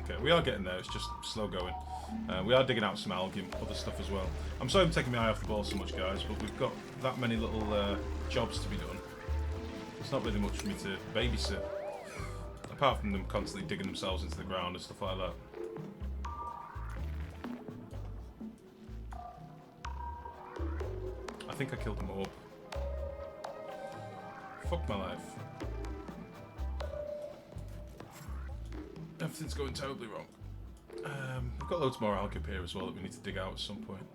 Okay, we are getting there, it's just slow going. We are digging out some algae and other stuff as well. I'm sorry I'm taking my eye off the ball so much, guys, but we've got that many little jobs to be done. It's not really much for me to babysit. Apart from them constantly digging themselves into the ground and stuff like that. I think I killed them all. Fuck my life. Everything's going terribly wrong. We've got loads more algae up here as well that we need to dig out at some point.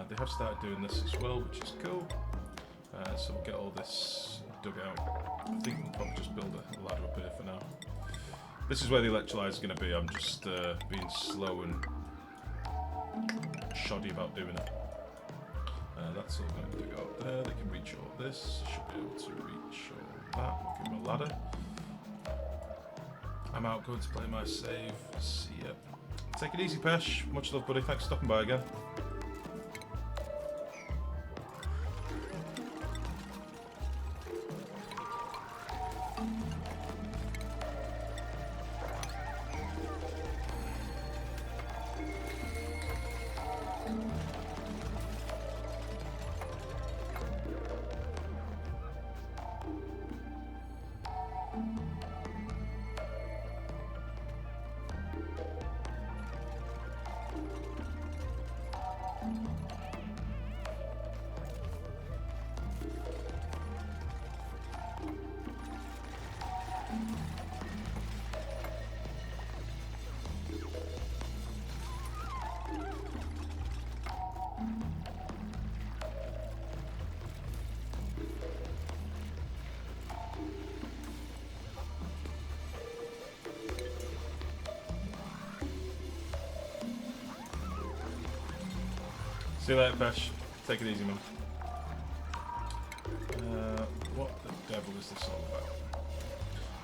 They have started doing this as well, which is cool. So we'll get all this dug out. I think we'll probably just build a ladder up here for now. This is where the electrolyzer is going to be. I'm just being slow and shoddy about doing it. That's all going to dig out there. They can reach all this. Should be able to reach all that. We'll give them a ladder. I'm out going to play my save. See ya. Take it easy, Pesh. Much love, buddy. Thanks for stopping by again. See you later, Pesh. Take it easy, man. What the devil is this all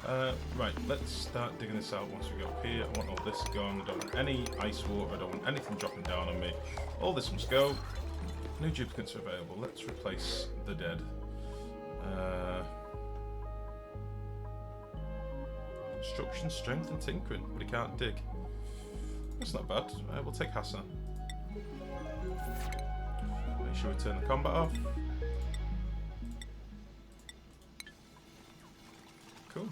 about? Right, let's start digging this out once we go up here. I want all this gone. I don't want any ice water. I don't want anything dropping down on me. All this must go. New duplicates are available. Let's replace the dead. Construction, strength, and tinkering, but he can't dig. That's not bad. We'll take Hassan. Make sure we turn the combat off. Cool.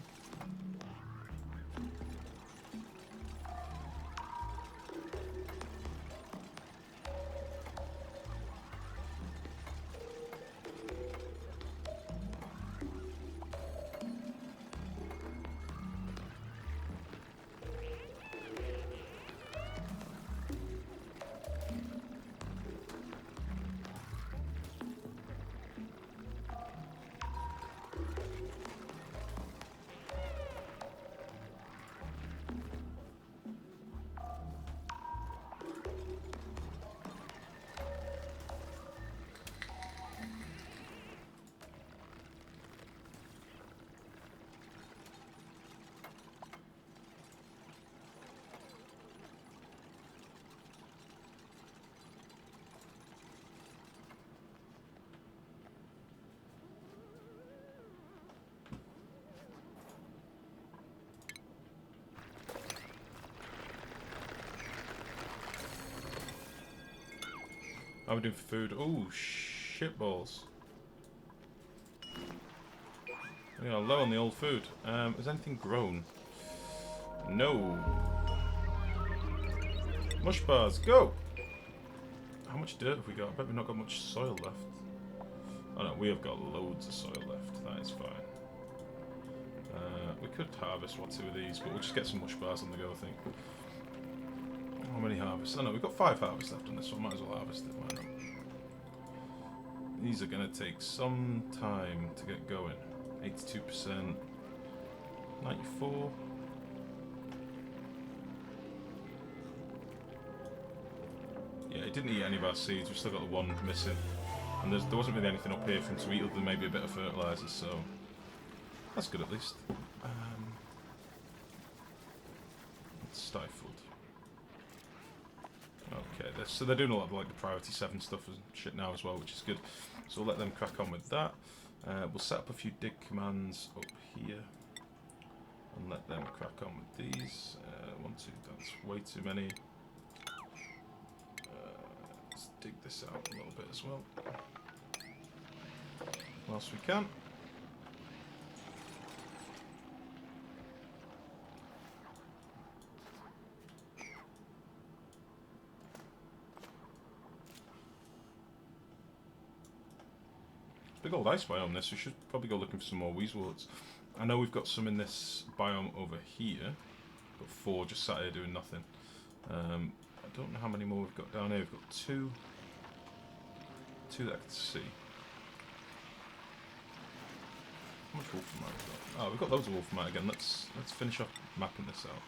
How are we doing for food? Oh, shit balls. We are low on the old food. Has anything grown? No. Mush bars, go! How much dirt have we got? I bet we've not got much soil left. Oh no, we have got loads of soil left. That is fine. We could harvest 1 or 2 of these, but we'll just get some mush bars on the go, I think. How many harvests? Oh no, we've got 5 harvests left on this one. Might as well harvest it. Why not? These are going to take some time to get going. 82%. 94. Yeah, it didn't eat any of our seeds. We've still got the one missing. And there wasn't really anything up here for him to eat other than maybe a bit of fertiliser, so that's good at least. It's stifled. Okay, so they're doing a lot of like the priority 7 stuff and shit now as well, which is good. So we'll let them crack on with that. We'll set up a few dig commands up here. and let them crack on with these. 1, 2, that's way too many. Let's dig this out a little bit as well, whilst we can. Big old ice biome this. We should probably go looking for some more weezeworts. I know we've got some in this biome over here, but 4 just sat here doing nothing. I don't know how many more we've got down here. We've got 2 that I can see. How much wolframite have we got? Oh, we've got loads of wolframite again. Let's finish off mapping this out.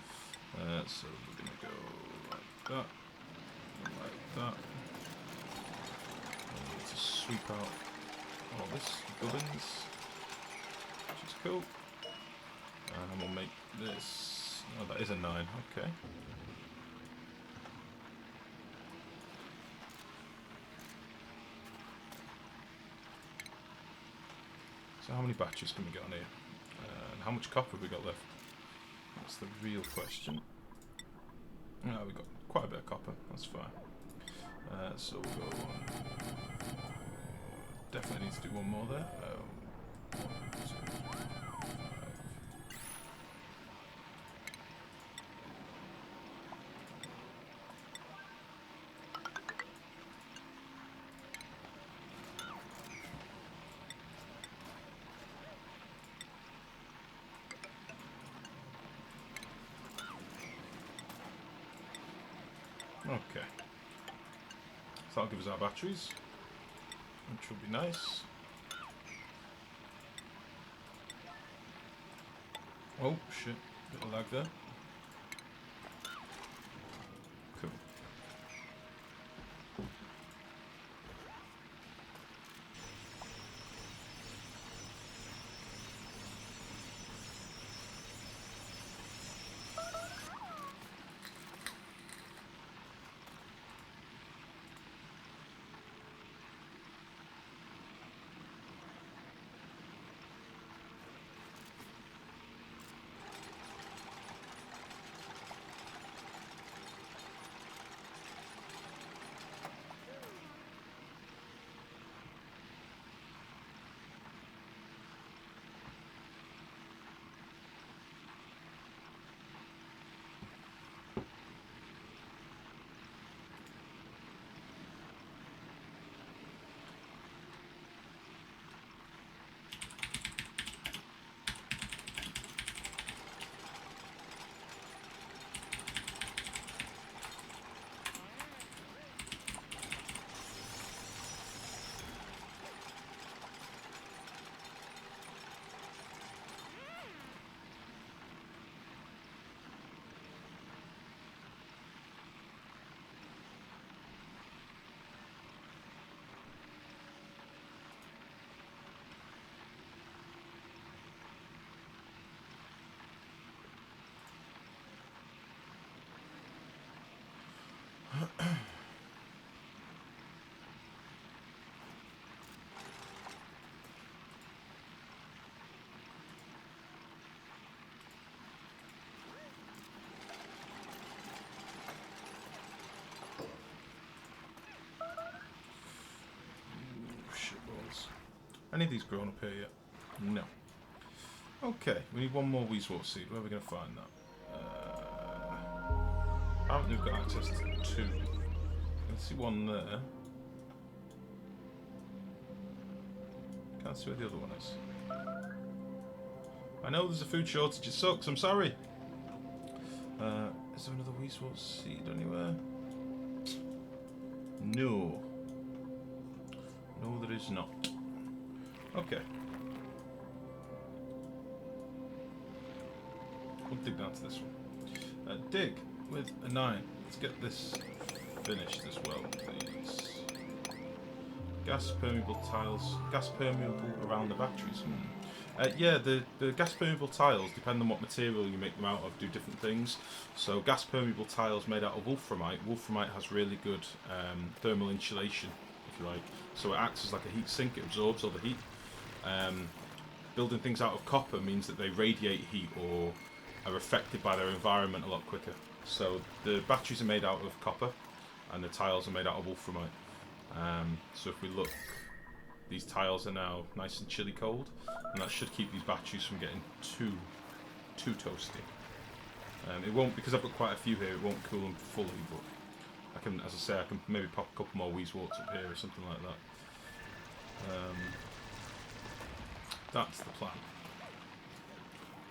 So we're gonna go like that, and like that. And we need to sweep out all this gubbins, which is cool. And we'll make this. Oh, that is a 9. Okay. So how many batches can we get on here? And how much copper have we got left? That's the real question. No, we've got quite a bit of copper. That's fine. So we'll go on. Definitely need to do one more there. 1, 2, 3, 5. Okay. So that'll give us our batteries, which will be nice. Oh shit, bit of lag there. Cool. Any of these grown up here yet? No. Okay, we need one more weezewort seed. Where are we going to find that? Apparently we've got access to 2. I can see one there. Can't see where the other one is. I know there's a food shortage, it sucks, I'm sorry. Is there another weezewort seed anywhere? No. No, there is not. Okay. We'll dig down to this one. Dig with a 9. Let's get this finished as well, please. Gas permeable tiles. Gas permeable around the batteries. Yeah, the gas permeable tiles, depend on what material you make them out of, do different things. So gas permeable tiles made out of wolframite. Wolframite has really good thermal insulation, if you like. So it acts as like a heat sink, it absorbs all the heat. Building things out of copper means that they radiate heat or are affected by their environment a lot quicker. So the batteries are made out of copper, and the tiles are made out of wolframite. So if we look, these tiles are now nice and chilly cold, and that should keep these batteries from getting too toasty. It won't, because I've got quite a few here, it won't cool them fully, but I can, as I say, I can maybe pop a couple more Weezeworts up here or something like that. That's the plan.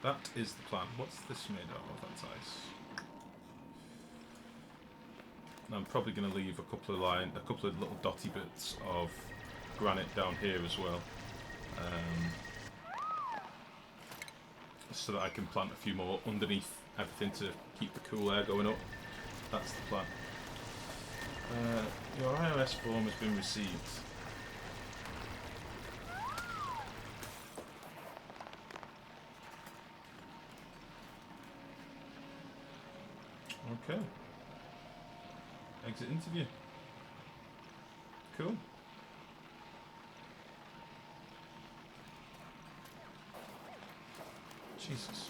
That is the plan. What's this made out of? That's ice. I'm probably going to leave a couple of little dotty bits of granite down here as well, so that I can plant a few more underneath everything to keep the cool air going up. That's the plan. Your iOS form has been received. Okay. Exit interview. Cool. Jesus.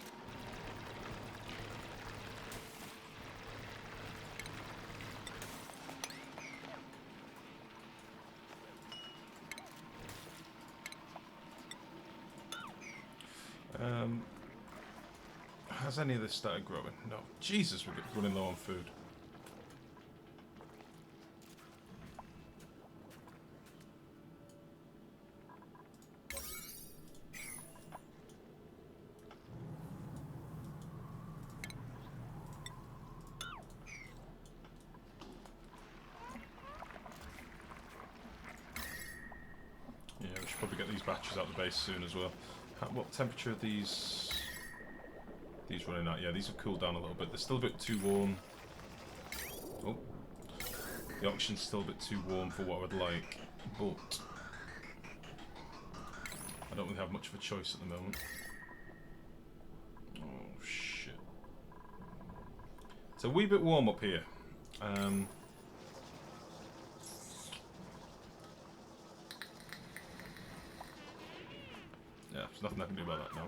Has any of this started growing? No. Jesus, we're running low on food. Yeah, we should probably get these batteries out the base soon as well. What temperature are these running at? Yeah, these have cooled down a little bit. They're still a bit too warm. Oh, the oxygen's still a bit too warm for what I would like, but I don't really have much of a choice at the moment. Oh shit! It's a wee bit warm up here. Yeah, there's nothing I can do about that now.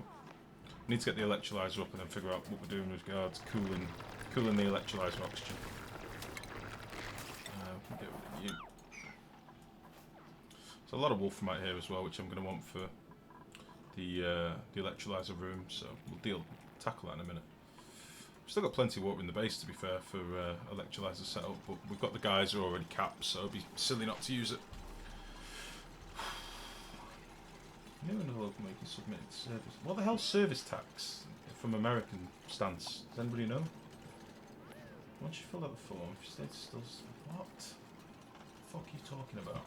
We need to get the electrolyzer up and then figure out what we're doing with regards to cooling the electrolyzer oxygen. We can get rid of you. There's a lot of wolframite here as well, which I'm going to want for the electrolyzer room, so we'll tackle that in a minute. We've still got plenty of water in the base, to be fair, for electrolyzer setup, but we've got the geyser already capped, so it'd be silly not to use it. New and local making submitted service. What the hell's service tax from American stance? Does anybody know? Once you fill out the form, if you stay still. What the fuck are you talking about?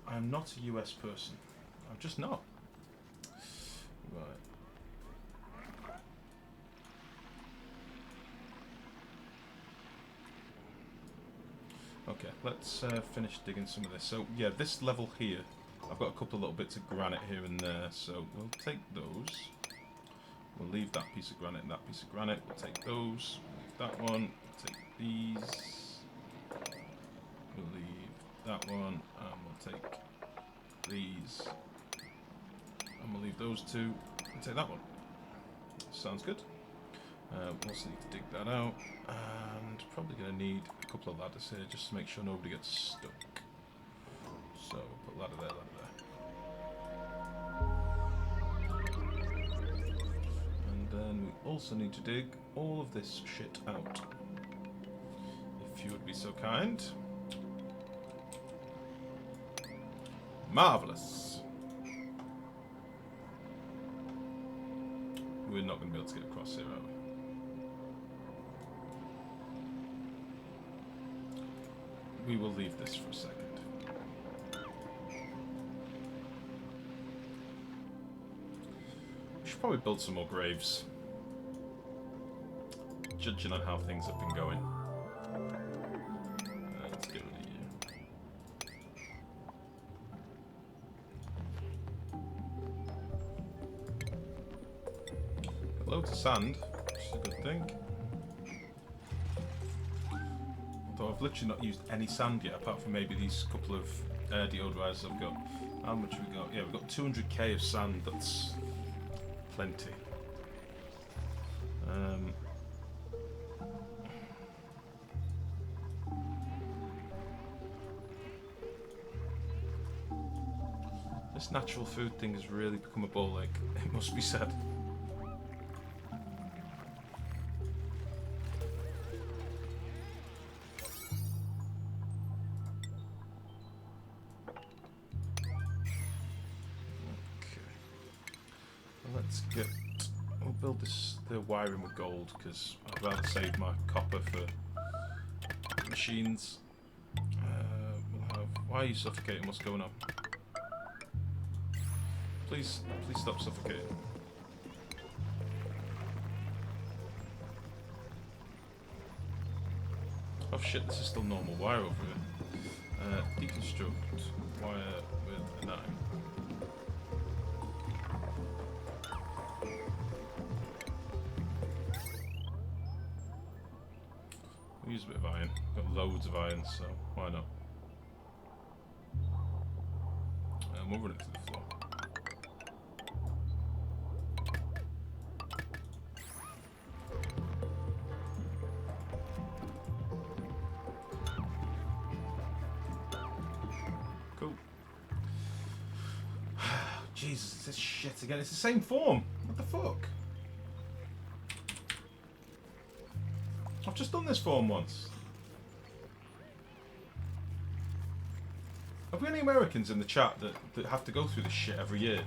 I'm not a US person. I'm just not. Right. Okay, let's finish digging some of this. So yeah, this level here, I've got a couple of little bits of granite here and there, so we'll take those. We'll leave that piece of granite and that piece of granite. We'll take those, we'll leave that one, we'll take these, we'll leave that one, and we'll take these, and we'll leave those two, and take that one. Sounds good. We also need to dig that out, and probably going to need a couple of ladders here just to make sure nobody gets stuck. So put ladder there, ladder there. And then we also need to dig all of this shit out. If you would be so kind. Marvellous. We're not going to be able to get across here, are we? We will leave this for a second. We should probably build some more graves, judging on how things have been going. Let's get rid of you. Got loads of sand, which is a good thing. Although I've literally not used any sand yet, apart from maybe these couple of deodorizers I've got. How much have we got? Yeah, we've got 200k of sand. That's plenty. This natural food thing has really become a ball ache, it must be said. We'll build the wiring with gold because I'd rather save my copper for machines. Why are you suffocating? What's going on? Please stop suffocating. Oh shit, this is still normal wire over here. Deconstruct wire with a knife. We'll use a bit of iron. Got loads of iron, so why not? And we'll run it to the floor. Cool. Jesus, it's this shit again. It's the same form. What the fuck? I've just done this form once. Have we any Americans in the chat that have to go through this shit every year?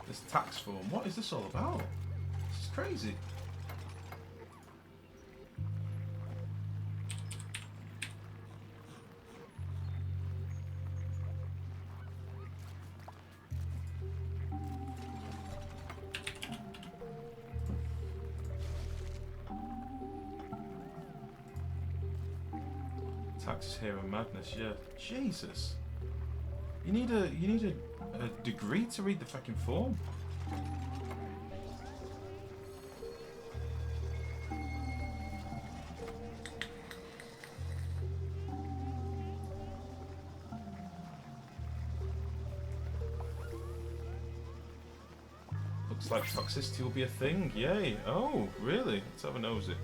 This tax form. What is this all about? This is crazy. Taxes here are madness, yeah. Jesus. You need a degree to read the fucking form. Looks like toxicity will be a thing. Yay. Oh, really? Let's have a nosy.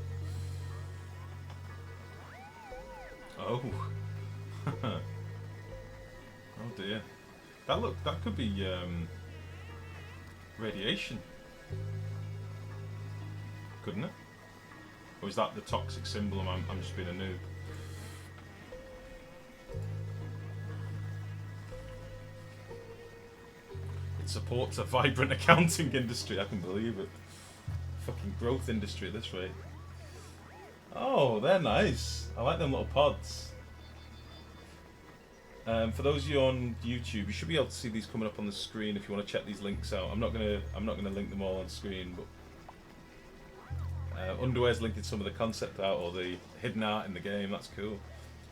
Oh. Oh dear. That could be radiation. Couldn't it? Or is that the toxic symbol and I'm just being a noob? It supports a vibrant accounting industry, I can believe it. Fucking growth industry at this rate. Oh, they're nice. I like them little pods. For those of you on YouTube, you should be able to see these coming up on the screen if you want to check these links out. I'm not gonna link them all on screen, but Underwear's linking some of the concept out or the hidden art in the game. That's cool.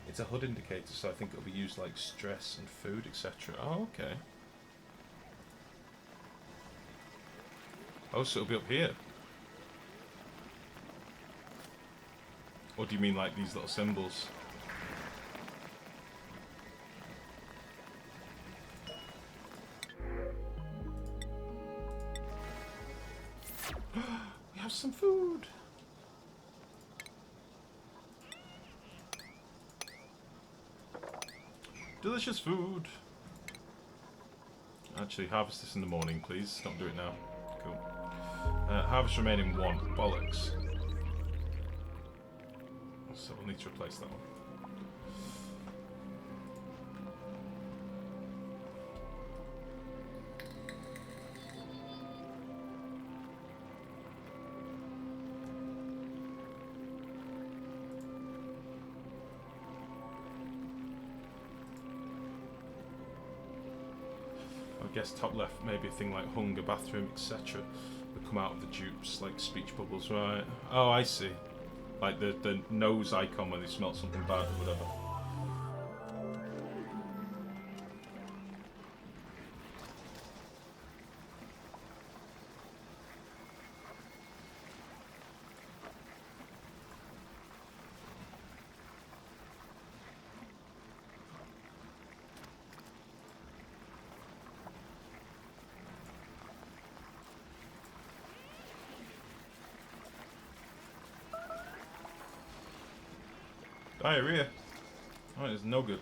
It's a HUD indicator, so I think it'll be used like stress and food, etc. Oh, okay. Oh, so it'll be up here. Or do you mean like these little symbols? We have some food! Delicious food! Actually, harvest this in the morning, please. Don't do it now. Cool. Harvest remaining 1. Bollocks. So we'll need to replace that one. I guess top left, maybe a thing like hunger, bathroom, etc. Would come out of the dupes, like speech bubbles, right? Oh, I see. Like the nose icon when they smell something bad or whatever. Diarrhea. Oh, it's no good.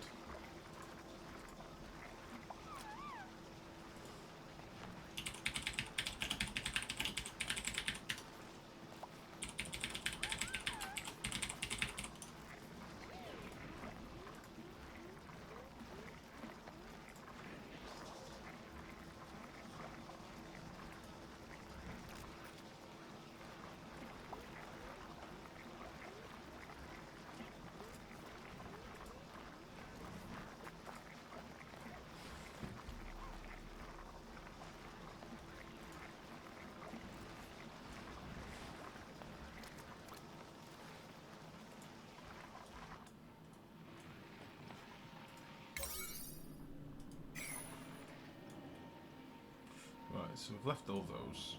Right, so we've left all those.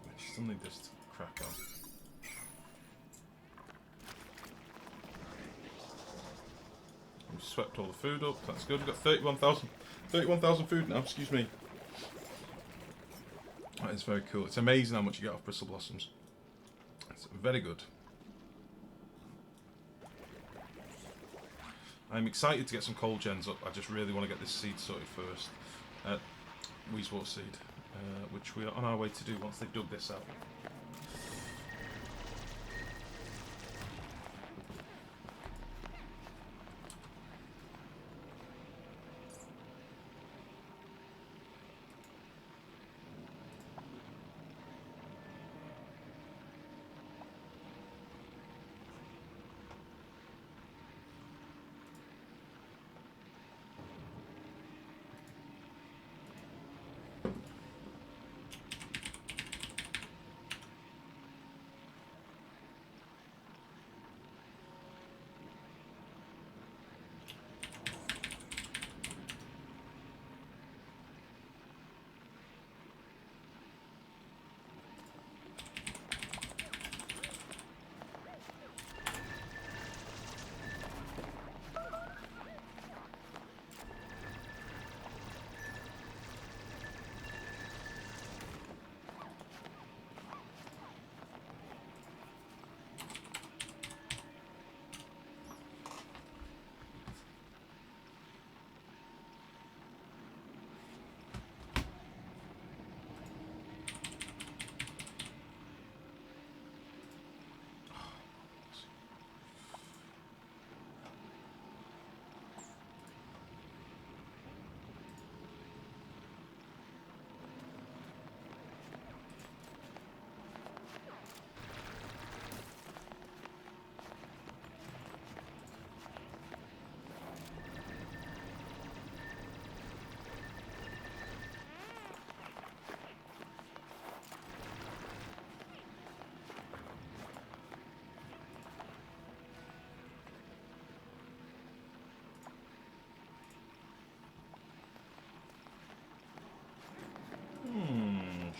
We still need this to crack on. We've swept all the food up, that's good. We've got 31,000 food now, excuse me. That is very cool. It's amazing how much you get off bristle blossoms. It's very good. I'm excited to get some coal gens up. I just really want to get this seed sorted first. Weezewort seed, which we are on our way to do once they've dug this out.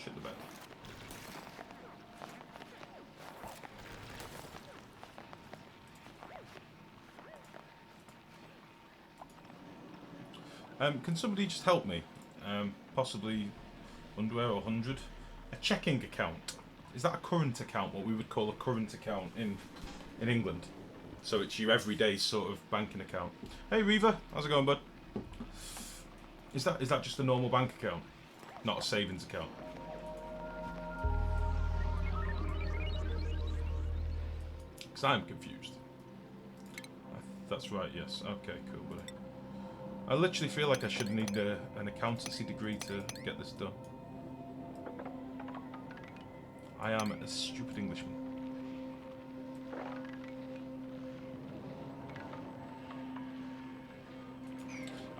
Shit the bed. Can somebody just help me? Possibly underwear or 100? A checking account. Is that a current account? What we would call a current account in England? So it's your everyday sort of banking account. Hey Reaver, how's it going, bud? Is that just a normal bank account? Not a savings account? Because I'm confused. That's right, yes. Okay, cool, buddy. I literally feel like I should need an accountancy degree to get this done. I am a stupid Englishman.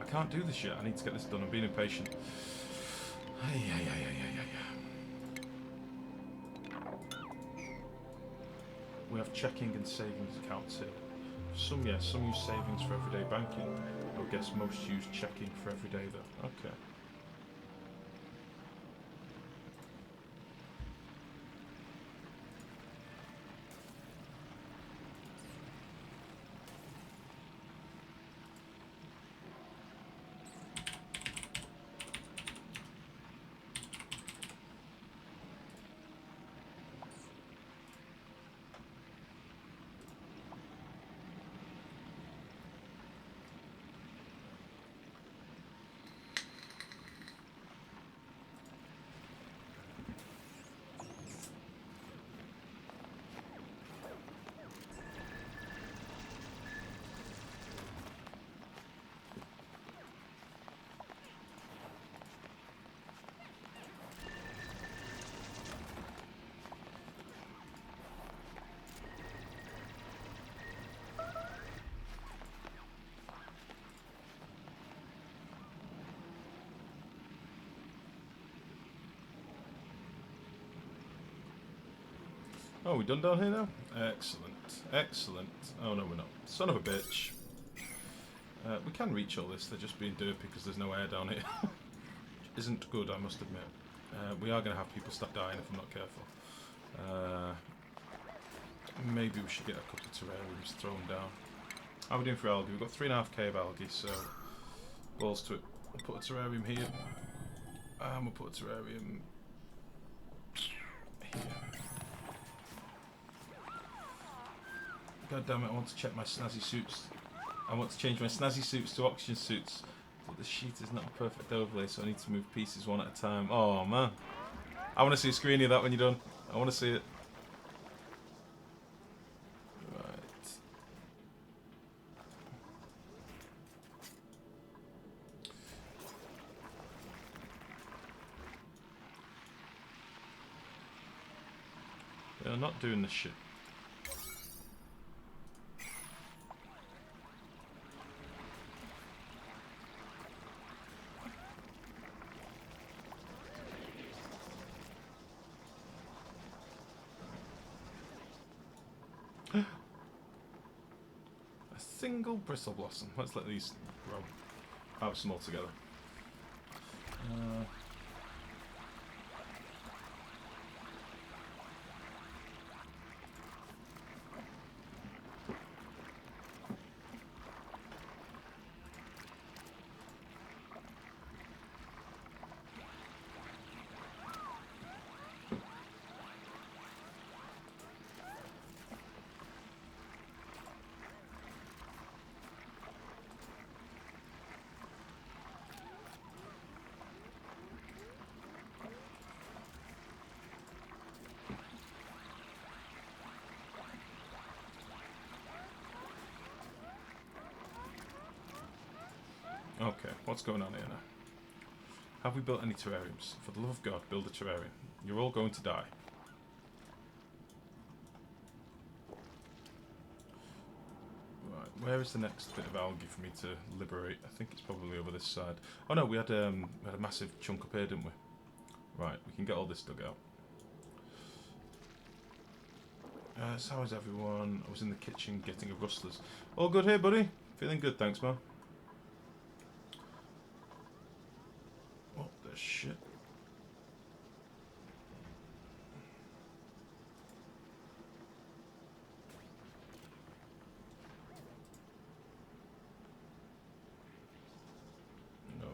I can't do this yet. I need to get this done. I'm being impatient. We have checking and savings accounts here. Some use savings for everyday banking. I guess most use checking for everyday though. Okay. Oh, we done down here now? Excellent. Excellent. Oh, no, we're not. Son of a bitch. We can reach all this. They're just being derpy because there's no air down here. Isn't good, I must admit. We are going to have people start dying if I'm not careful. Maybe we should get a couple of terrariums thrown down. How are we doing for algae? We've got 3.5k of algae, so balls to it. We'll put a terrarium here. And we'll put a terrarium here. God damn it, I want to check my snazzy suits. I want to change my snazzy suits to oxygen suits. But the sheet is not a perfect overlay, so I need to move pieces one at a time. Oh man. I want to see a screen of that when you're done. I want to see it. Right. They're not doing this shit. A single bristle blossom. Let's let these grow. Harvest them all together. Okay, what's going on here now? Have we built any terrariums? For the love of God, build a terrarium. You're all going to die. Right, where is the next bit of algae for me to liberate? I think it's probably over this side. Oh no, we had a massive chunk up here, didn't we? Right, we can get all this dug out. So how is everyone? I was in the kitchen getting a rustlers. All good here, buddy? Feeling good, thanks, man. What the shit? No.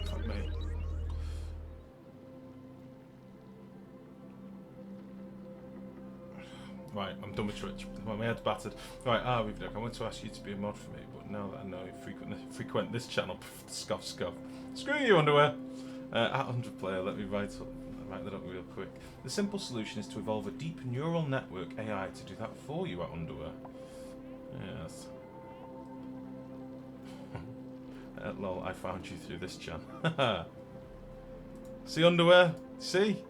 Fuck me. Right, I'm done with Twitch. My head's battered. Right, Rivnik, I want to ask you to be a mod for me, but now that I know you frequent this channel, scuff. Screw you, underwear! At 100 player, let me write that up real quick. The simple solution is to evolve a deep neural network AI to do that for you at underwear. Yes. Lol, I found you through this channel. See, underwear? See?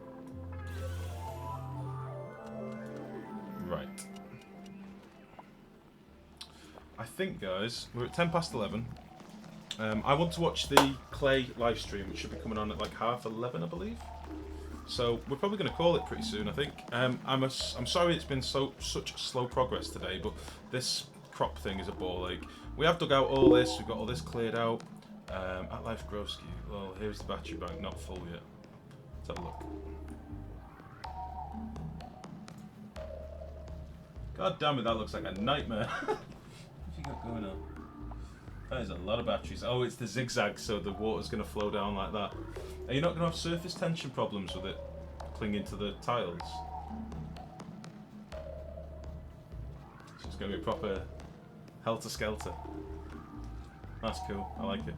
Right. I think, guys, we're at 10 past 11. I want to watch the Clay live stream, which should be coming on at like 11:30, I believe. So we're probably going to call it pretty soon, I think. I'm sorry it's been such slow progress today, but this crop thing is a ball ache. We have dug out all this. We've got all this cleared out. At Lifegrow, well, here's the battery bank, not full yet. Let's have a look. God damn it, that looks like a nightmare. What have you got going on? That is a lot of batteries. Oh, it's the zigzag, so the water's going to flow down like that. Are you not going to have surface tension problems with it clinging to the tiles? So it's going to be a proper helter-skelter. That's cool. I like it.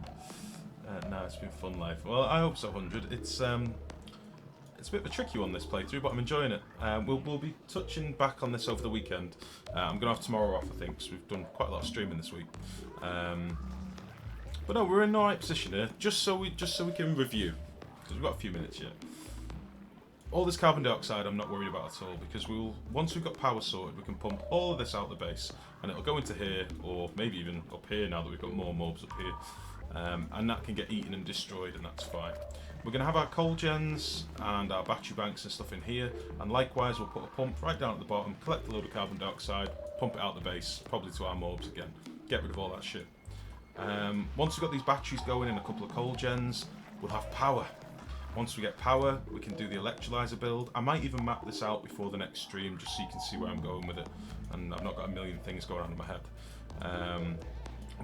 No, it's been fun life. Well, I hope so, 100. It's a bit of a tricky one, this playthrough, but I'm enjoying it. We'll be touching back on this over the weekend. I'm going to have tomorrow off, I think, because we've done quite a lot of streaming this week. But no, we're in the right position here, just so we can review, because we've got a few minutes yet. All this carbon dioxide I'm not worried about at all, because once we've got power sorted, we can pump all of this out the base, and it'll go into here, or maybe even up here now that we've got more mobs up here, and that can get eaten and destroyed, and that's fine. We're going to have our coal gens and our battery banks and stuff in here, and likewise we'll put a pump right down at the bottom, collect a load of carbon dioxide, pump it out the base, probably to our mobs again, get rid of all that shit. Once we've got these batteries going and a couple of coal gens, we'll have power. Once we get power, we can do the electrolyzer build. I might even map this out before the next stream, just so you can see where I'm going with it, and I've not got a million things going on in my head.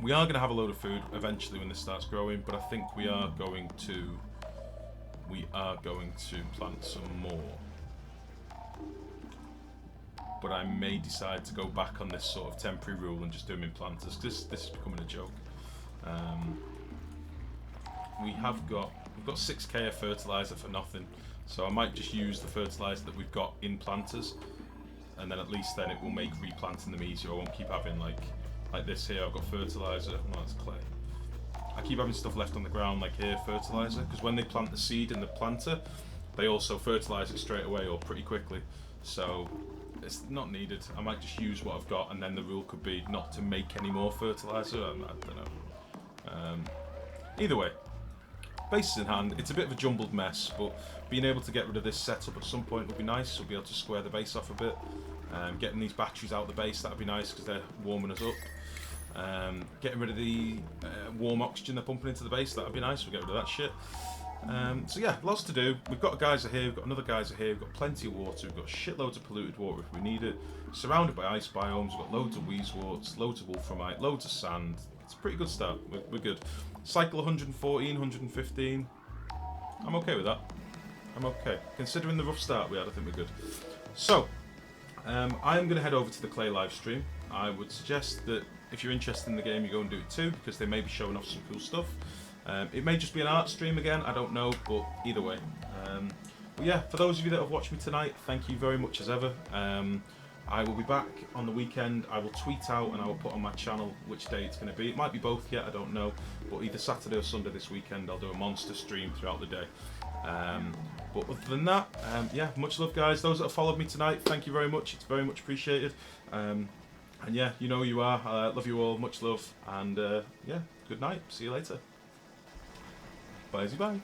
We are going to have a load of food eventually when this starts growing, but I think we are going to plant some more. But I may decide to go back on this sort of temporary rule and just do them in planters. This is becoming a joke. We've got 6k of fertilizer for nothing, so I might just use the fertilizer that we've got in planters, and then at least then it will make replanting them easier. I won't keep having like this here. I've got fertilizer. No, that's clay. I keep having stuff left on the ground like here, fertilizer, because when they plant the seed in the planter, they also fertilize it straight away or pretty quickly. So it's not needed. I might just use what I've got, and then the rule could be not to make any more fertilizer. I don't know. Either way, bases in hand. It's a bit of a jumbled mess, but being able to get rid of this setup at some point would be nice. We'll be able to square the base off a bit. Getting these batteries out of the base, that'd be nice because they're warming us up. Getting rid of the warm oxygen they're pumping into the base, that'd be nice. We'll get rid of that shit. So yeah, lots to do. We've got geyser here, we've got another geyser here, we've got plenty of water, we've got shitloads of polluted water if we need it. Surrounded by ice biomes, we've got loads of weezeworts, loads of wolframite, loads of sand. It's a pretty good start. We're good. Cycle 114, 115. I'm okay with that. I'm okay. Considering the rough start we had, I think we're good. So, I'm going to head over to the Clay live stream. I would suggest that if you're interested in the game, you go and do it too, because they may be showing off some cool stuff. It may just be an art stream again, I don't know, but either way. But yeah, for those of you that have watched me tonight, thank you very much as ever. I will be back on the weekend. I will tweet out and I will put on my channel which day it's going to be. It might be both yet, I don't know, but either Saturday or Sunday this weekend I'll do a monster stream throughout the day. But other than that, yeah, much love guys. Those that have followed me tonight, thank you very much. It's very much appreciated. And yeah, you know who you are. I love you all, much love, and yeah, good night. See you later. Bye.